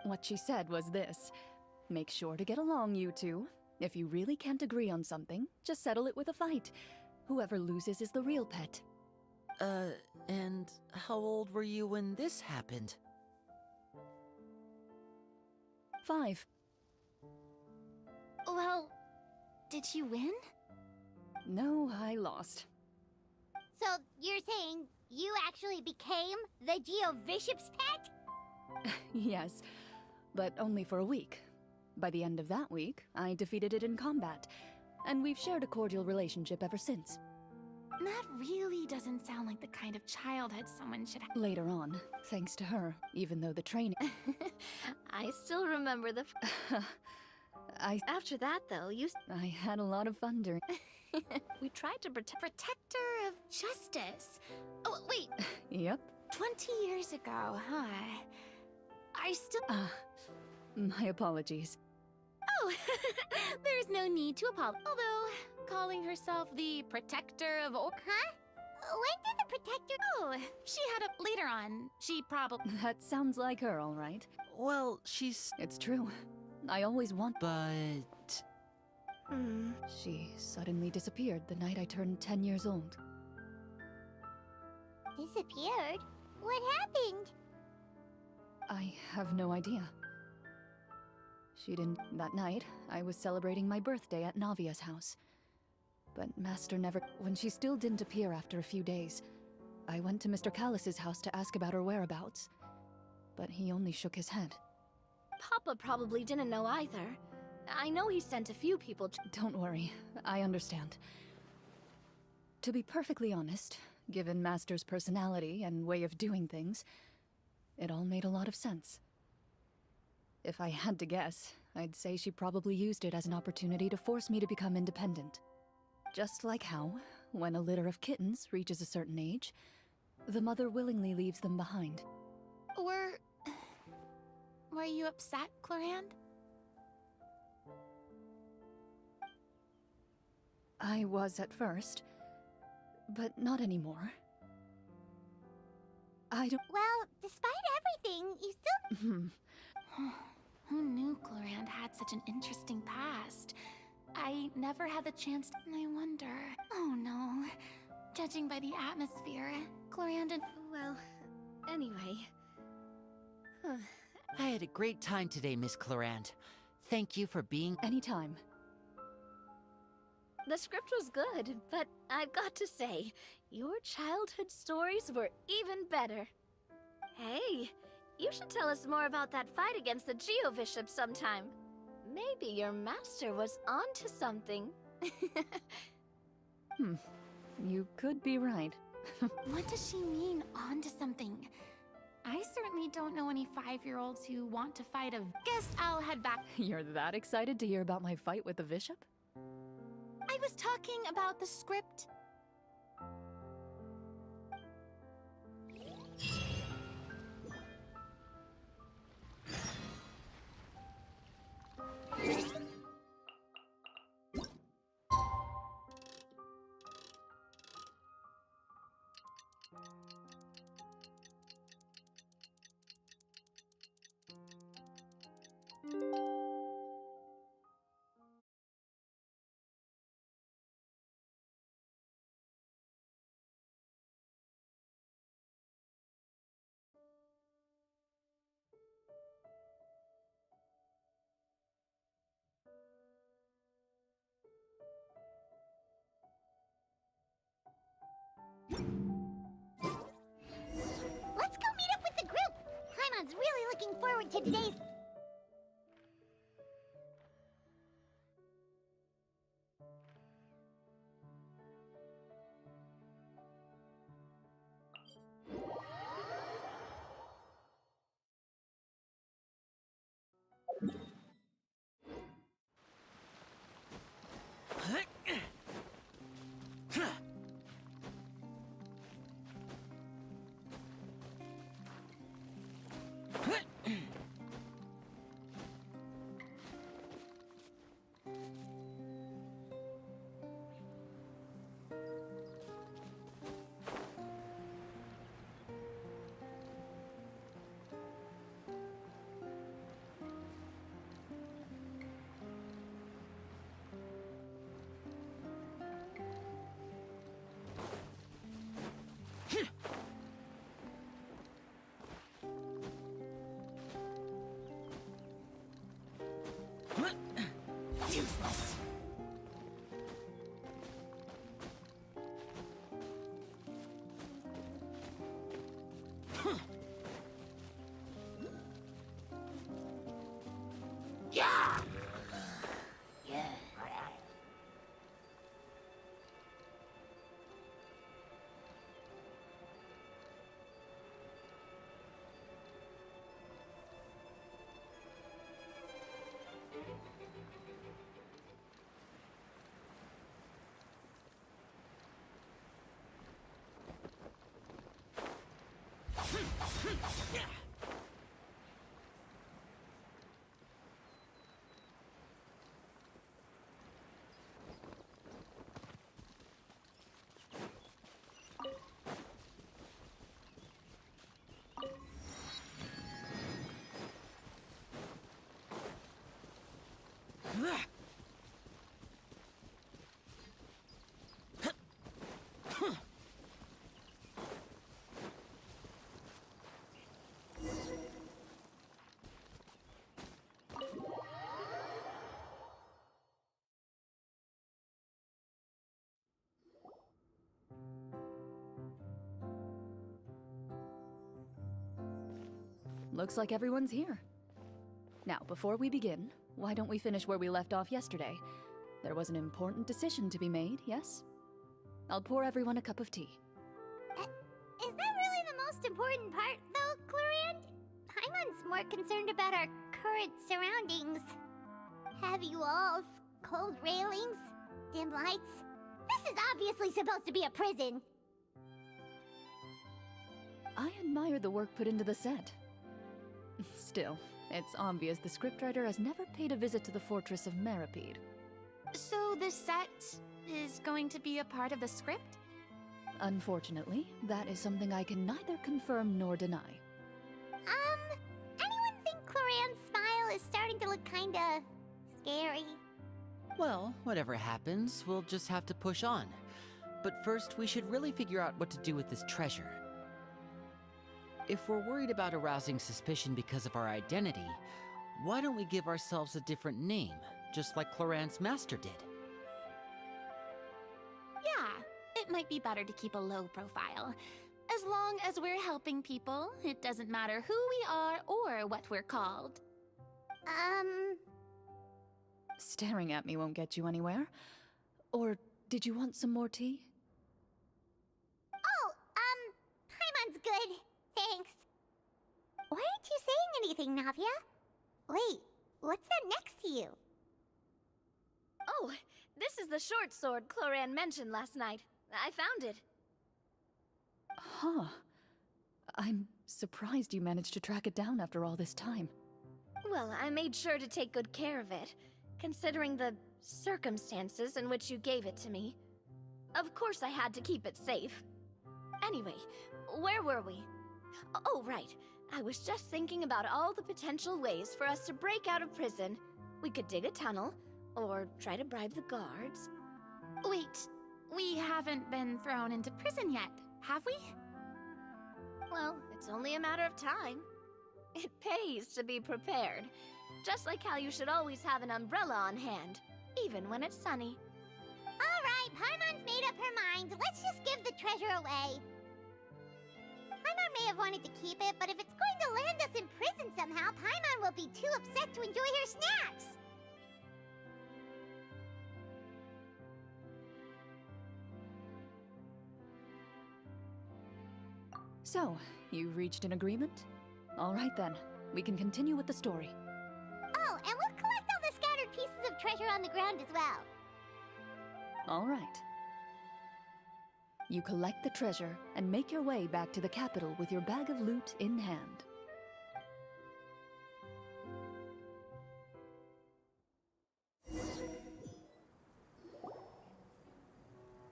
What she said was this: make sure to get along, you two. If you really can't agree on something, just settle it with a fight. Whoever loses is the real pet. And how old were you when this happened? 5. Well, did you win? No, I lost. So, you're saying you actually became the Geovishap's pet? Yes, but only for a week. By the end of that week, I defeated it in combat, and we've shared a cordial relationship ever since. That really doesn't sound like the kind of childhood someone should have. Later on, thanks to her, even though the training... I still remember the... After that, though, I had a lot of fun during... We tried to protect... Protector of Justice. Oh, wait. Yep. 20 years ago, huh? I still... My apologies. Oh, there's no need to apologize. Although, calling herself the Protector of... Huh? When did the Protector... Oh, she had a... Later on, she probably... That sounds like her, all right. Well, she's... It's true. I always want... But... She suddenly disappeared the night I turned 10 years old. Disappeared? What happened? I have no idea. She didn't... That night, I was celebrating my birthday at Navia's house. But Master never... When she still didn't appear after a few days, I went to Mr. Callus's house to ask about her whereabouts. But he only shook his head. Papa probably didn't know either. I know he sent a few people to... Don't worry, I understand. To be perfectly honest, given Master's personality and way of doing things, it all made a lot of sense. If I had to guess, I'd say she probably used it as an opportunity to force me to become independent. Just like how, when a litter of kittens reaches a certain age, the mother willingly leaves them behind. Were you upset, Clorand? I was at first, but not anymore. I don't... Well, despite everything, you still... Who knew Clorand had such an interesting past? I never had the chance to... I wonder... Oh no. Judging by the atmosphere, Clorand and... Well, anyway... I had a great time today, Miss Clorand. Thank you for being... Anytime. The script was good, but I've got to say, your childhood stories were even better. Hey, you should tell us more about that fight against the Geo-Bishop sometime. Maybe your master was onto something. You could be right. What does she mean, onto something? I certainly don't know any 5-year-olds who want to fight a... Guess I'll head back. You're that excited to hear about my fight with the bishop? I was talking about the script. Let's go meet up with the group! Paimon's really looking forward to today's... Useless. Yeah! Yeah. Looks like everyone's here. Now, before we begin, why don't we finish where we left off yesterday? There was an important decision to be made, yes? I'll pour everyone a cup of tea. Is that really the most important part, though, Clorand? Paimon's more concerned about our current surroundings. Heavy walls, cold railings, dim lights. This is obviously supposed to be a prison. I admire the work put into the set. Still, it's obvious the scriptwriter has never paid a visit to the fortress of Meripede. So the set is going to be a part of the script? Unfortunately, that is something I can neither confirm nor deny. Anyone think Clorand's smile is starting to look kinda... scary? Well, whatever happens, we'll just have to push on. But first, we should really figure out what to do with this treasure. If we're worried about arousing suspicion because of our identity, why don't we give ourselves a different name, just like Clorand's master did? Yeah, it might be better to keep a low profile. As long as we're helping people, it doesn't matter who we are or what we're called. Staring at me won't get you anywhere. Or did you want some more tea? Oh, Paimon's good. Thanks. Why aren't you saying anything, Navia? Wait, what's that next to you? Oh, this is the short sword Cloran mentioned last night. I found it. Huh. I'm surprised you managed to track it down after all this time. Well, I made sure to take good care of it, considering the circumstances in which you gave it to me. Of course I had to keep it safe. Anyway, where were we? Oh, right. I was just thinking about all the potential ways for us to break out of prison. We could dig a tunnel, or try to bribe the guards. Wait, we haven't been thrown into prison yet, have we? Well, it's only a matter of time. It pays to be prepared. Just like how you should always have an umbrella on hand, even when it's sunny. Alright, Paimon's made up her mind. Let's just give the treasure away. Paimon may have wanted to keep it, but if it's going to land us in prison somehow, Paimon will be too upset to enjoy her snacks. So, you reached an agreement? All right then, we can continue with the story. Oh, and we'll collect all the scattered pieces of treasure on the ground as well. All right. You collect the treasure and make your way back to the capital with your bag of loot in hand.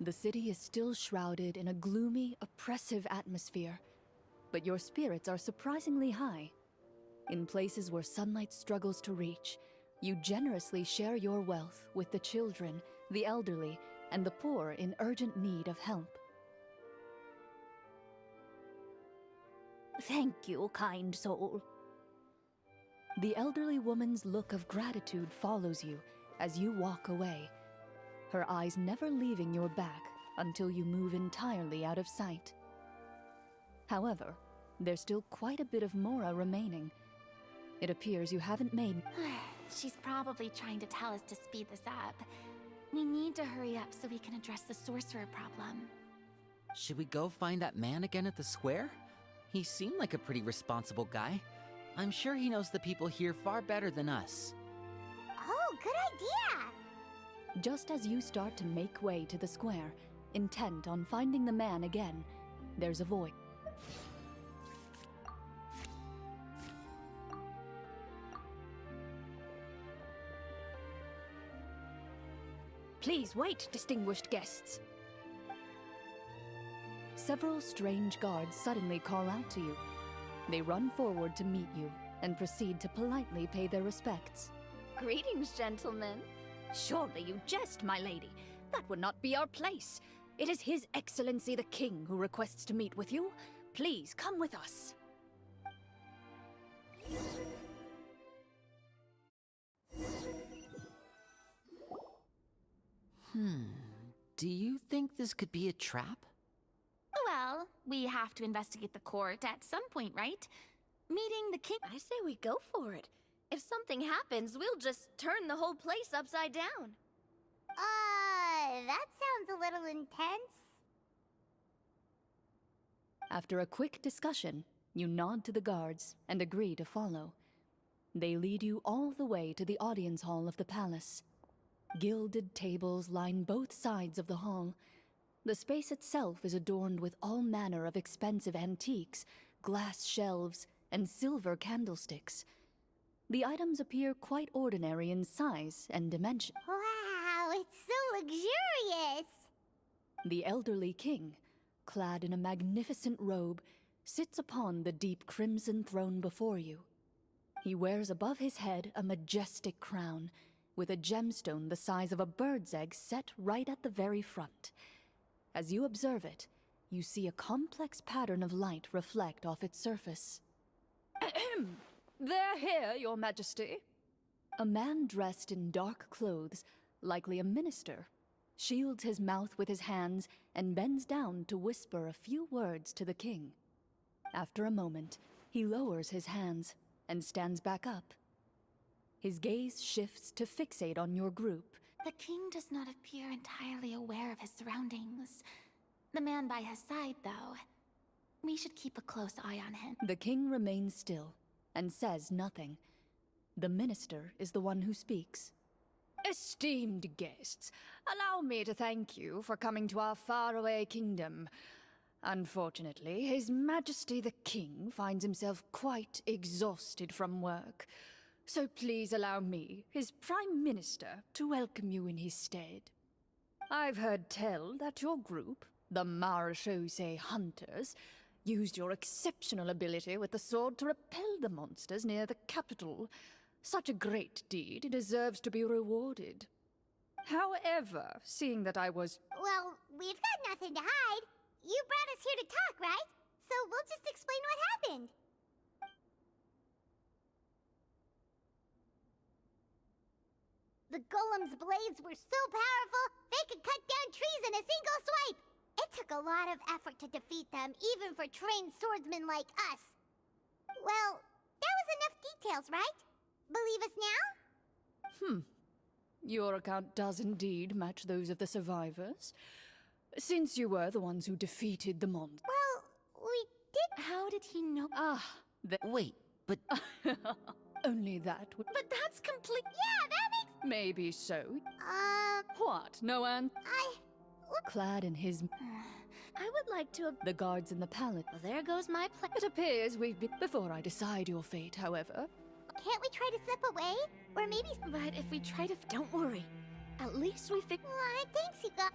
The city is still shrouded in a gloomy, oppressive atmosphere, but your spirits are surprisingly high. In places where sunlight struggles to reach, you generously share your wealth with the children, the elderly, and the poor in urgent need of help. Thank you, kind soul. The elderly woman's look of gratitude follows you as you walk away, her eyes never leaving your back until you move entirely out of sight. However, there's still quite a bit of Mora remaining. It appears you haven't made... She's probably trying to tell us to speed this up. We need to hurry up so we can address the sorcerer problem. Should we go find that man again at the square? He seemed like a pretty responsible guy. I'm sure he knows the people here far better than us. Oh, good idea! Just as you start to make way to the square, intent on finding the man again, there's a voice. Please wait, distinguished guests. Several strange guards suddenly call out to you. They run forward to meet you and proceed to politely pay their respects. Greetings, gentlemen. Surely you jest, my lady. That would not be our place. It is His Excellency the King who requests to meet with you. Please come with us. Do you think this could be a trap? Well, we have to investigate the court at some point, right? Meeting the king... I say we go for it. If something happens, we'll just turn the whole place upside down. That sounds a little intense. After a quick discussion, you nod to the guards and agree to follow. They lead you all the way to the audience hall of the palace. Gilded tables line both sides of the hall. The space itself is adorned with all manner of expensive antiques, glass shelves, and silver candlesticks. The items appear quite ordinary in size and dimension. Wow, it's so luxurious! The elderly king, clad in a magnificent robe, sits upon the deep crimson throne before you. He wears above his head a majestic crown, with a gemstone the size of a bird's egg set right at the very front. As you observe it, you see a complex pattern of light reflect off its surface. They're here, Your Majesty. A man dressed in dark clothes, likely a minister, shields his mouth with his hands, and bends down to whisper a few words to the king. After a moment, he lowers his hands and stands back up. His gaze shifts to fixate on your group. The king does not appear entirely aware of his surroundings. The man by his side, though. We should keep a close eye on him. The king remains still and says nothing. The minister is the one who speaks. Esteemed guests, allow me to thank you for coming to our faraway kingdom. Unfortunately, His Majesty the King finds himself quite exhausted from work. So please allow me, his Prime Minister, to welcome you in his stead. I've heard tell that your group, the Marechaussee Hunters, used your exceptional ability with the sword to repel the monsters near the capital. Such a great deed deserves to be rewarded. However, seeing that I was... Well, we've got nothing to hide. You brought us here to talk, right? So we'll just explain what happened. The golem's blades were so powerful, they could cut down trees in a single swipe. It took a lot of effort to defeat them, even for trained swordsmen like us. Well, that was enough details, right? Believe us now? Your account does indeed match those of the survivors. Since you were the ones who defeated the monster. Well, we did... How did he know? Wait, but... Only that would... But that's complete... Yeah, that makes... Maybe so. What? No one? Clad in his... I would like to... The guards in the palace. Well, there goes my plan. It appears we've been... Before I decide your fate, however... Can't we try to slip away? Or maybe... But if we try to... Don't worry. At least we fix... Thanks, you got...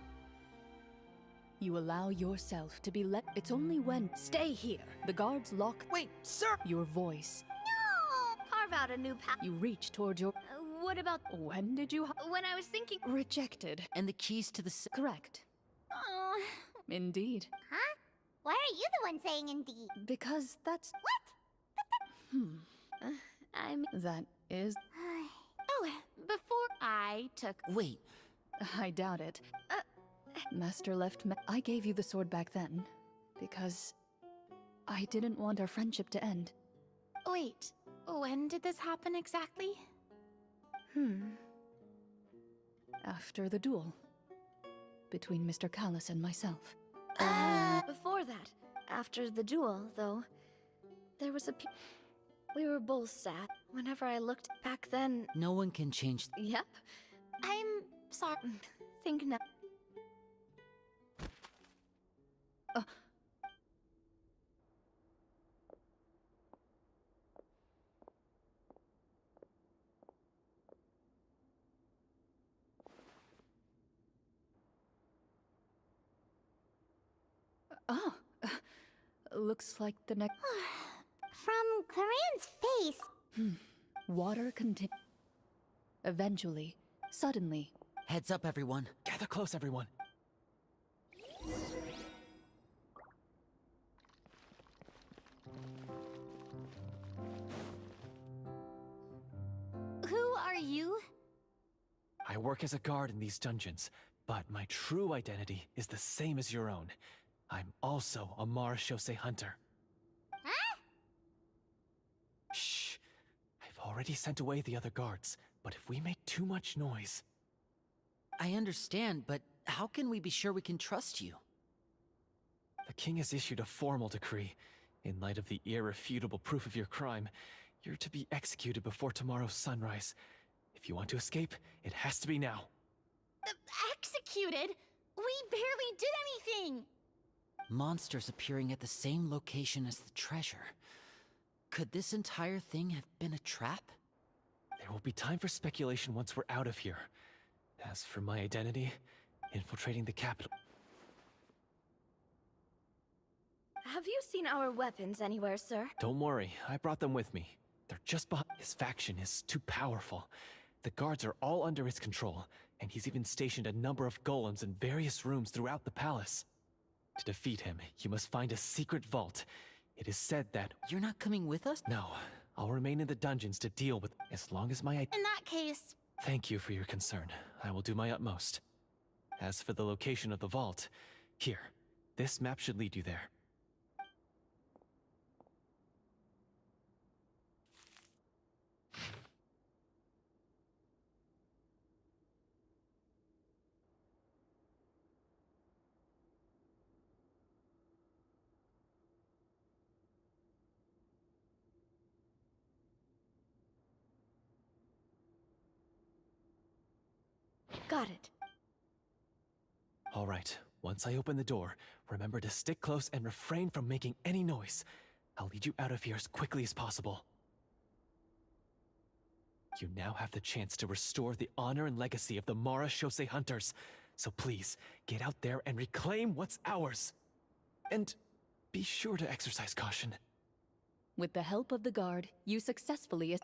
You allow yourself to be let... It's only when... Stay here. The guards lock... Wait, sir! Your voice. No! Carve out a new path. You reach toward your... What about... When did you... When I was thinking... Rejected. And the keys to the... Correct. Oh... Indeed. Huh? Why are you the one saying indeed? Because that's... What? That is... Oh, before I took... Wait. I doubt it. Master left me... I gave you the sword back then, because I didn't want our friendship to end. Wait, when did this happen exactly? After the duel. Between Mr. Callis and myself. Before that, after the duel, though, there was a... We were both sad. Whenever I looked back then... No one can change... Yep. I'm sorry. Think now. Looks like the next... From Corinne's face... Water continue. Eventually, suddenly... Heads up, everyone. Gather close, everyone. Who are you? I work as a guard in these dungeons, but my true identity is the same as your own. I'm also a Marechaussee Hunter. Huh? Shh. I've already sent away the other guards, but if we make too much noise... I understand, but how can we be sure we can trust you? The king has issued a formal decree. In light of the irrefutable proof of your crime, you're to be executed before tomorrow's sunrise. If you want to escape, it has to be now. Executed? We barely did anything! Monsters appearing at the same location as the treasure. Could this entire thing have been a trap? There will be time for speculation once we're out of here. As for my identity, infiltrating the capital... Have you seen our weapons anywhere, sir? Don't worry, I brought them with me. They're just behind... His faction is too powerful. The guards are all under his control, and he's even stationed a number of golems in various rooms throughout the palace. To defeat him, you must find a secret vault. It is said that... You're not coming with us? No, I'll remain in the dungeons to deal with... As long as my... In that case... Thank you for your concern. I will do my utmost. As for the location of the vault, here, this map should lead you there. Got it. All right, once I open the door, remember to stick close and refrain from making any noise. I'll lead you out of here as quickly as possible. You now have the chance to restore the honor and legacy of the Mara Shosei Hunters. So please, get out there and reclaim what's ours. And be sure to exercise caution. With the help of the guard, you successfully...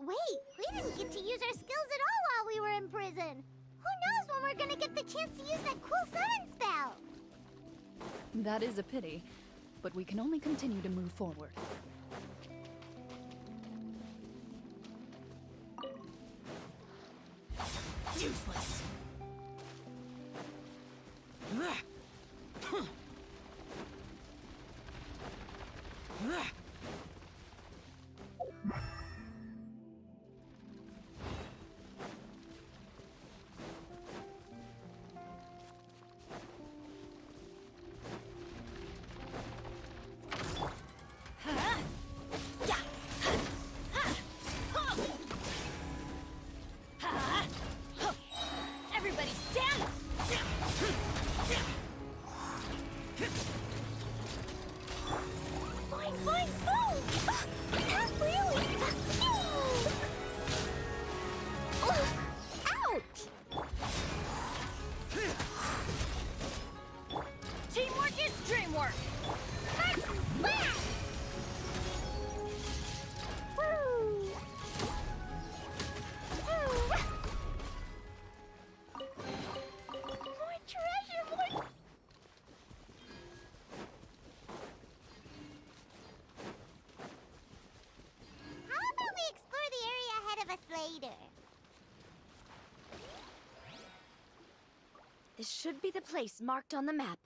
Wait, we didn't get to use our skills at all while we were in prison. Who knows when we're gonna get the chance to use that cool summon spell? That is a pity, but we can only continue to move forward. Useless. Everybody stand! Fine, fine, boom! Not really! Ouch! Teamwork is dreamwork! Blast! Woo! Woo! More treasure, more... How about we explore the area ahead of us later? This should be the place marked on the map.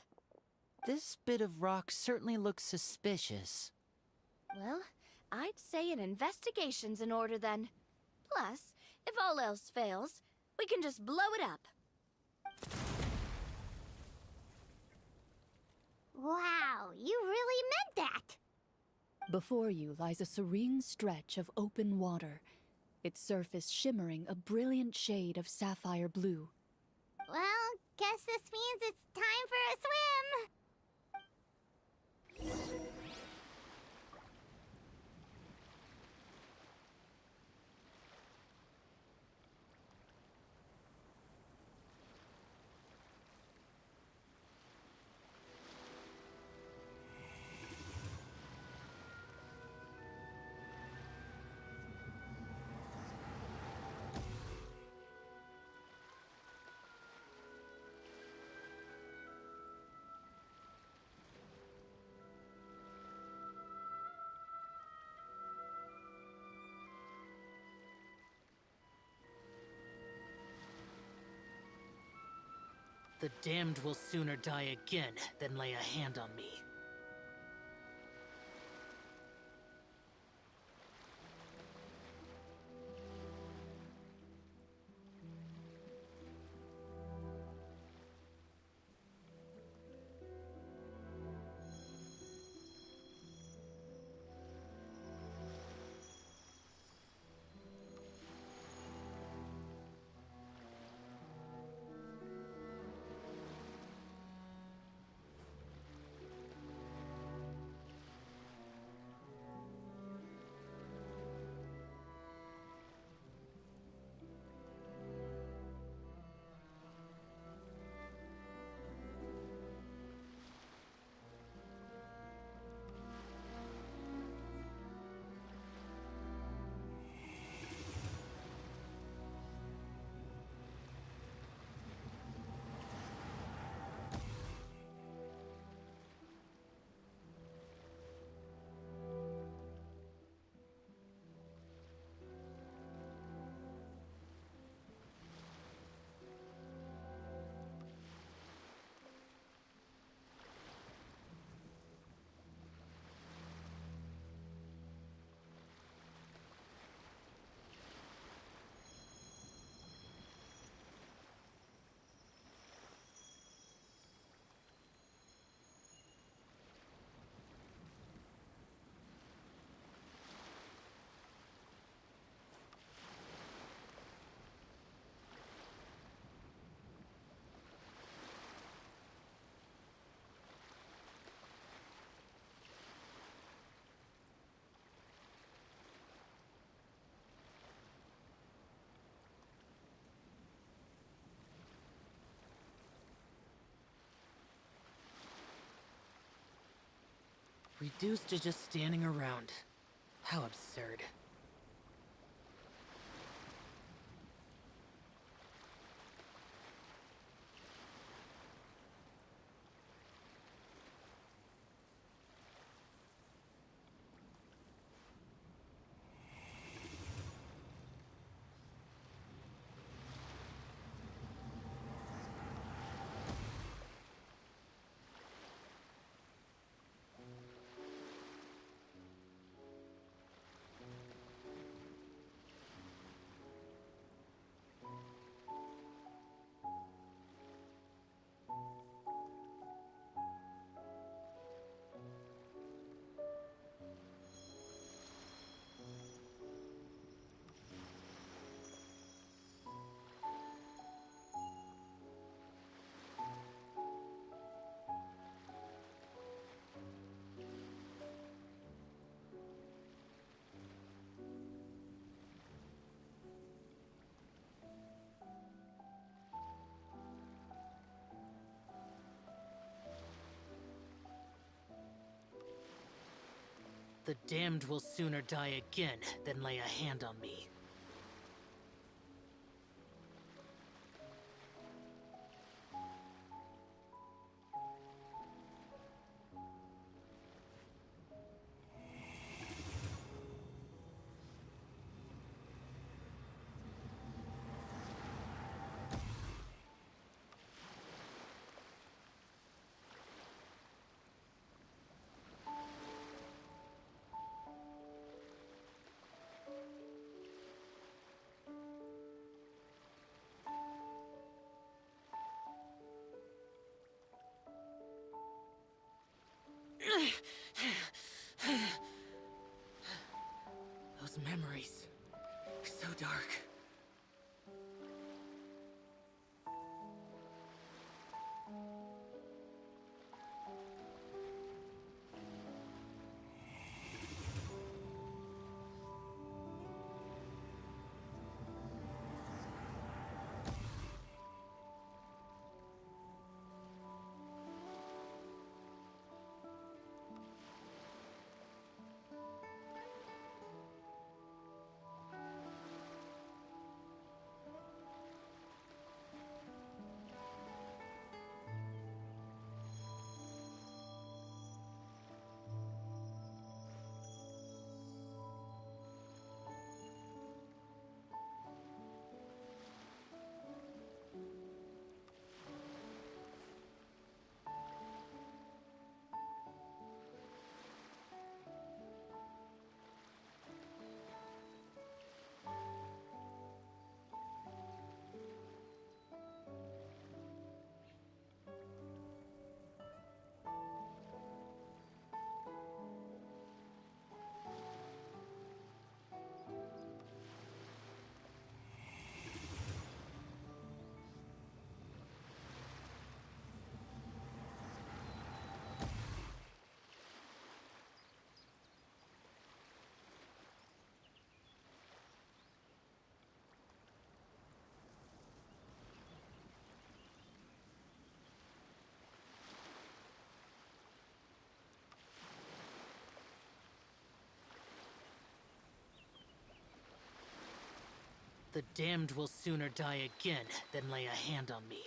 This bit of rock certainly looks suspicious. Well, I'd say an investigation's in order then. Plus, if all else fails, we can just blow it up. Wow, you really meant that! Before you lies a serene stretch of open water, its surface shimmering a brilliant shade of sapphire blue. Well, guess this means it's time for a swim! The damned will sooner die again than lay a hand on me. Reduced to just standing around. How absurd. The damned will sooner die again than lay a hand on me. Those memories. So dark. The damned will sooner die again than lay a hand on me.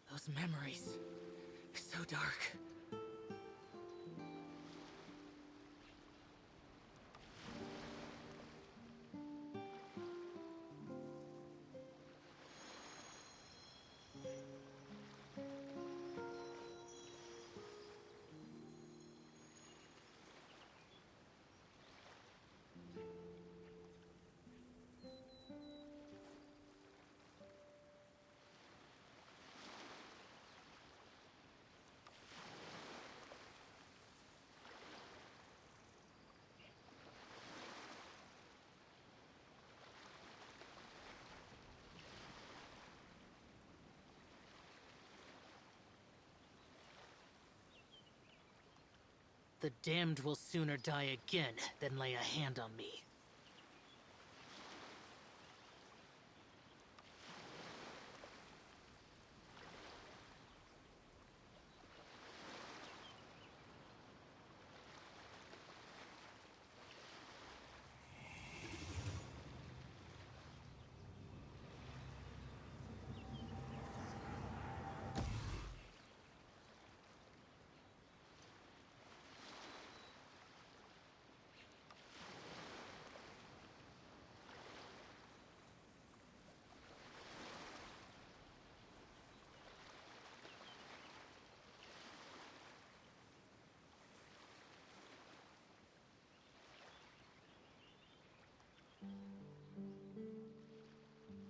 Those memories. So dark. The damned will sooner die again than lay a hand on me.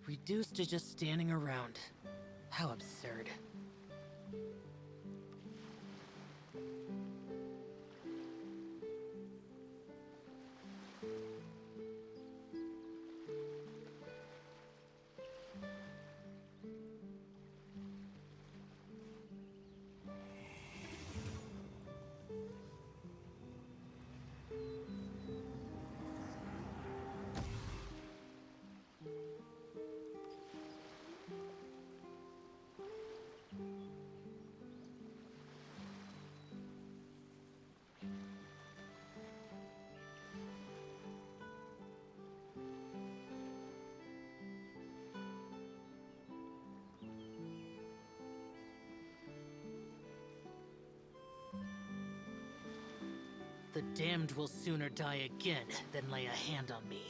Reduced to just standing around. How absurd. The damned will sooner die again than lay a hand on me.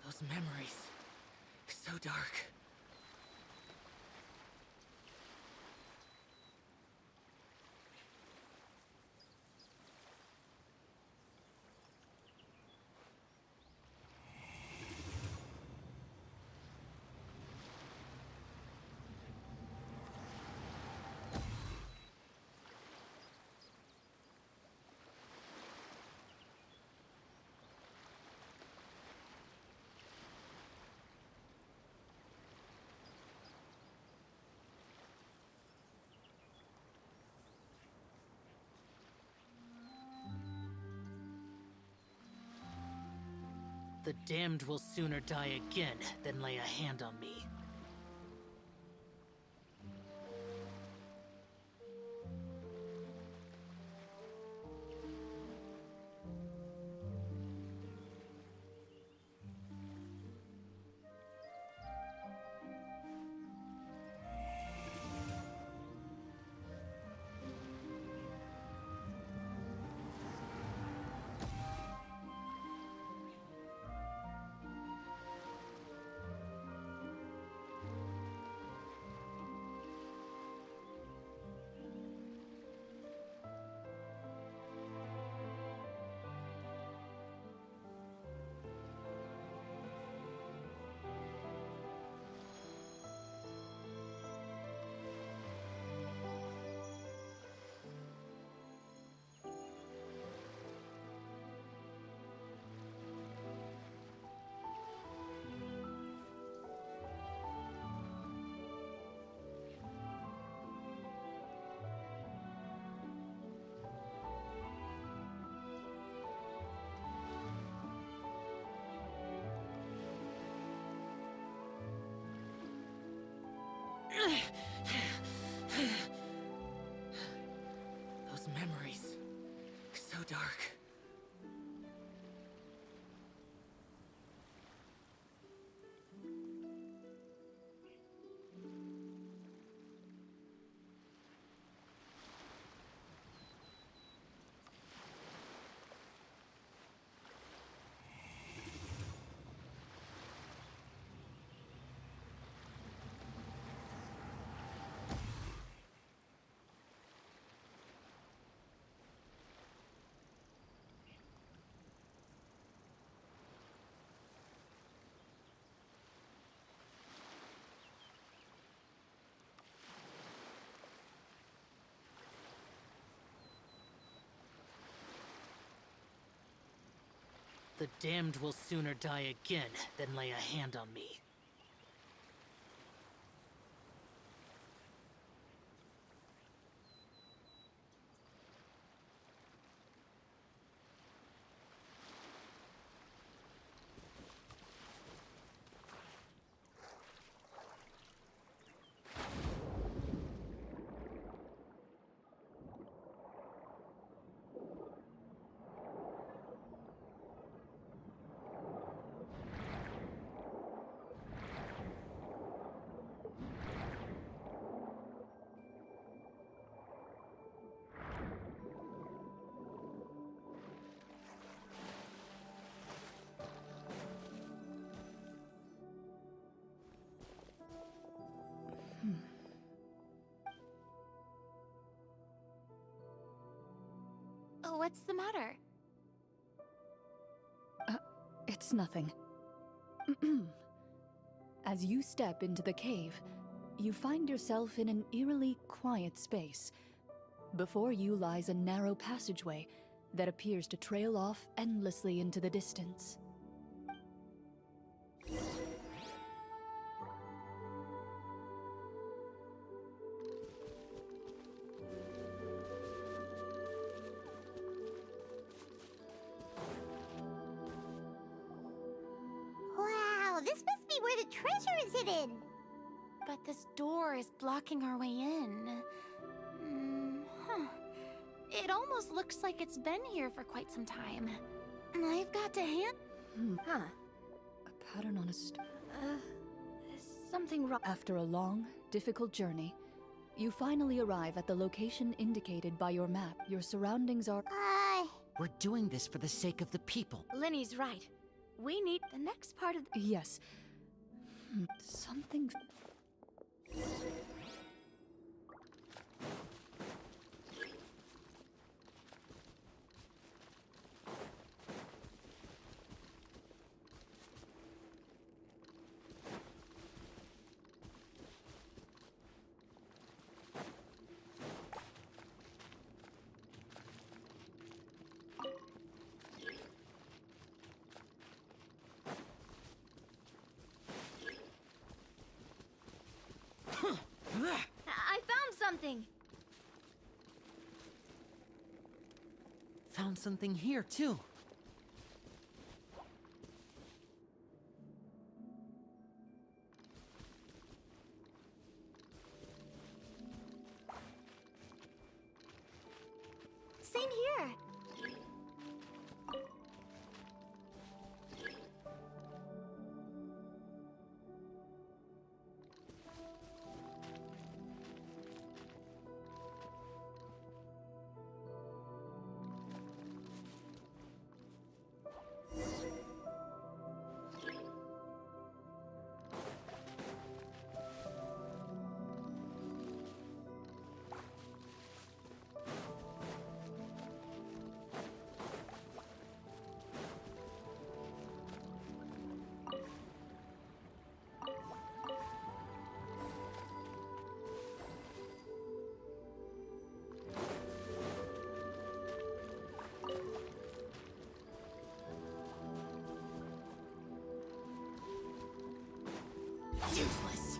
Those memories. So dark. The damned will sooner die again than lay a hand on me. dark. The damned will sooner die again than lay a hand on me. What's the matter? It's nothing. As you step into the cave, you find yourself in an eerily quiet space. Before you lies a narrow passageway that appears to trail off endlessly into the distance. Wow, this must be where the treasure is hidden. But this door is blocking our way in. Huh. It almost looks like it's been here for quite some time. I've got to Huh. A pattern on a something wrong. After a long, difficult journey, you finally arrive at the location indicated by your map. Your surroundings are... We're doing this for the sake of the people. Linny's right. We need the next part of... Yes. Something... I found something! Found something here, too. Same here. Useless.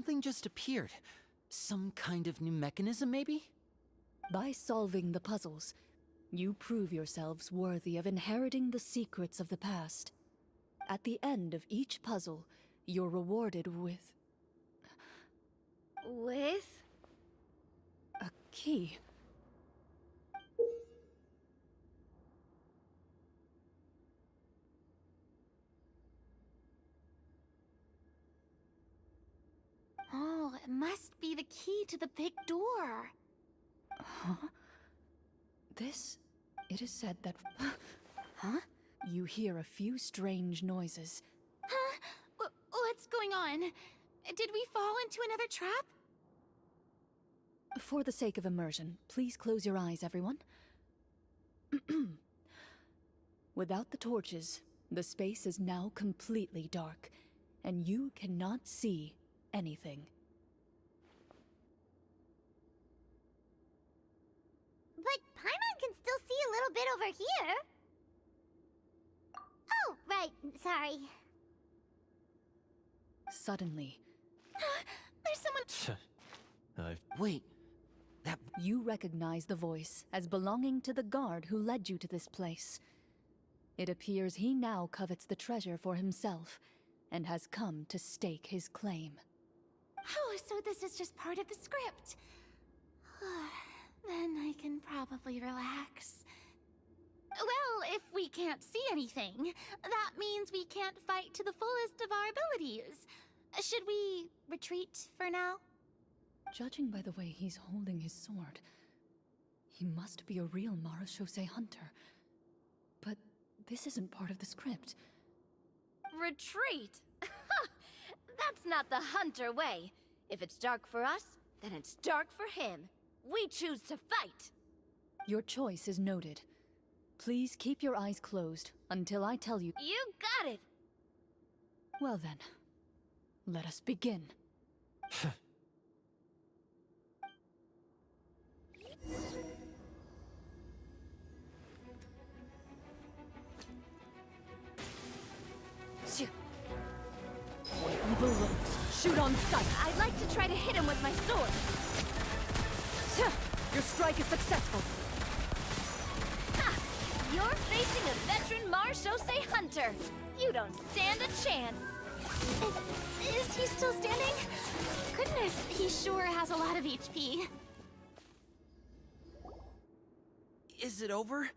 something just appeared. Some kind of new mechanism, maybe? By solving the puzzles, you prove yourselves worthy of inheriting the secrets of the past. At the end of each puzzle, you're rewarded with a key. Oh, it must be the key to the big door. Huh? It is said that... Huh? You hear a few strange noises. Huh? What's going on? Did we fall into another trap? For the sake of immersion, please close your eyes, everyone. Without the torches, the space is now completely dark, and you cannot see anything. But Paimon can still see a little bit over here. Oh, right. Sorry. Suddenly... There's someone... Wait. You recognize the voice as belonging to the guard who led you to this place. It appears he now covets the treasure for himself, and has come to stake his claim. Oh, so this is just part of the script. Then I can probably relax. Well, if we can't see anything, that means we can't fight to the fullest of our abilities. Should we retreat for now? Judging by the way he's holding his sword, he must be a real Marashose hunter. But this isn't part of the script. Retreat? That's not the hunter way. If it's dark for us, then it's dark for him. We choose to fight. Your choice is noted. Please keep your eyes closed until I tell you. You got it! Well then, let us begin. When evil lurks, shoot on sight. I'd like to try to hit him with my sword. Your strike is successful. Ha! You're facing a veteran Marashose hunter. You don't stand a chance. Is he still standing? Goodness, he sure has a lot of HP. Is it over?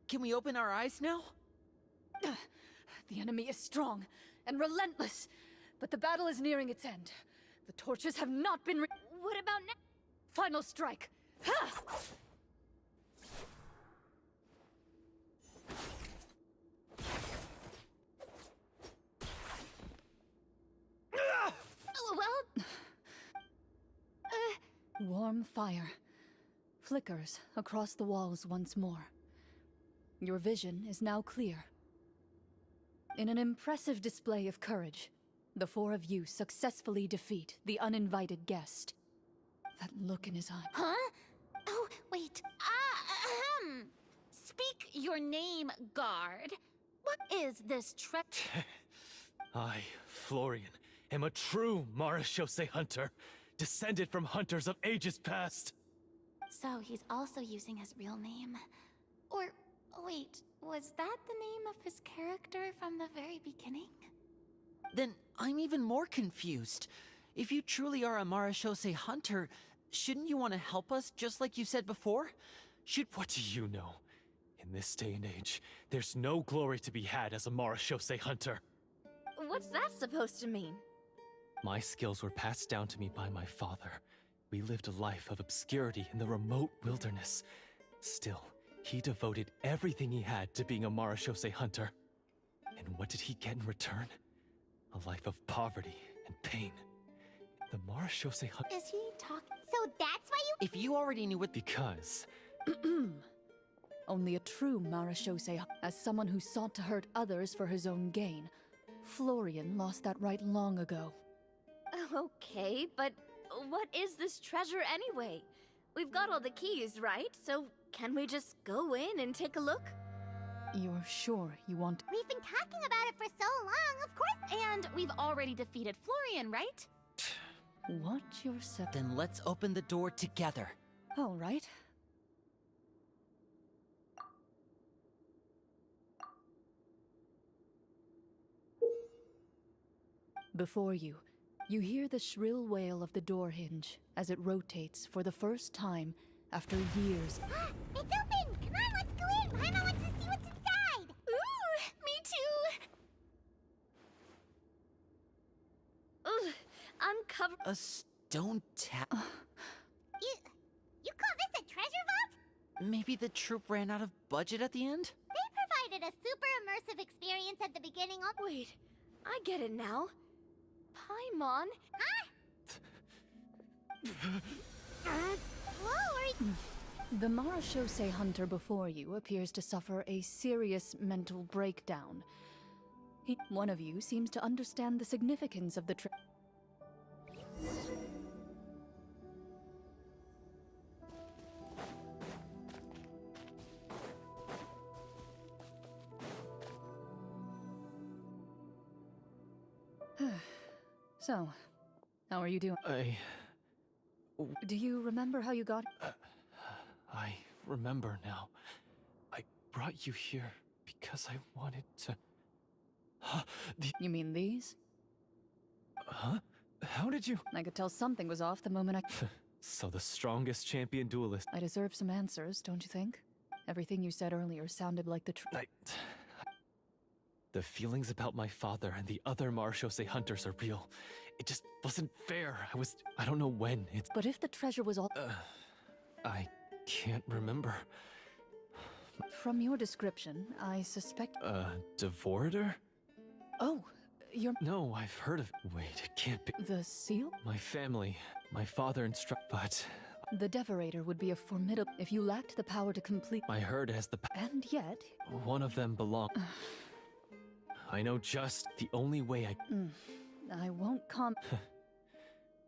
Can we open our eyes now? The enemy is strong and relentless, but the battle is nearing its end. The torches have not been What about now? Final strike! Ha! Well... Warm fire flickers across the walls once more. Your vision is now clear. In an impressive display of courage, the four of you successfully defeat the uninvited guest. That look in his eye. Huh? Oh, wait. Speak your name, guard. What is this I, Florian, am a true Marashose hunter, descended from hunters of ages past. So he's also using his real name. Or, wait, was that the name of his character from the very beginning? Then I'm even more confused. If you truly are a Marashose hunter, shouldn't you want to help us just like you said before? What do you know? In this day and age, there's no glory to be had as a Marashose hunter. What's that supposed to mean? My skills were passed down to me by my father. We lived a life of obscurity in the remote wilderness. Still, he devoted everything he had to being a Marashose hunter. And what did he get in return? A life of poverty and pain. The Marashose hunter... Is he talking? So that's why you... If you already knew what... Because... Only a true Marashose, as someone who sought to hurt others for his own gain. Florian lost that right long ago. Okay, but what is this treasure anyway? We've got all the keys, right? So can we just go in and take a look? You're sure you want... We've been talking about it for so long, of course. And we've already defeated Florian, right? Watch yourself. Then let's open the door together. All right. Before you, you hear the shrill wail of the door hinge as it rotates for the first time after years. It's open! Come on, let's go in! Paimon wants to see what's inside! Ooh, me too! Ugh, uncover. A stone tap. You call this a treasure vault? Maybe the troop ran out of budget at the end? They provided a super immersive experience at the beginning of— Wait, I get it now. Paimon? Whoa, are you— The Marashose hunter before you appears to suffer a serious mental breakdown. One of you seems to understand the significance of the So, how are you doing? Do you remember how you got— I remember now. I brought you here because I wanted to... You mean these? Huh? How did you... I could tell something was off the moment I... So the strongest champion duelist... I deserve some answers, don't you think? Everything you said earlier sounded like the truth. The feelings about my father and the other Marashose hunters are real. It just wasn't fair. I don't know when. It's... But if the treasure was all... I can't remember. From your description, I suspect... Devorator? Oh, you're... No, I've heard of... Wait, it can't be... The seal? My family. My father but... The Devorator would be a formidable... If you lacked the power to complete... I heard it has the... And yet... One of them belonged... I know just the only way I won't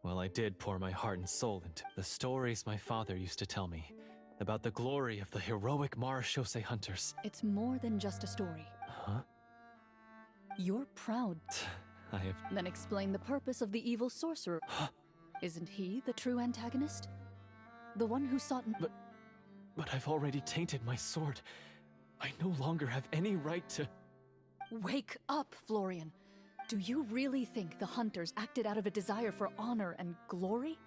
Well, I did pour my heart and soul into the stories my father used to tell me about the glory of the heroic Marashose hunters. It's more than just a story. Huh? You're proud. I have... Then explain the purpose of the evil sorcerer. Isn't he the true antagonist? The one who sought... But I've already tainted my sword. I no longer have any right to... Wake up, Florian. Do you really think the hunters acted out of a desire for honor and glory?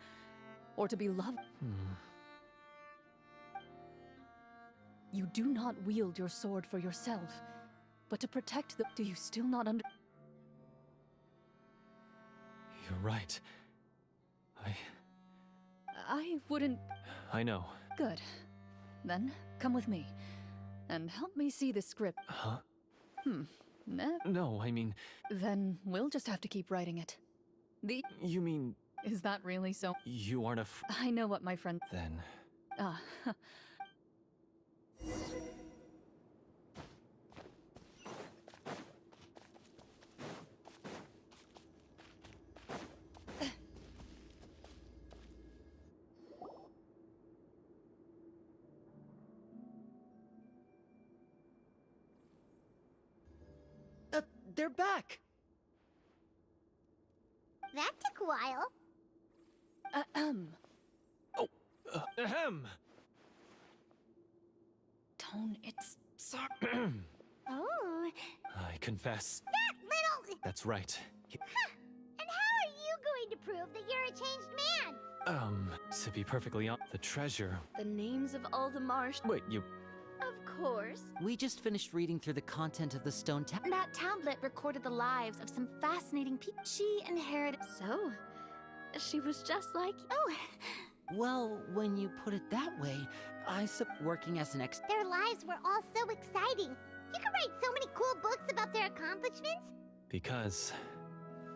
Or to be loved? You do not wield your sword for yourself, but to protect the... Do you still not under... You're right. I wouldn't... I know. Good. Then, come with me. And help me see the script. Huh? No, I mean... Then we'll just have to keep writing it. You mean... Is that really so? You aren't I know what my friend... Then... They're back! That took a while. Tone, it's... Sorry. Oh. I confess. That little... That's right. And how are you going to prove that you're a changed man? To be perfectly honest, the treasure... The names of all the Marsh... Wait, you... Of course. We just finished reading through the content of the stone tablet. That tablet recorded the lives of some fascinating people. She inherited... So, she was just like... Oh, Well, when you put it that way, working as an Their lives were all so exciting. You could write so many cool books about their accomplishments. Because...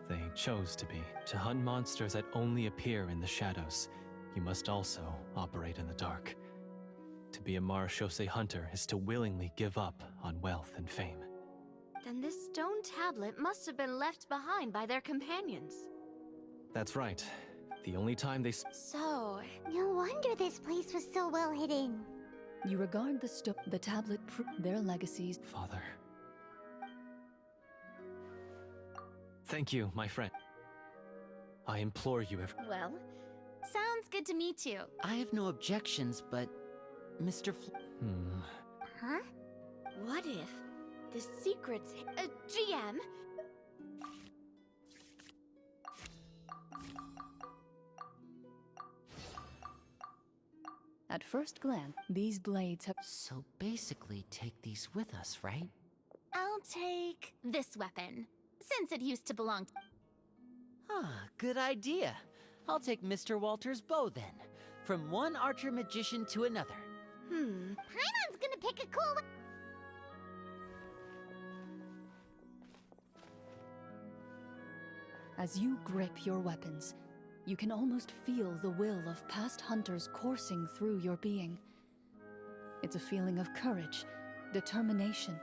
they chose to be. To hunt monsters that only appear in the shadows, you must also operate in the dark. To be a Marashose hunter is to willingly give up on wealth and fame. Then this stone tablet must have been left behind by their companions. That's right. The only time they... So... No wonder this place was so well hidden. You regard the tablet their legacies... Father... Thank you, my friend. I implore you, Well, sounds good to me too. I have no objections, but Mr. Huh? What if the secret's... GM? At first glance, these blades have... So basically, take these with us, right? I'll take this weapon, since it used to belong... Ah, good idea. I'll take Mr. Walter's bow then. From one archer magician to another. Paimon's gonna pick a cool one. As you grip your weapons, you can almost feel the will of past hunters coursing through your being. It's a feeling of courage, determination.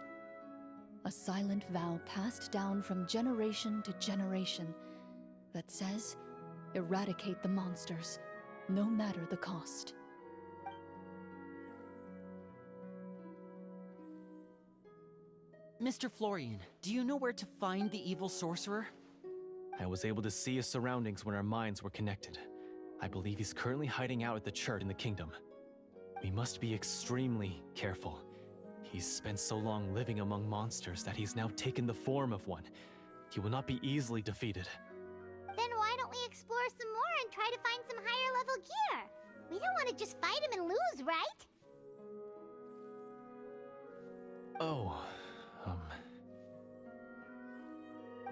A silent vow passed down from generation to generation that says, eradicate the monsters, no matter the cost. Mr. Florian, do you know where to find the evil sorcerer? I was able to see his surroundings when our minds were connected. I believe he's currently hiding out at the church in the kingdom. We must be extremely careful. He's spent so long living among monsters that he's now taken the form of one. He will not be easily defeated. Then why don't we explore some more and try to find some higher level gear? We don't want to just fight him and lose, right? Oh,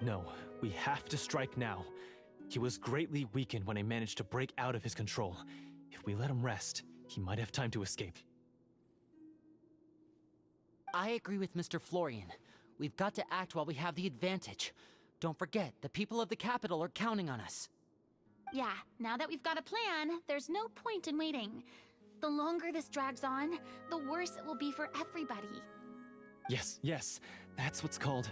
No, we have to strike now. He was greatly weakened when I managed to break out of his control. If we let him rest, he might have time to escape. I agree with Mr. Florian. We've got to act while we have the advantage. Don't forget, the people of the capital are counting on us. Yeah, now that we've got a plan, there's no point in waiting. The longer this drags on, the worse it will be for everybody. Yes, that's what's called...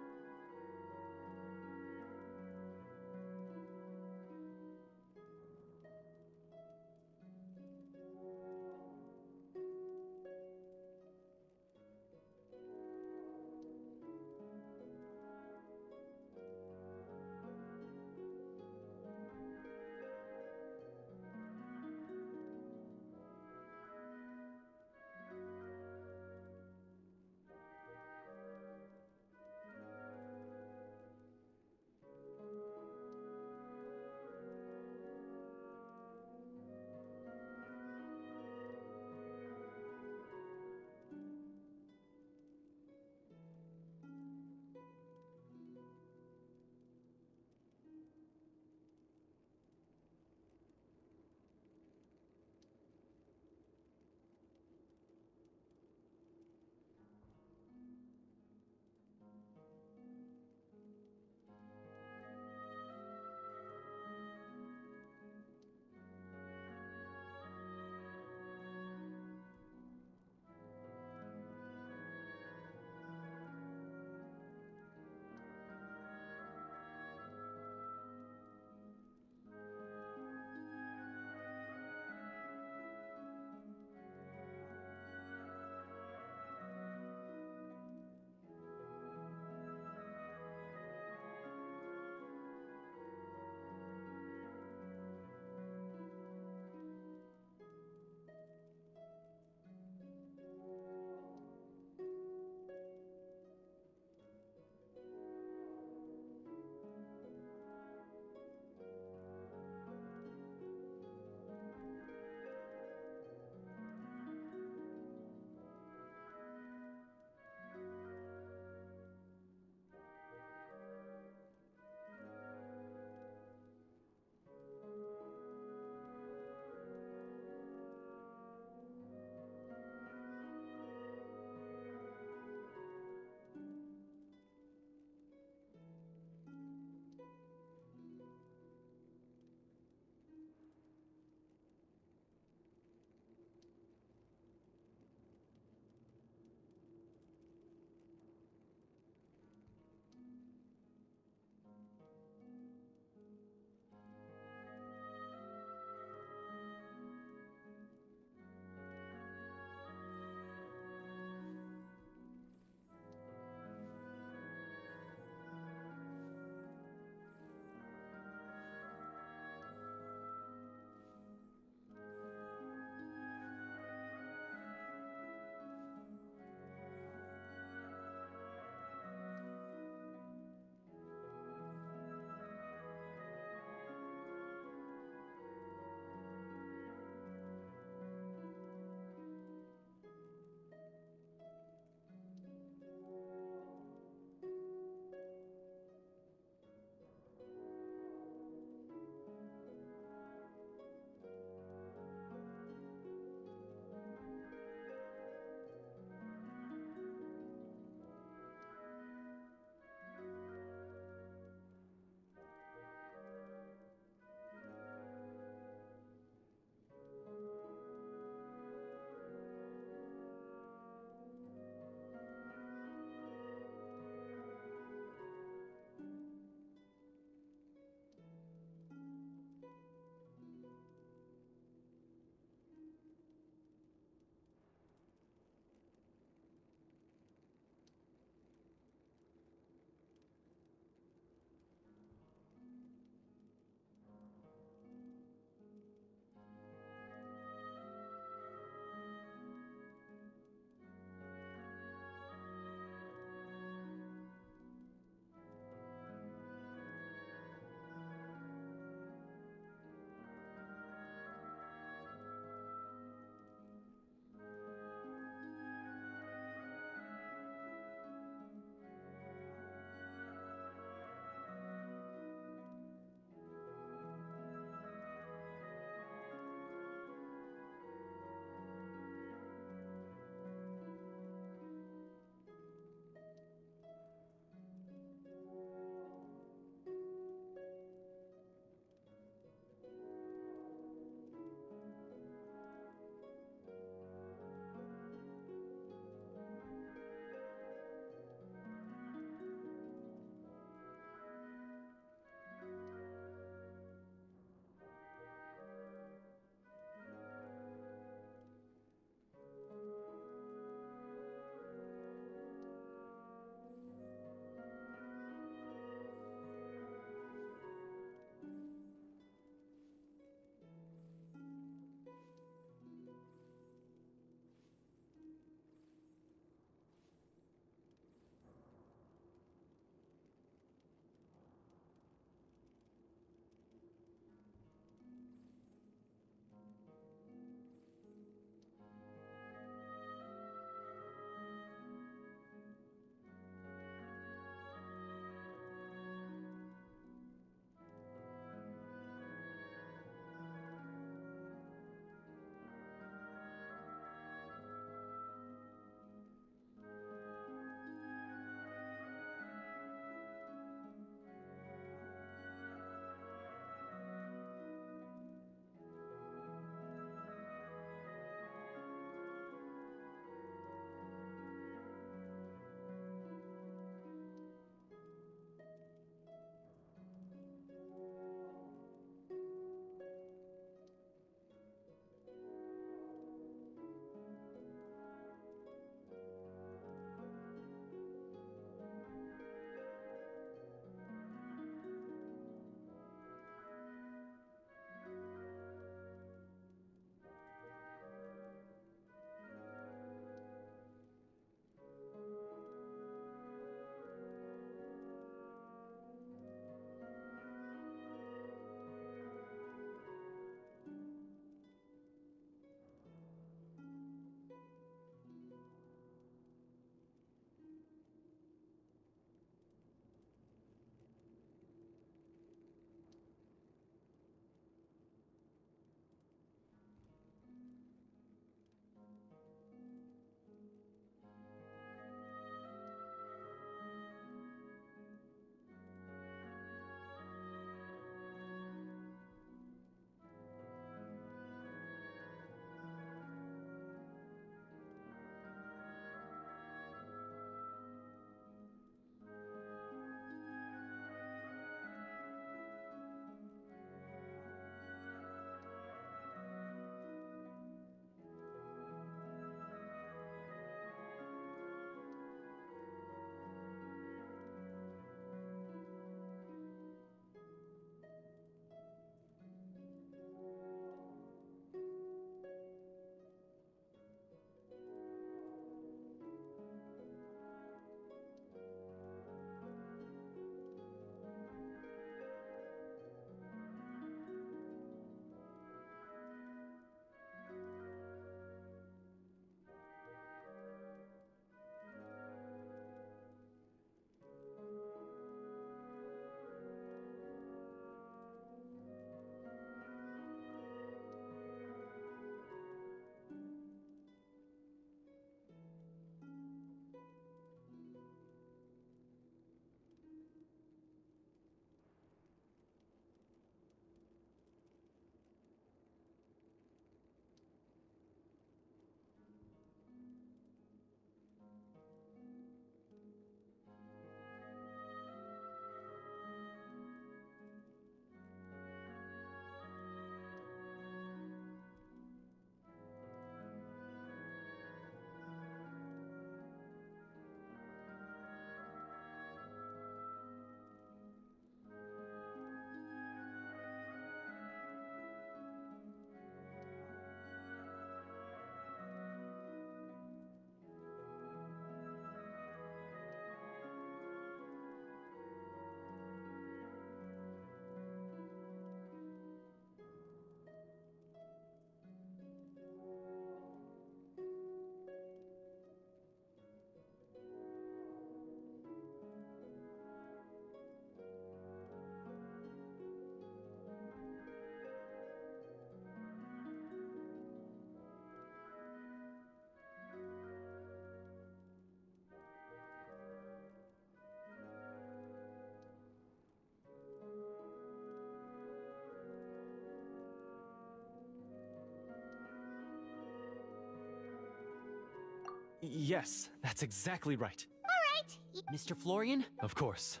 Yes, that's exactly right. All right. Mr. Florian? Of course.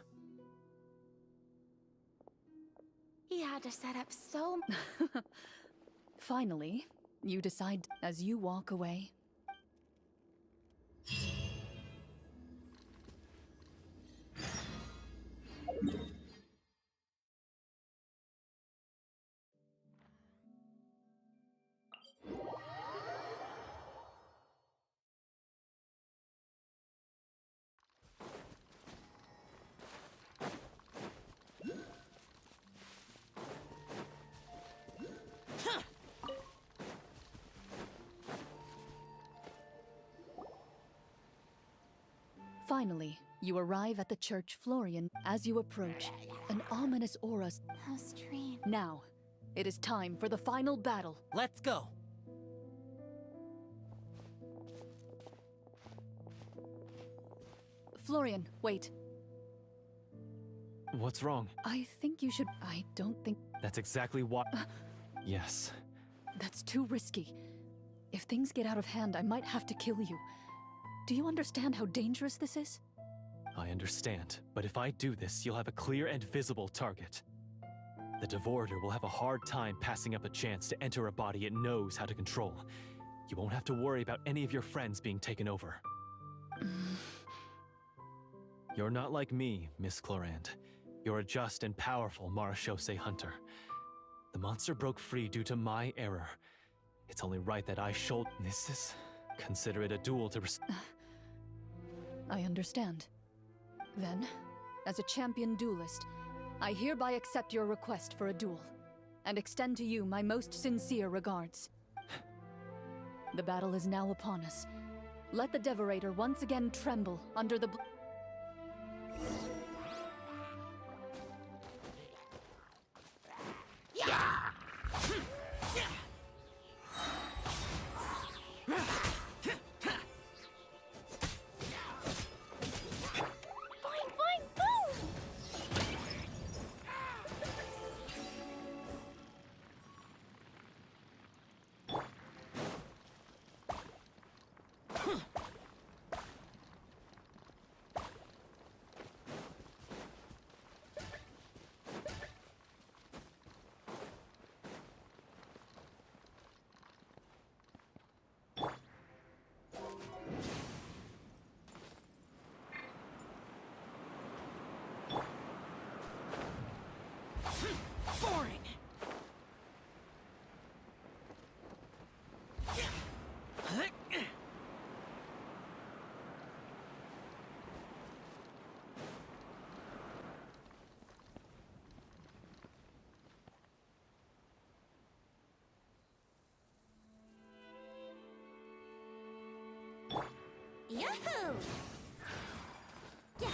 He had to set up so... Finally, you decide as you walk away. Finally, you arrive at the church Florian. As you approach, an ominous aura. How strange. Now, it is time for the final battle. Let's go. Florian, wait. What's wrong? I think you should... I don't think... That's exactly what... Yes. That's too risky. If things get out of hand, I might have to kill you. Do you understand how dangerous this is? I understand, but if I do this, you'll have a clear and visible target. The Devorator will have a hard time passing up a chance to enter a body it knows how to control. You won't have to worry about any of your friends being taken over. You're not like me, Miss Clorand. You're a just and powerful Marechaussee hunter. The monster broke free due to my error. It's only right that I shoulder... This is... Consider it a duel to... I understand. Then, as a champion duelist, I hereby accept your request for a duel, and extend to you my most sincere regards. The battle is now upon us. Let the Devorator once again tremble under the... Yahoo! Yeah.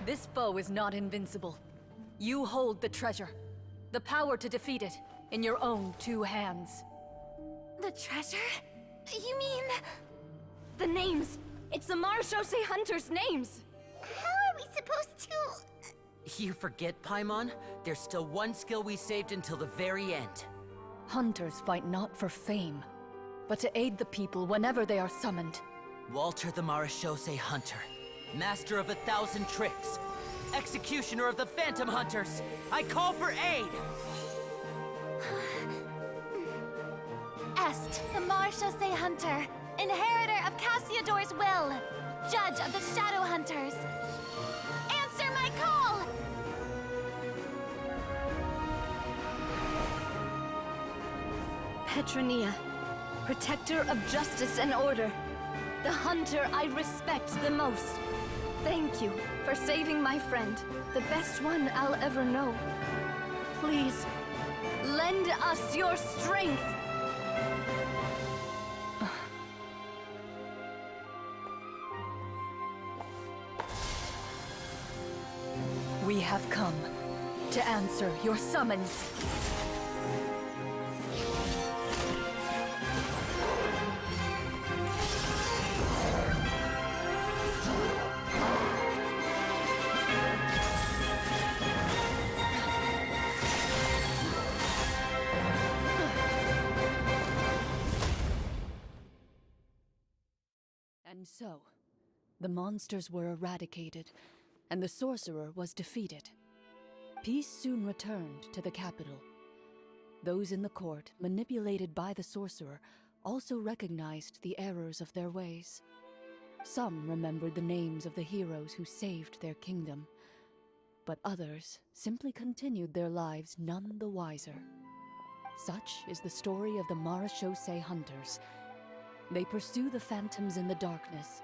This foe is not invincible. You hold the treasure. The power to defeat it in your own 2 hands. The treasure? You mean... The names! It's the Marechaussee Hunters' names! How are we supposed to... You forget, Paimon? There's still one skill we saved until the very end. Hunters fight not for fame, but to aid the people whenever they are summoned. Walter the Marechaussee Hunter, master of 1,000 tricks, executioner of the Phantom Hunters, I call for aid! Est, the Marechaussee Hunter, inheritor of Cassiodor's will, judge of the Shadow Hunters. Answer my call! Petronia, protector of justice and order. The hunter I respect the most. Thank you for saving my friend, the best one I'll ever know. Please, lend us your strength! We have come to answer your summons. And so, the monsters were eradicated, and the sorcerer was defeated. Peace soon returned to the capital. Those in the court, manipulated by the sorcerer, also recognized the errors of their ways. Some remembered the names of the heroes who saved their kingdom, but others simply continued their lives none the wiser. Such is the story of the Marechaussee Hunters. They pursue the phantoms in the darkness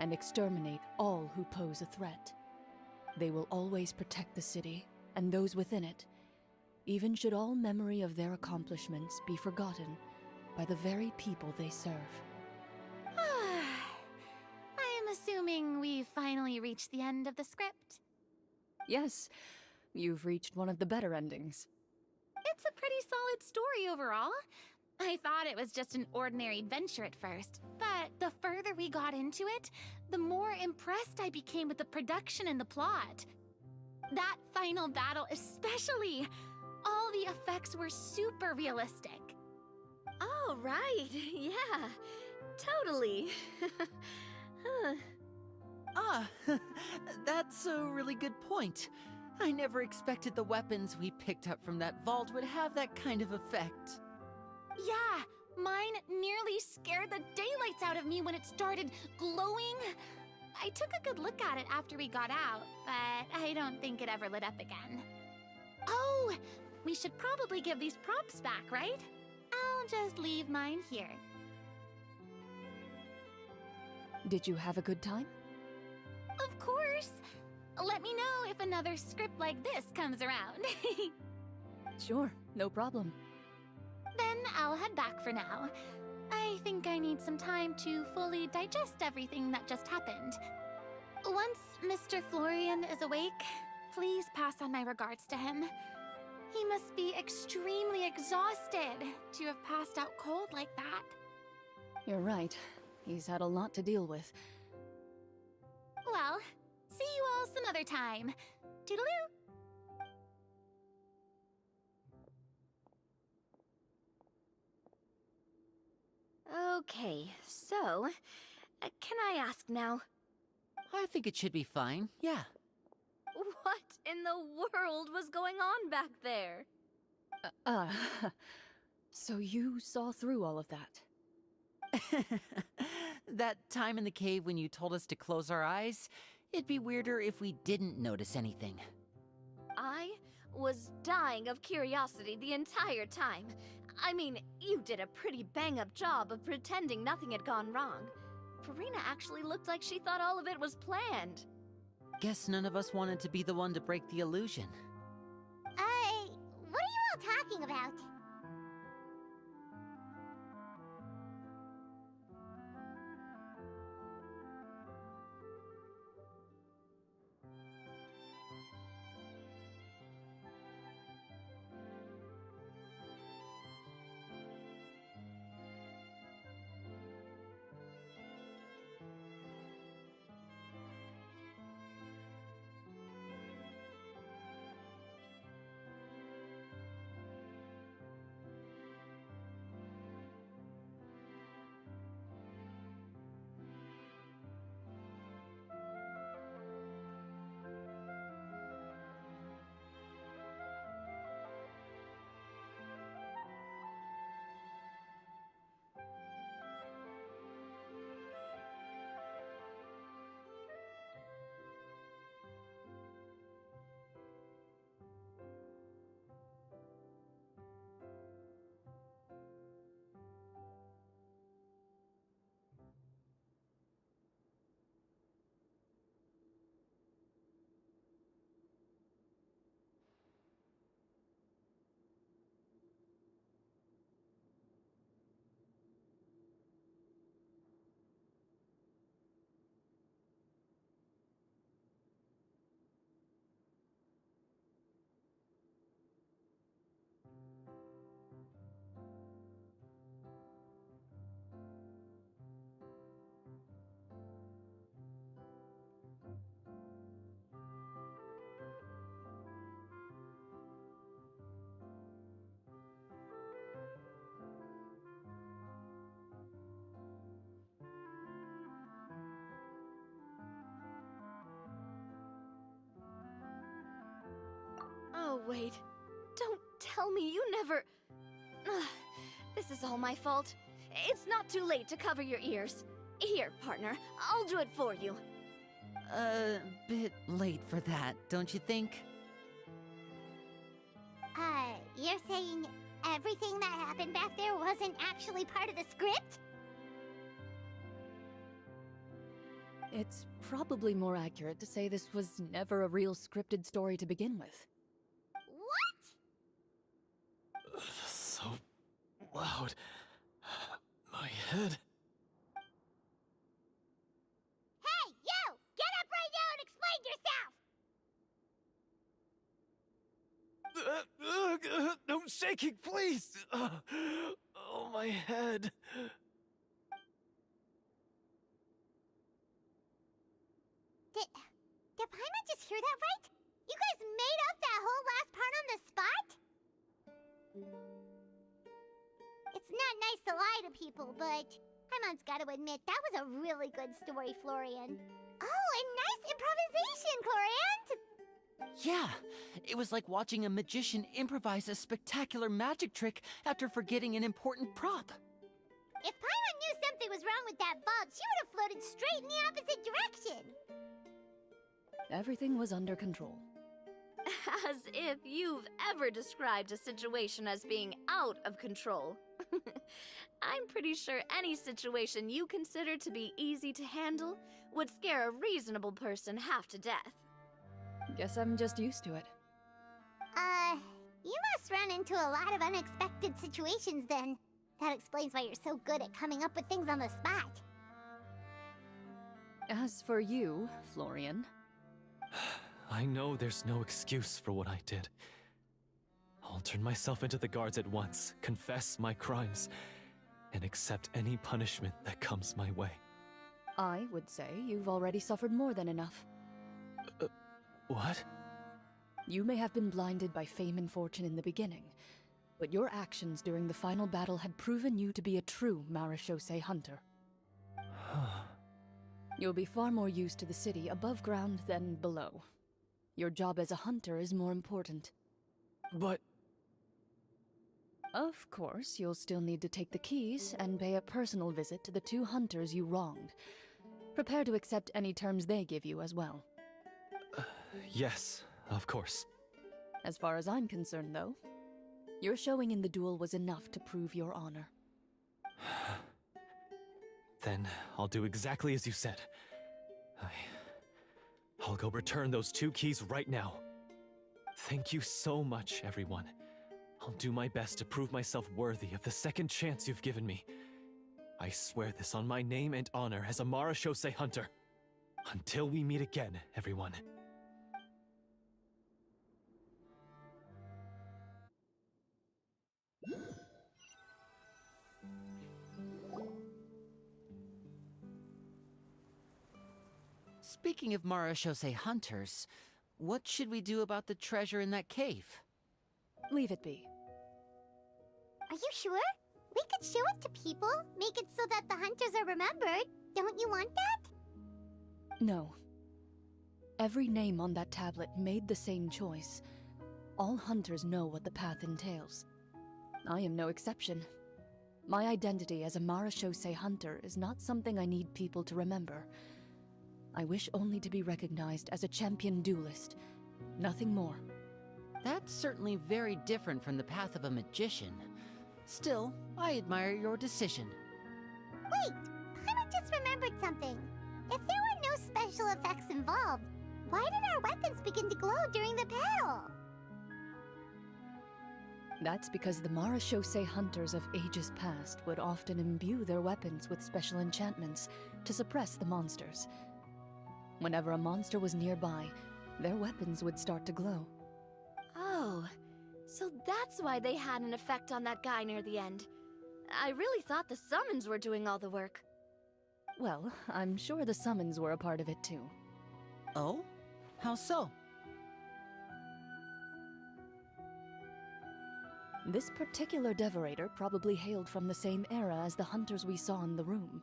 and exterminate all who pose a threat. They will always protect the city and those within it, even should all memory of their accomplishments be forgotten by the very people they serve. I am assuming we've finally reached the end of the script. Yes, you've reached one of the better endings. It's a pretty solid story overall. I thought it was just an ordinary adventure at first, but the further we got into it, the more impressed I became with the production and the plot. That final battle especially! All the effects were super realistic. Oh, right. Yeah, totally. That's a really good point. I never expected the weapons we picked up from that vault would have that kind of effect. Yeah, mine nearly scared the daylights out of me when it started glowing. I took a good look at it after we got out, but I don't think it ever lit up again. Oh, we should probably give these props back, right? I'll just leave mine here. Did you have a good time? Of course! Let me know if another script like this comes around. Sure, no problem. Then I'll head back for now. I think I need some time to fully digest everything that just happened. Once Mr. Florian is awake, please pass on my regards to him. He must be extremely exhausted to have passed out cold like that. You're right. He's had a lot to deal with. Well, see you all some other time. Toodaloo! Okay, so, can I ask now? I think it should be fine, yeah. What in the world was going on back there? So you saw through all of that? That time in the cave when you told us to close our eyes, it'd be weirder if we didn't notice anything. I was dying of curiosity the entire time. I mean, you did a pretty bang-up job of pretending nothing had gone wrong. Farina actually looked like she thought all of it was planned. Guess none of us wanted to be the one to break the illusion. What are you all talking about? wait. Don't tell me you never... Ugh, this is all my fault. It's not too late to cover your ears. Here, partner, I'll do it for you. Bit late for that, don't you think? You're saying everything that happened back there wasn't actually part of the script? It's probably more accurate to say this was never a real scripted story to begin with. What? So loud. My head. Hey, you! Get up right now and explain yourself! No shaking, please! Oh, my head. Did Paimon just hear that right? You guys made up that whole last part on the spot? It's not nice to lie to people, but Paimon's gotta admit, that was a really good story, Florian. Oh, and nice improvisation, Clorian! Yeah, it was like watching a magician improvise a spectacular magic trick after forgetting an important prop. If Paimon knew something was wrong with that vault, she would have floated straight in the opposite direction! Everything was under control. As if you've ever described a situation as being out of control. I'm pretty sure any situation you consider to be easy to handle would scare a reasonable person half to death. Guess I'm just used to it. You must run into a lot of unexpected situations then. That explains why you're so good at coming up with things on the spot. As for you, Florian... I know there's no excuse for what I did. I'll turn myself into the guards at once, confess my crimes, and accept any punishment that comes my way. I would say you've already suffered more than enough. What? You may have been blinded by fame and fortune in the beginning, but your actions during the final battle had proven you to be a true Marechaussee hunter. You'll be far more used to the city above ground than below. Your job as a hunter is more important. But... Of course, you'll still need to take the keys and pay a personal visit to the 2 hunters you wronged. Prepare to accept any terms they give you as well. Yes, of course. As far as I'm concerned, though, your showing in the duel was enough to prove your honor. Then I'll do exactly as you said. I'll go return those 2 keys right now. Thank you so much, everyone. I'll do my best to prove myself worthy of the second chance you've given me. I swear this on my name and honor as a Marechaussee hunter. Until we meet again, everyone. Speaking of Marechaussee hunters, what should we do about the treasure in that cave? Leave it be. Are you sure? We could show it to people, make it so that the hunters are remembered. Don't you want that? No. Every name on that tablet made the same choice. All hunters know what the path entails. I am no exception. My identity as a Marechaussee hunter is not something I need people to remember. I wish only to be recognized as a champion duelist. Nothing more. That's certainly very different from the path of a magician. Still, I admire your decision. Wait! Paimon just remembered something. If there were no special effects involved, why did our weapons begin to glow during the battle? That's because the Marechaussee hunters of ages past would often imbue their weapons with special enchantments to suppress the monsters. Whenever a monster was nearby, their weapons would start to glow. Oh, so that's why they had an effect on that guy near the end. I really thought the summons were doing all the work. Well, I'm sure the summons were a part of it too. Oh? How so? This particular devorator probably hailed from the same era as the hunters we saw in the room.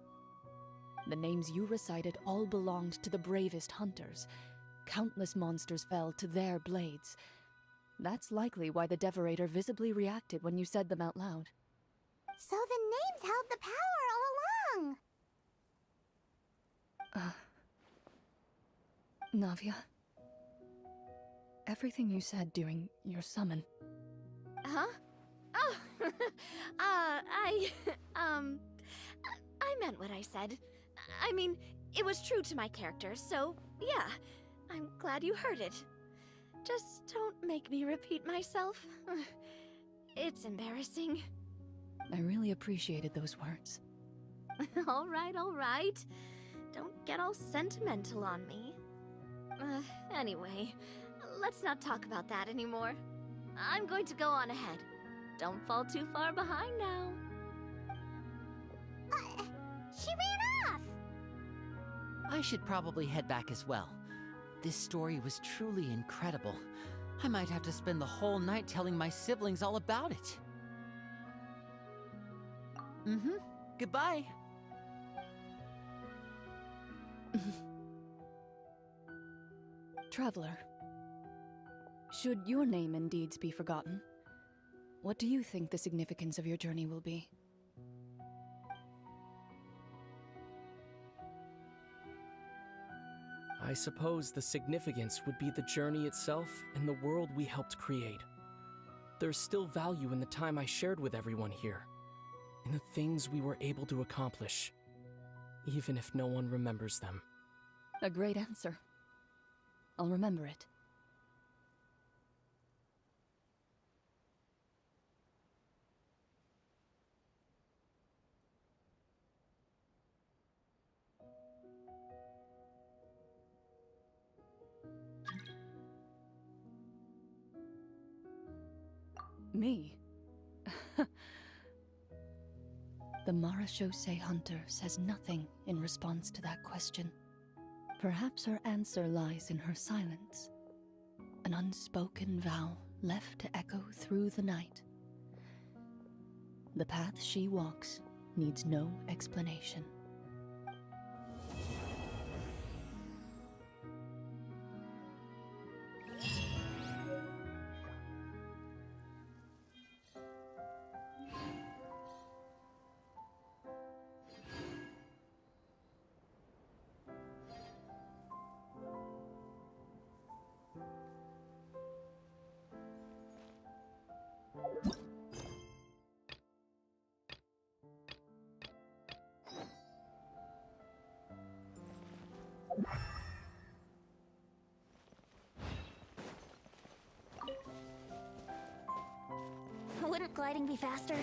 The names you recited all belonged to the bravest hunters. Countless monsters fell to their blades. That's likely why the Devorator visibly reacted when you said them out loud. So the names held the power all along! Navia. Everything you said during your summon. Huh? Oh, I meant what I said. I mean, it was true to my character, so yeah, I'm glad you heard it. Just don't make me repeat myself. It's embarrassing. I really appreciated those words. All right. Don't get all sentimental on me. Anyway, let's not talk about that anymore. I'm going to go on ahead. Don't fall too far behind now. She ran off! I should probably head back as well. This story was truly incredible. I might have to spend the whole night telling my siblings all about it. Goodbye. Traveler, should your name and deeds be forgotten, what do you think the significance of your journey will be? I suppose the significance would be the journey itself and the world we helped create. There's still value in the time I shared with everyone here, in the things we were able to accomplish, even if no one remembers them. A great answer. I'll remember it. Me? The Marachose Hunter says nothing in response to that question. Perhaps her answer lies in her silence. An unspoken vow left to echo through the night. The path she walks needs no explanation. Wouldn't gliding be faster?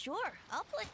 Sure, I'll play.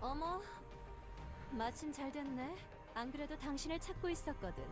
어머, 마침 잘 됐네. 안 그래도 당신을 찾고 있었거든.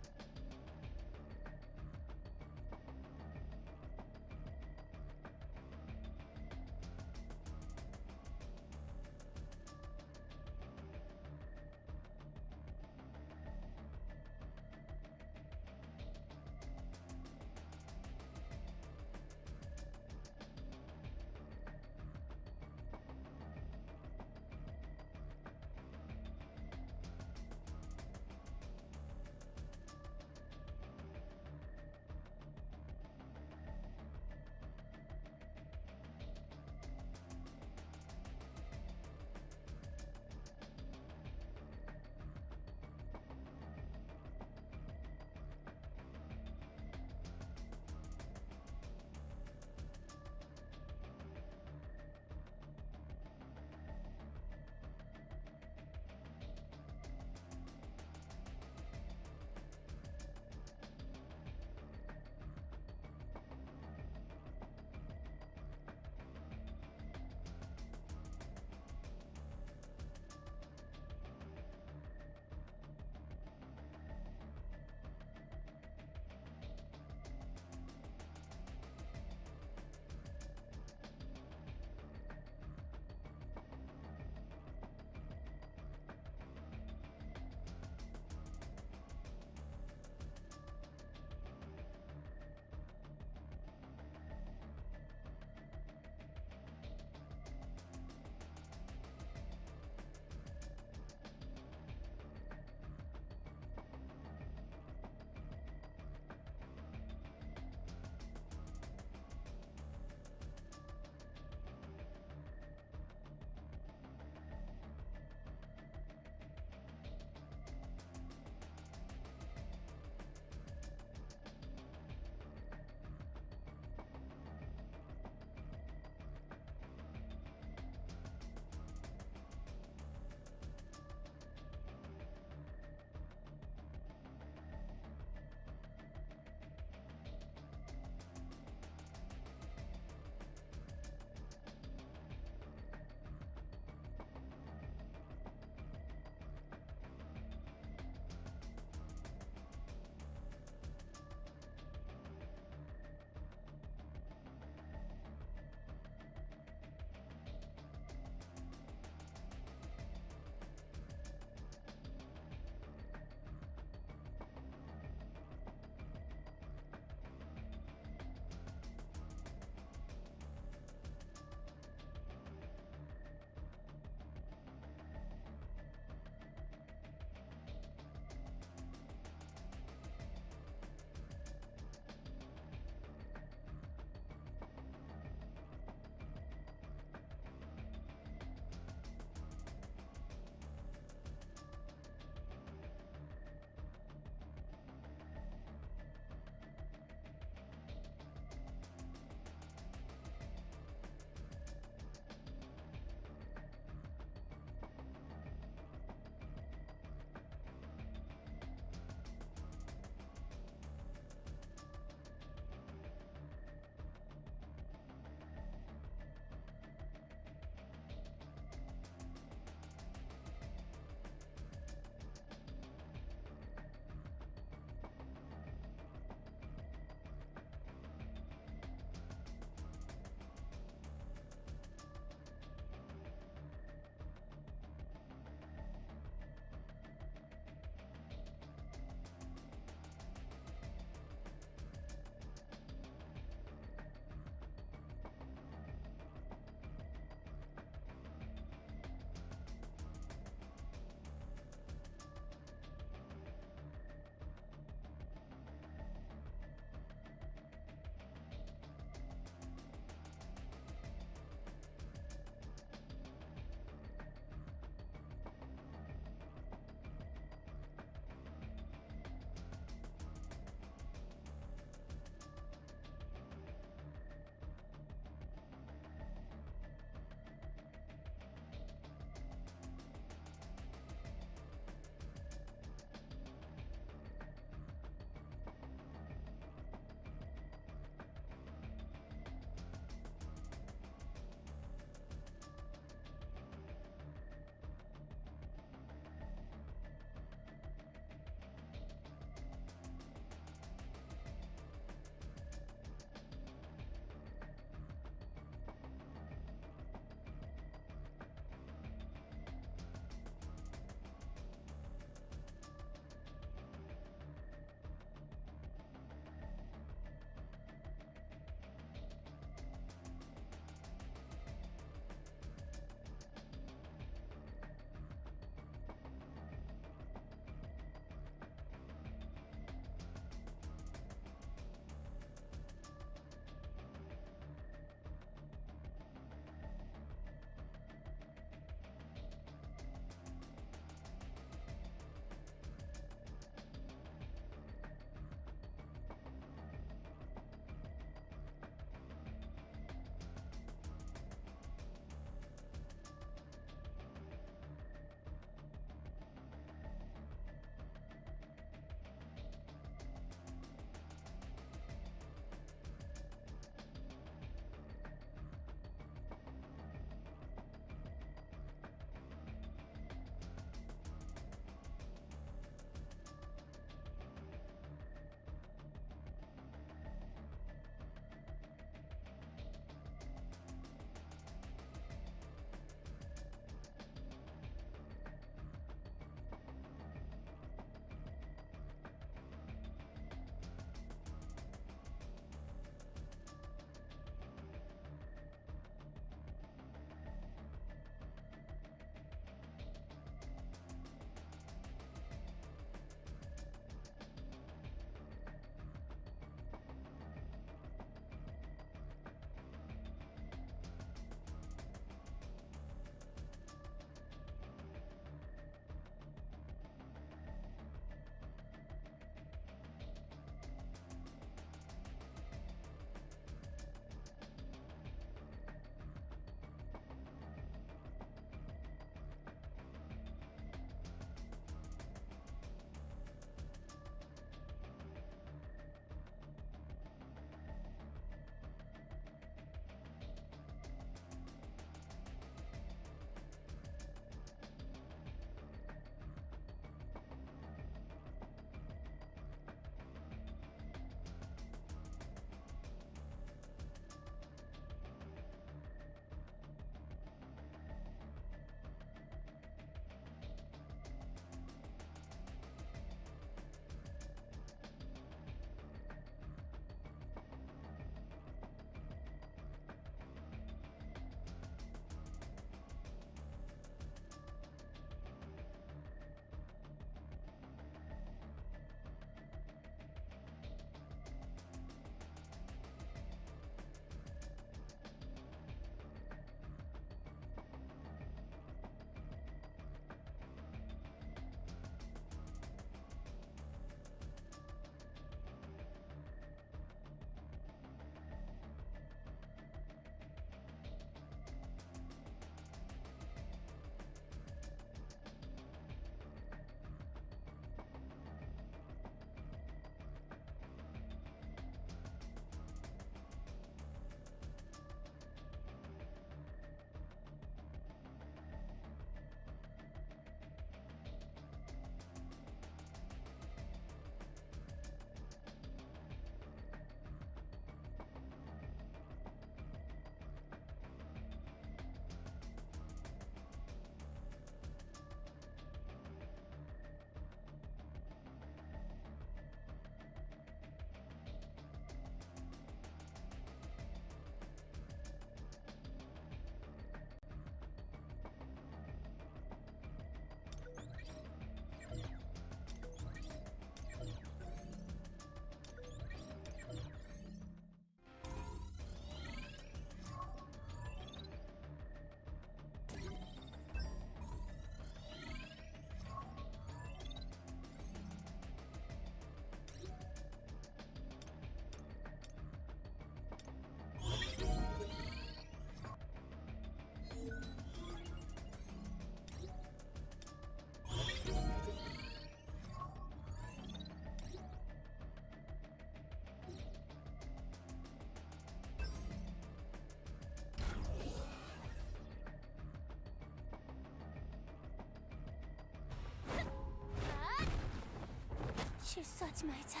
실수하지 말자.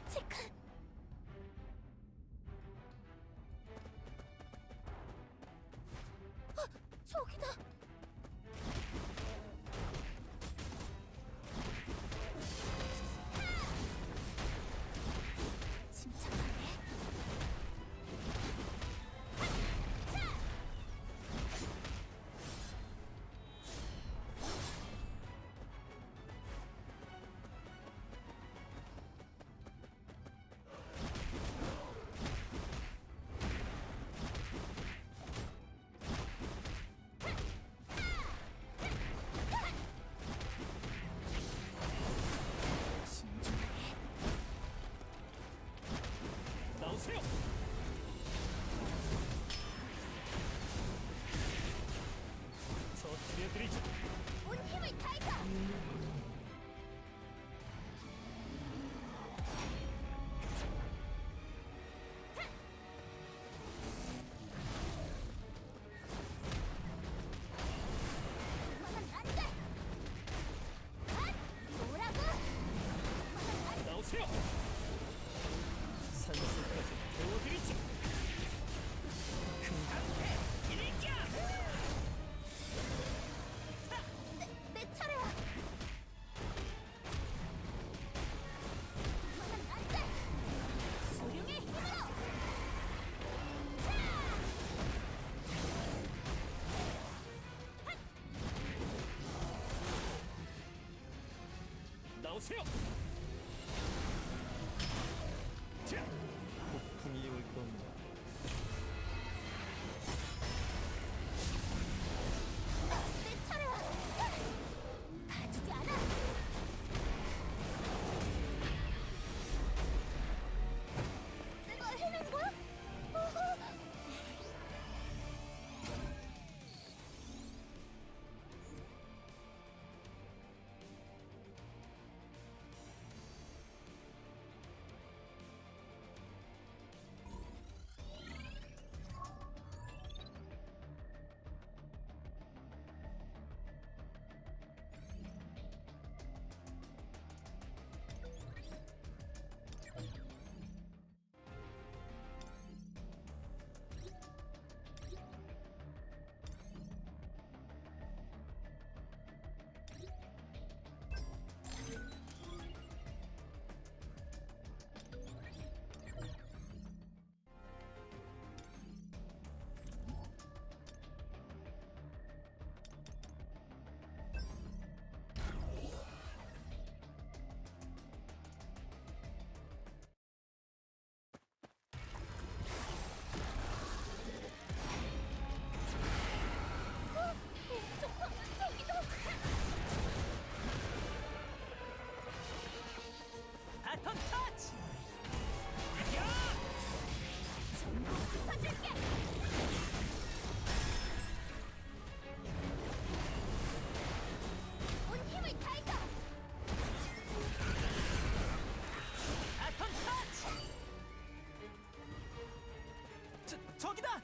체크. 저기다. 침착하게. 나오세요. 터뜨려드리죠. 온 힘을 다해서. 나오세요. 산소까지 태워드리죠. 내 차례야. 안돼. 소룡의 힘으로. 나오세요. 자, 폭풍이 올 겁니다. 내 차례야. 가지지 않아. 내가 해낸 거야? 바톤 터치! 전부 부숴줄게. 온 힘을 다해서. 바톤 터치! 저기다!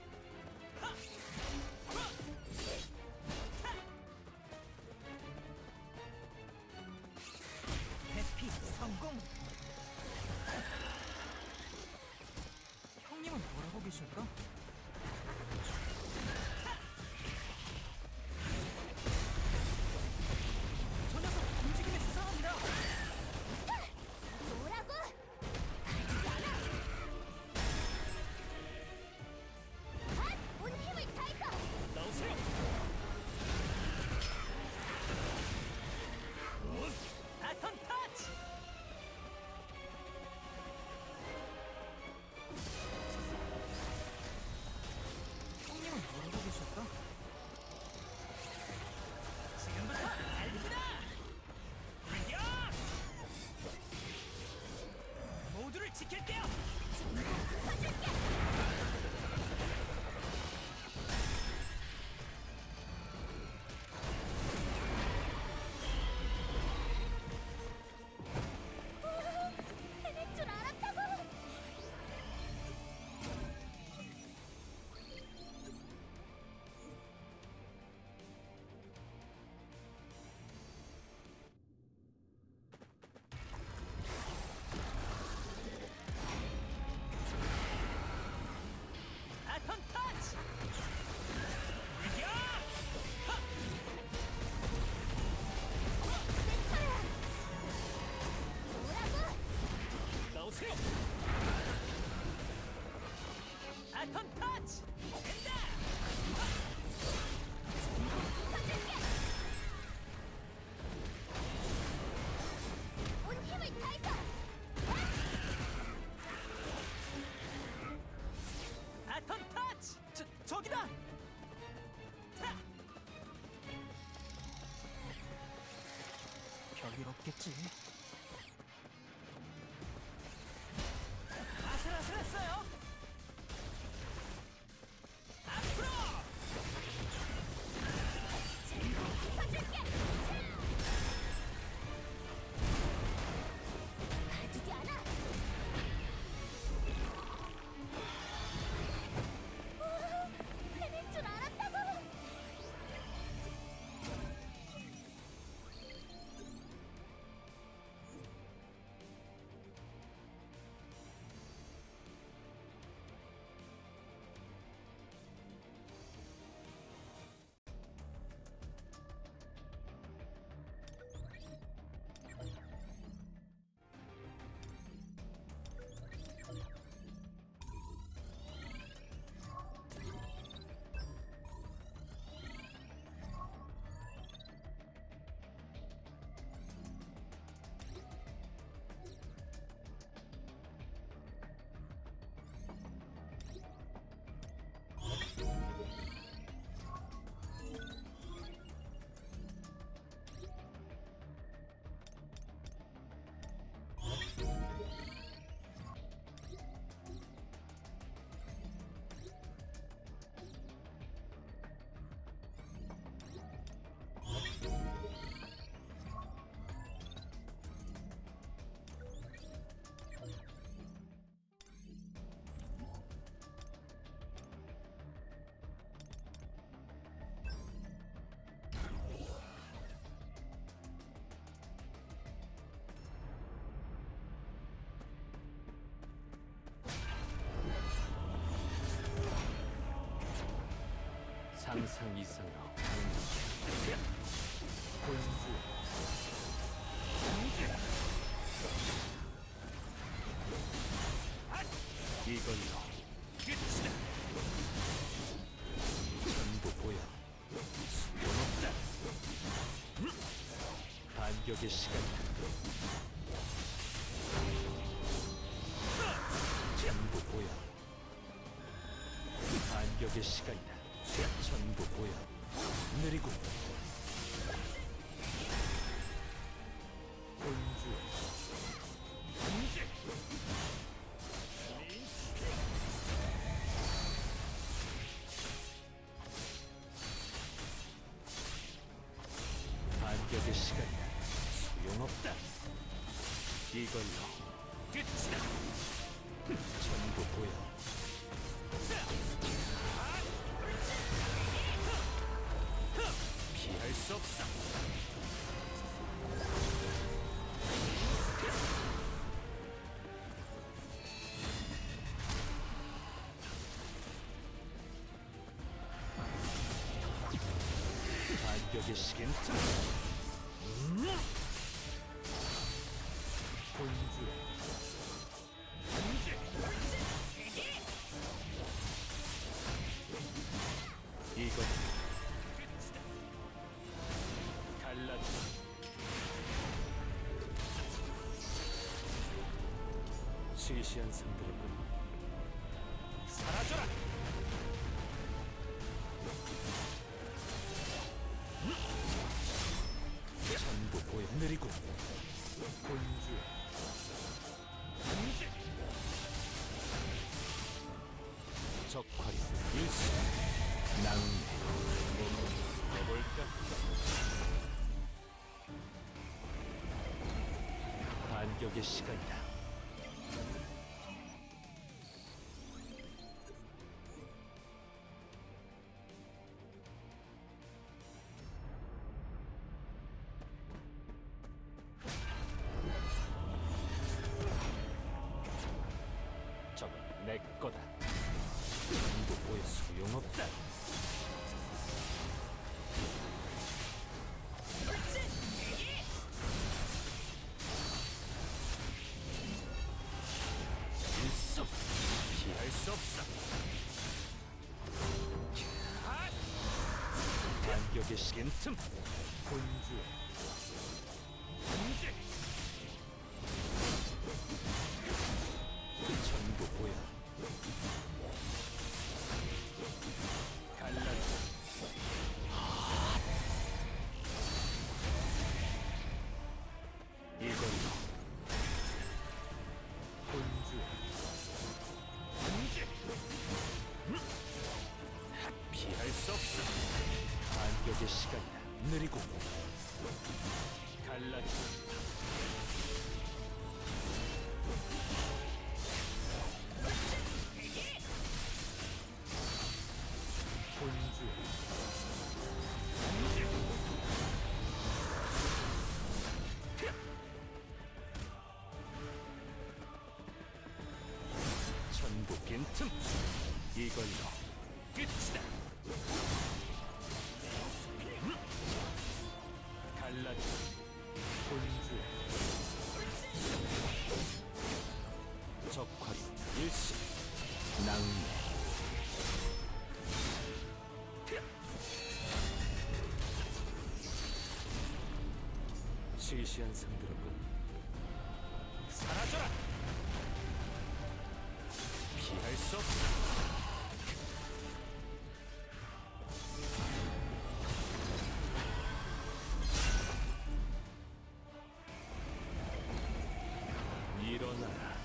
해피 성공! 형님은 뭐라고 계실까? 저 녀석 움직임이 수상합니다! 뭐라고? 가지지 않아. 온 힘을 다해서. 나오세요. 바톤 터치! 바톤 터치! 된다! 온 힘을 다해서! 바톤 터치! 저기다! 타! 별일 없겠지? 아슬아슬했어요! 앞으로! 부숴줄게! 가지지 않아! 해낼 줄 알았다고! 상상 이상으로 본주 이걸로 끝이다. 전부 보여. 소용없다. 반격의 시간이다. 전부 보여. 반격의 시간이다. 전부 보여. 느리고 본주 반격의 시간이다. 소용없다. 이걸로 끝이다. 전부 보여. 피할 수 없어. 반격의 시간이다. 본주 이건 갈라져. 시시한 상대로군. 사라져라. 전부 보여. 느리고 본주 적화리 일시 낭매 몸을 해볼까? 반격의 시간이다. 저건 내 거다. 전부 보여. 소용없다. 일섭 피할 수 없어. 반격의 틈 본주 문제 전부 보여 갈라져 이걸로 본주 문제 피할 수 없어 반격의 시간이다 느리고 갈라져 본주 전부 빈틈 이걸로 끝이다 갈라져 본주 적화리 일시 낭매 시시한 상대로군 사라져라 피할 수 없어 일어나라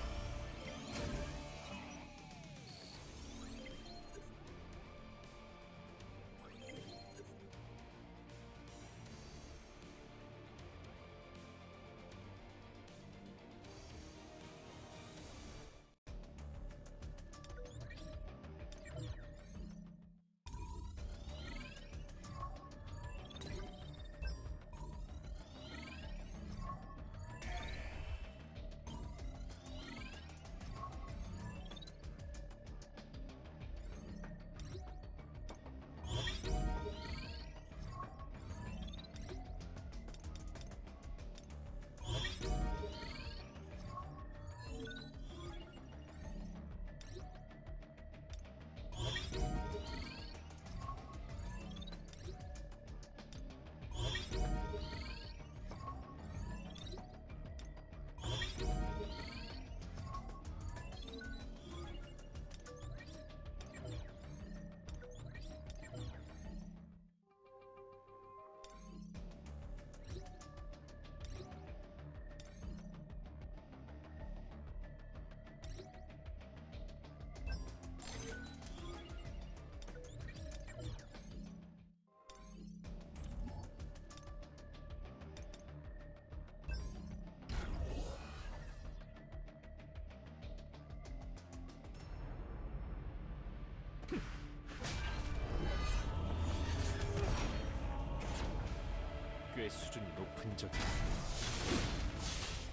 꽤 수준이 높은 적이다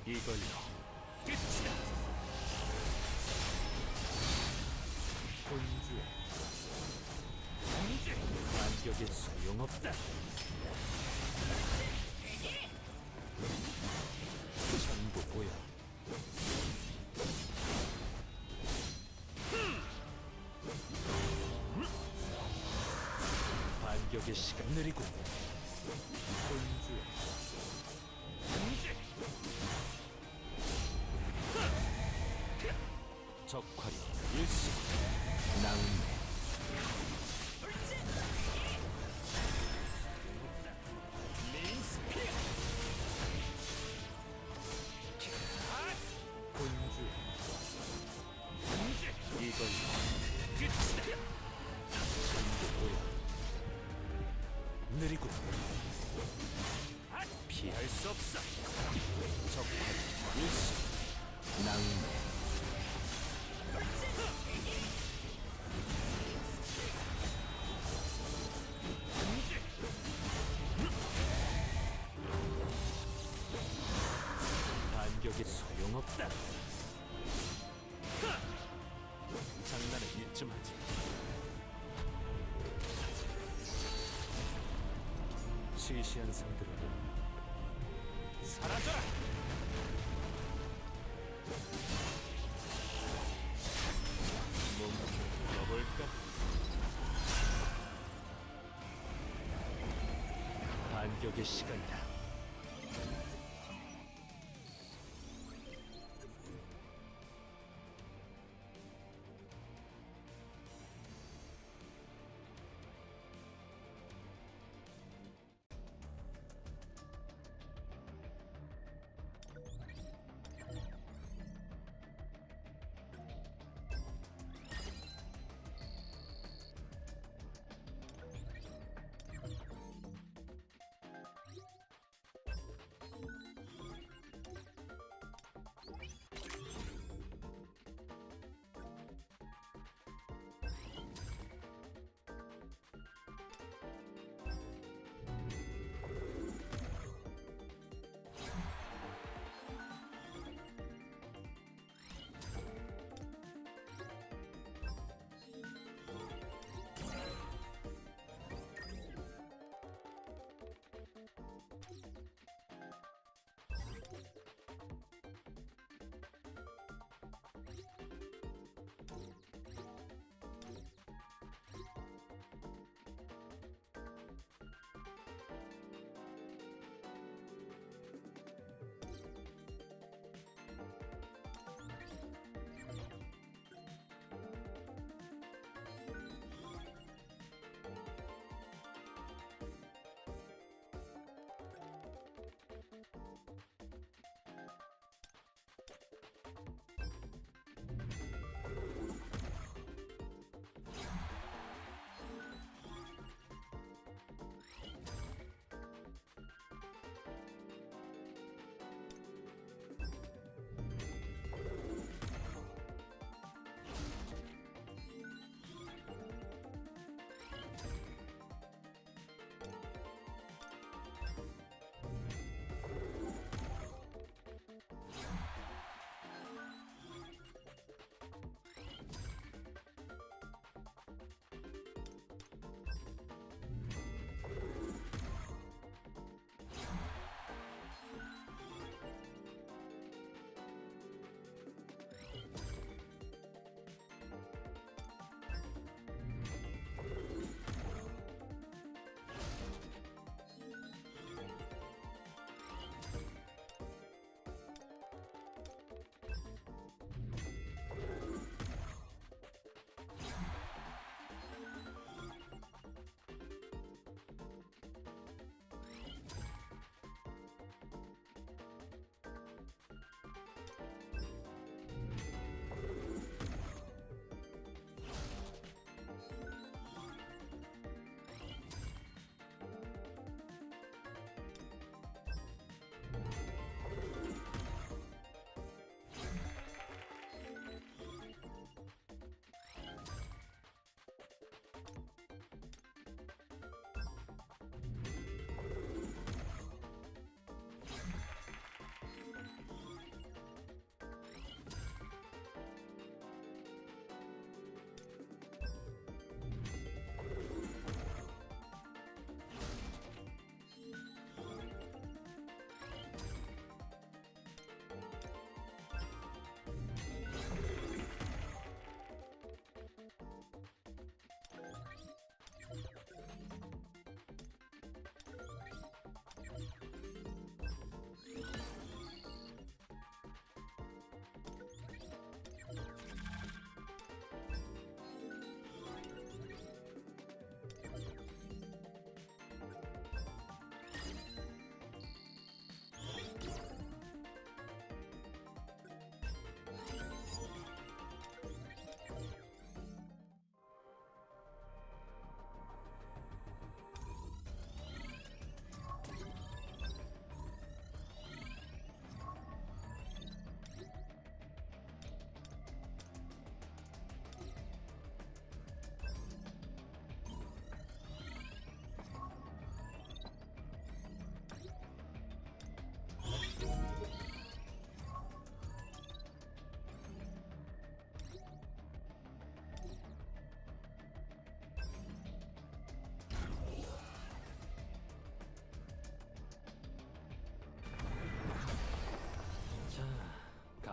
이걸로 끝이다 본주 문제 반격에 소용없다 전부 보여 반격의 시간 느리고 본주 문제 적화리 일시 낭매 링스피어 본주 문제 이걸로 끝이다 전부 보여 느리고 피할 수 없어 적화리 일시 낭매 반격에 소용없다 장난은 이쯤 하지 시시한 상대로는 사라져라 몸 풀어볼까? 반격의 시간이다.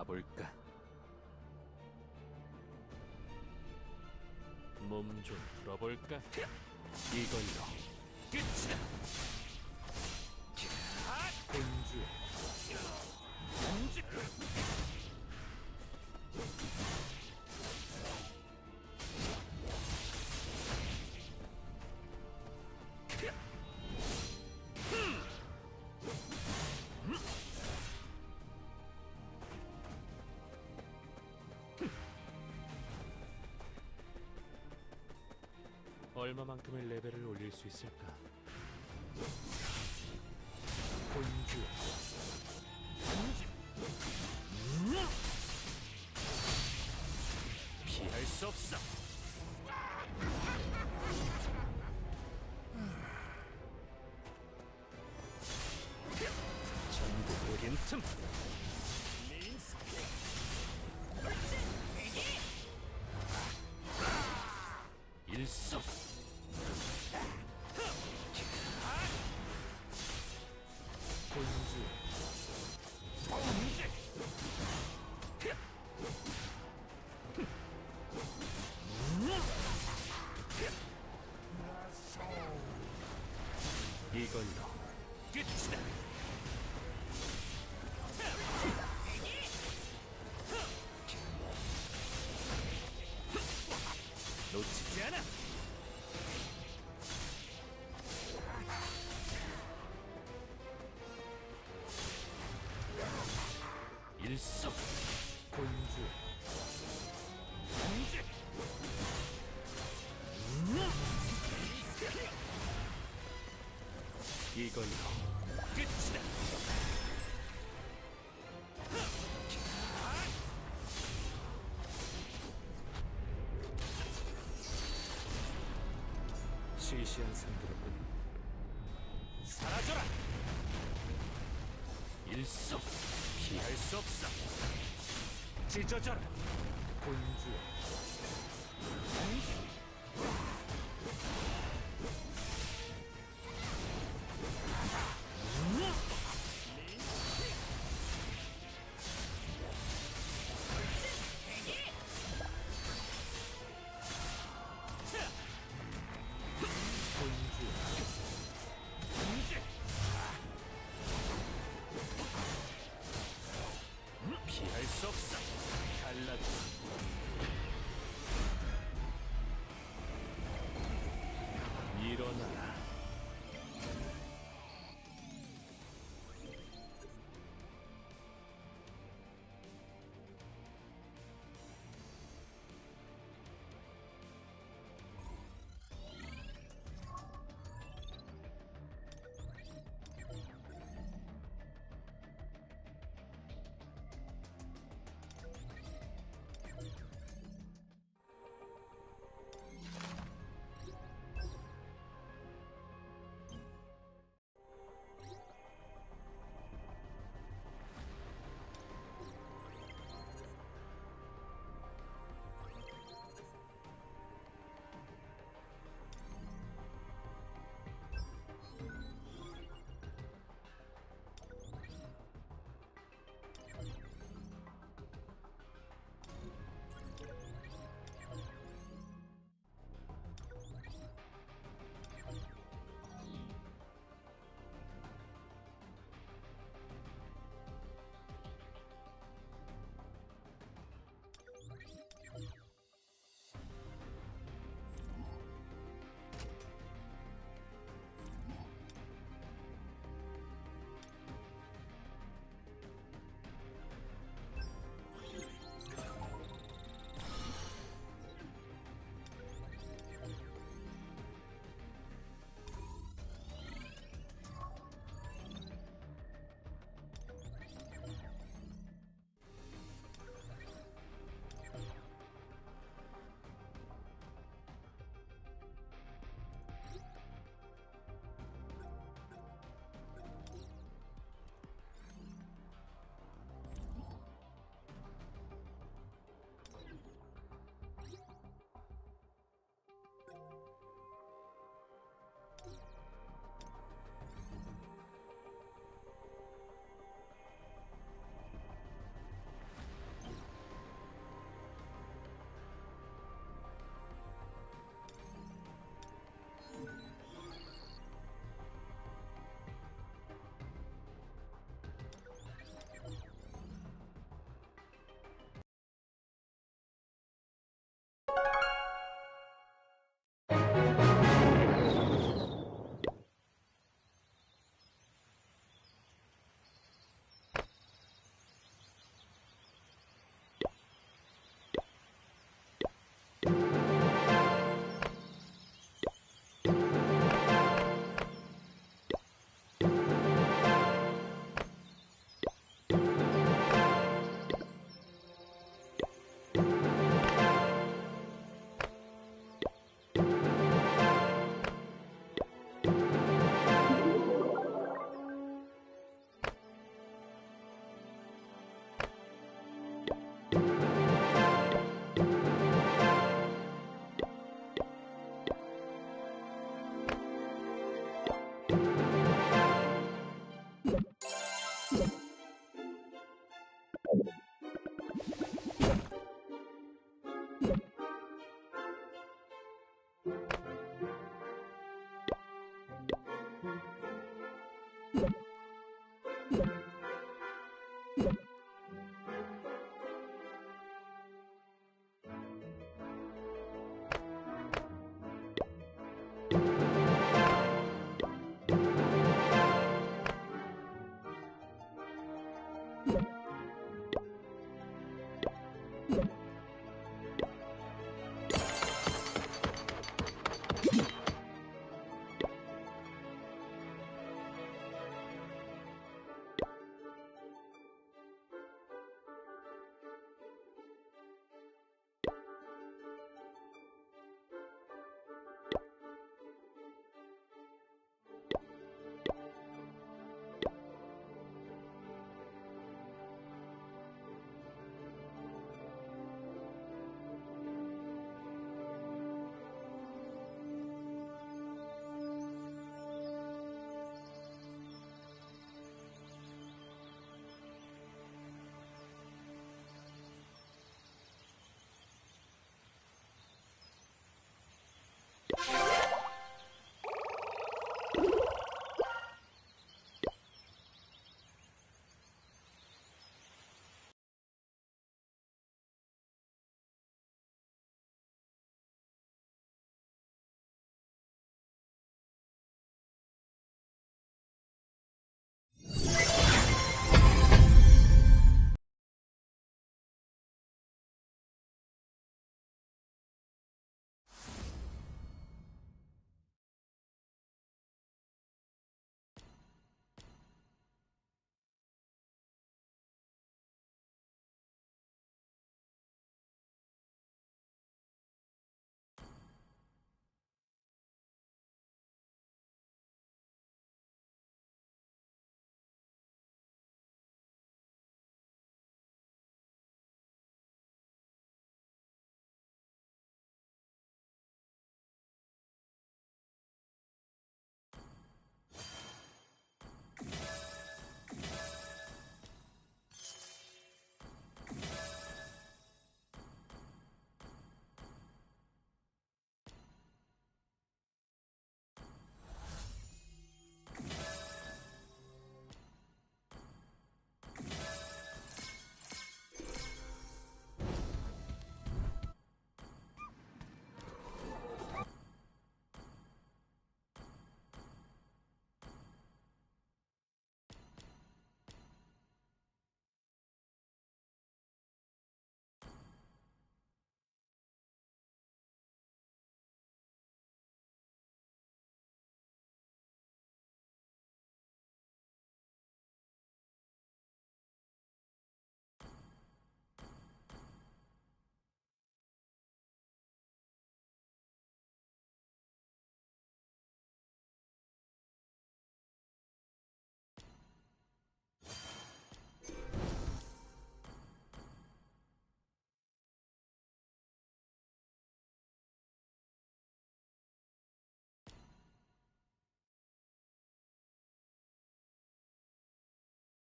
가볼까? 몸 좀 풀어볼까? 이걸로 끝이다. 얼마만큼의 레벨을 올릴 수 있을까? 본주 피할 수 없어. 전국 오린 틈. 일성. 본주 이걸로 끝이다. 놓치지 않아. 일성 본주 공제 이걸로 끝이다. 시시한 상대로군. 사라져라. 일성 피할 수 없어. 찢어져라. 본주 피할 수 없어. 갈라져. You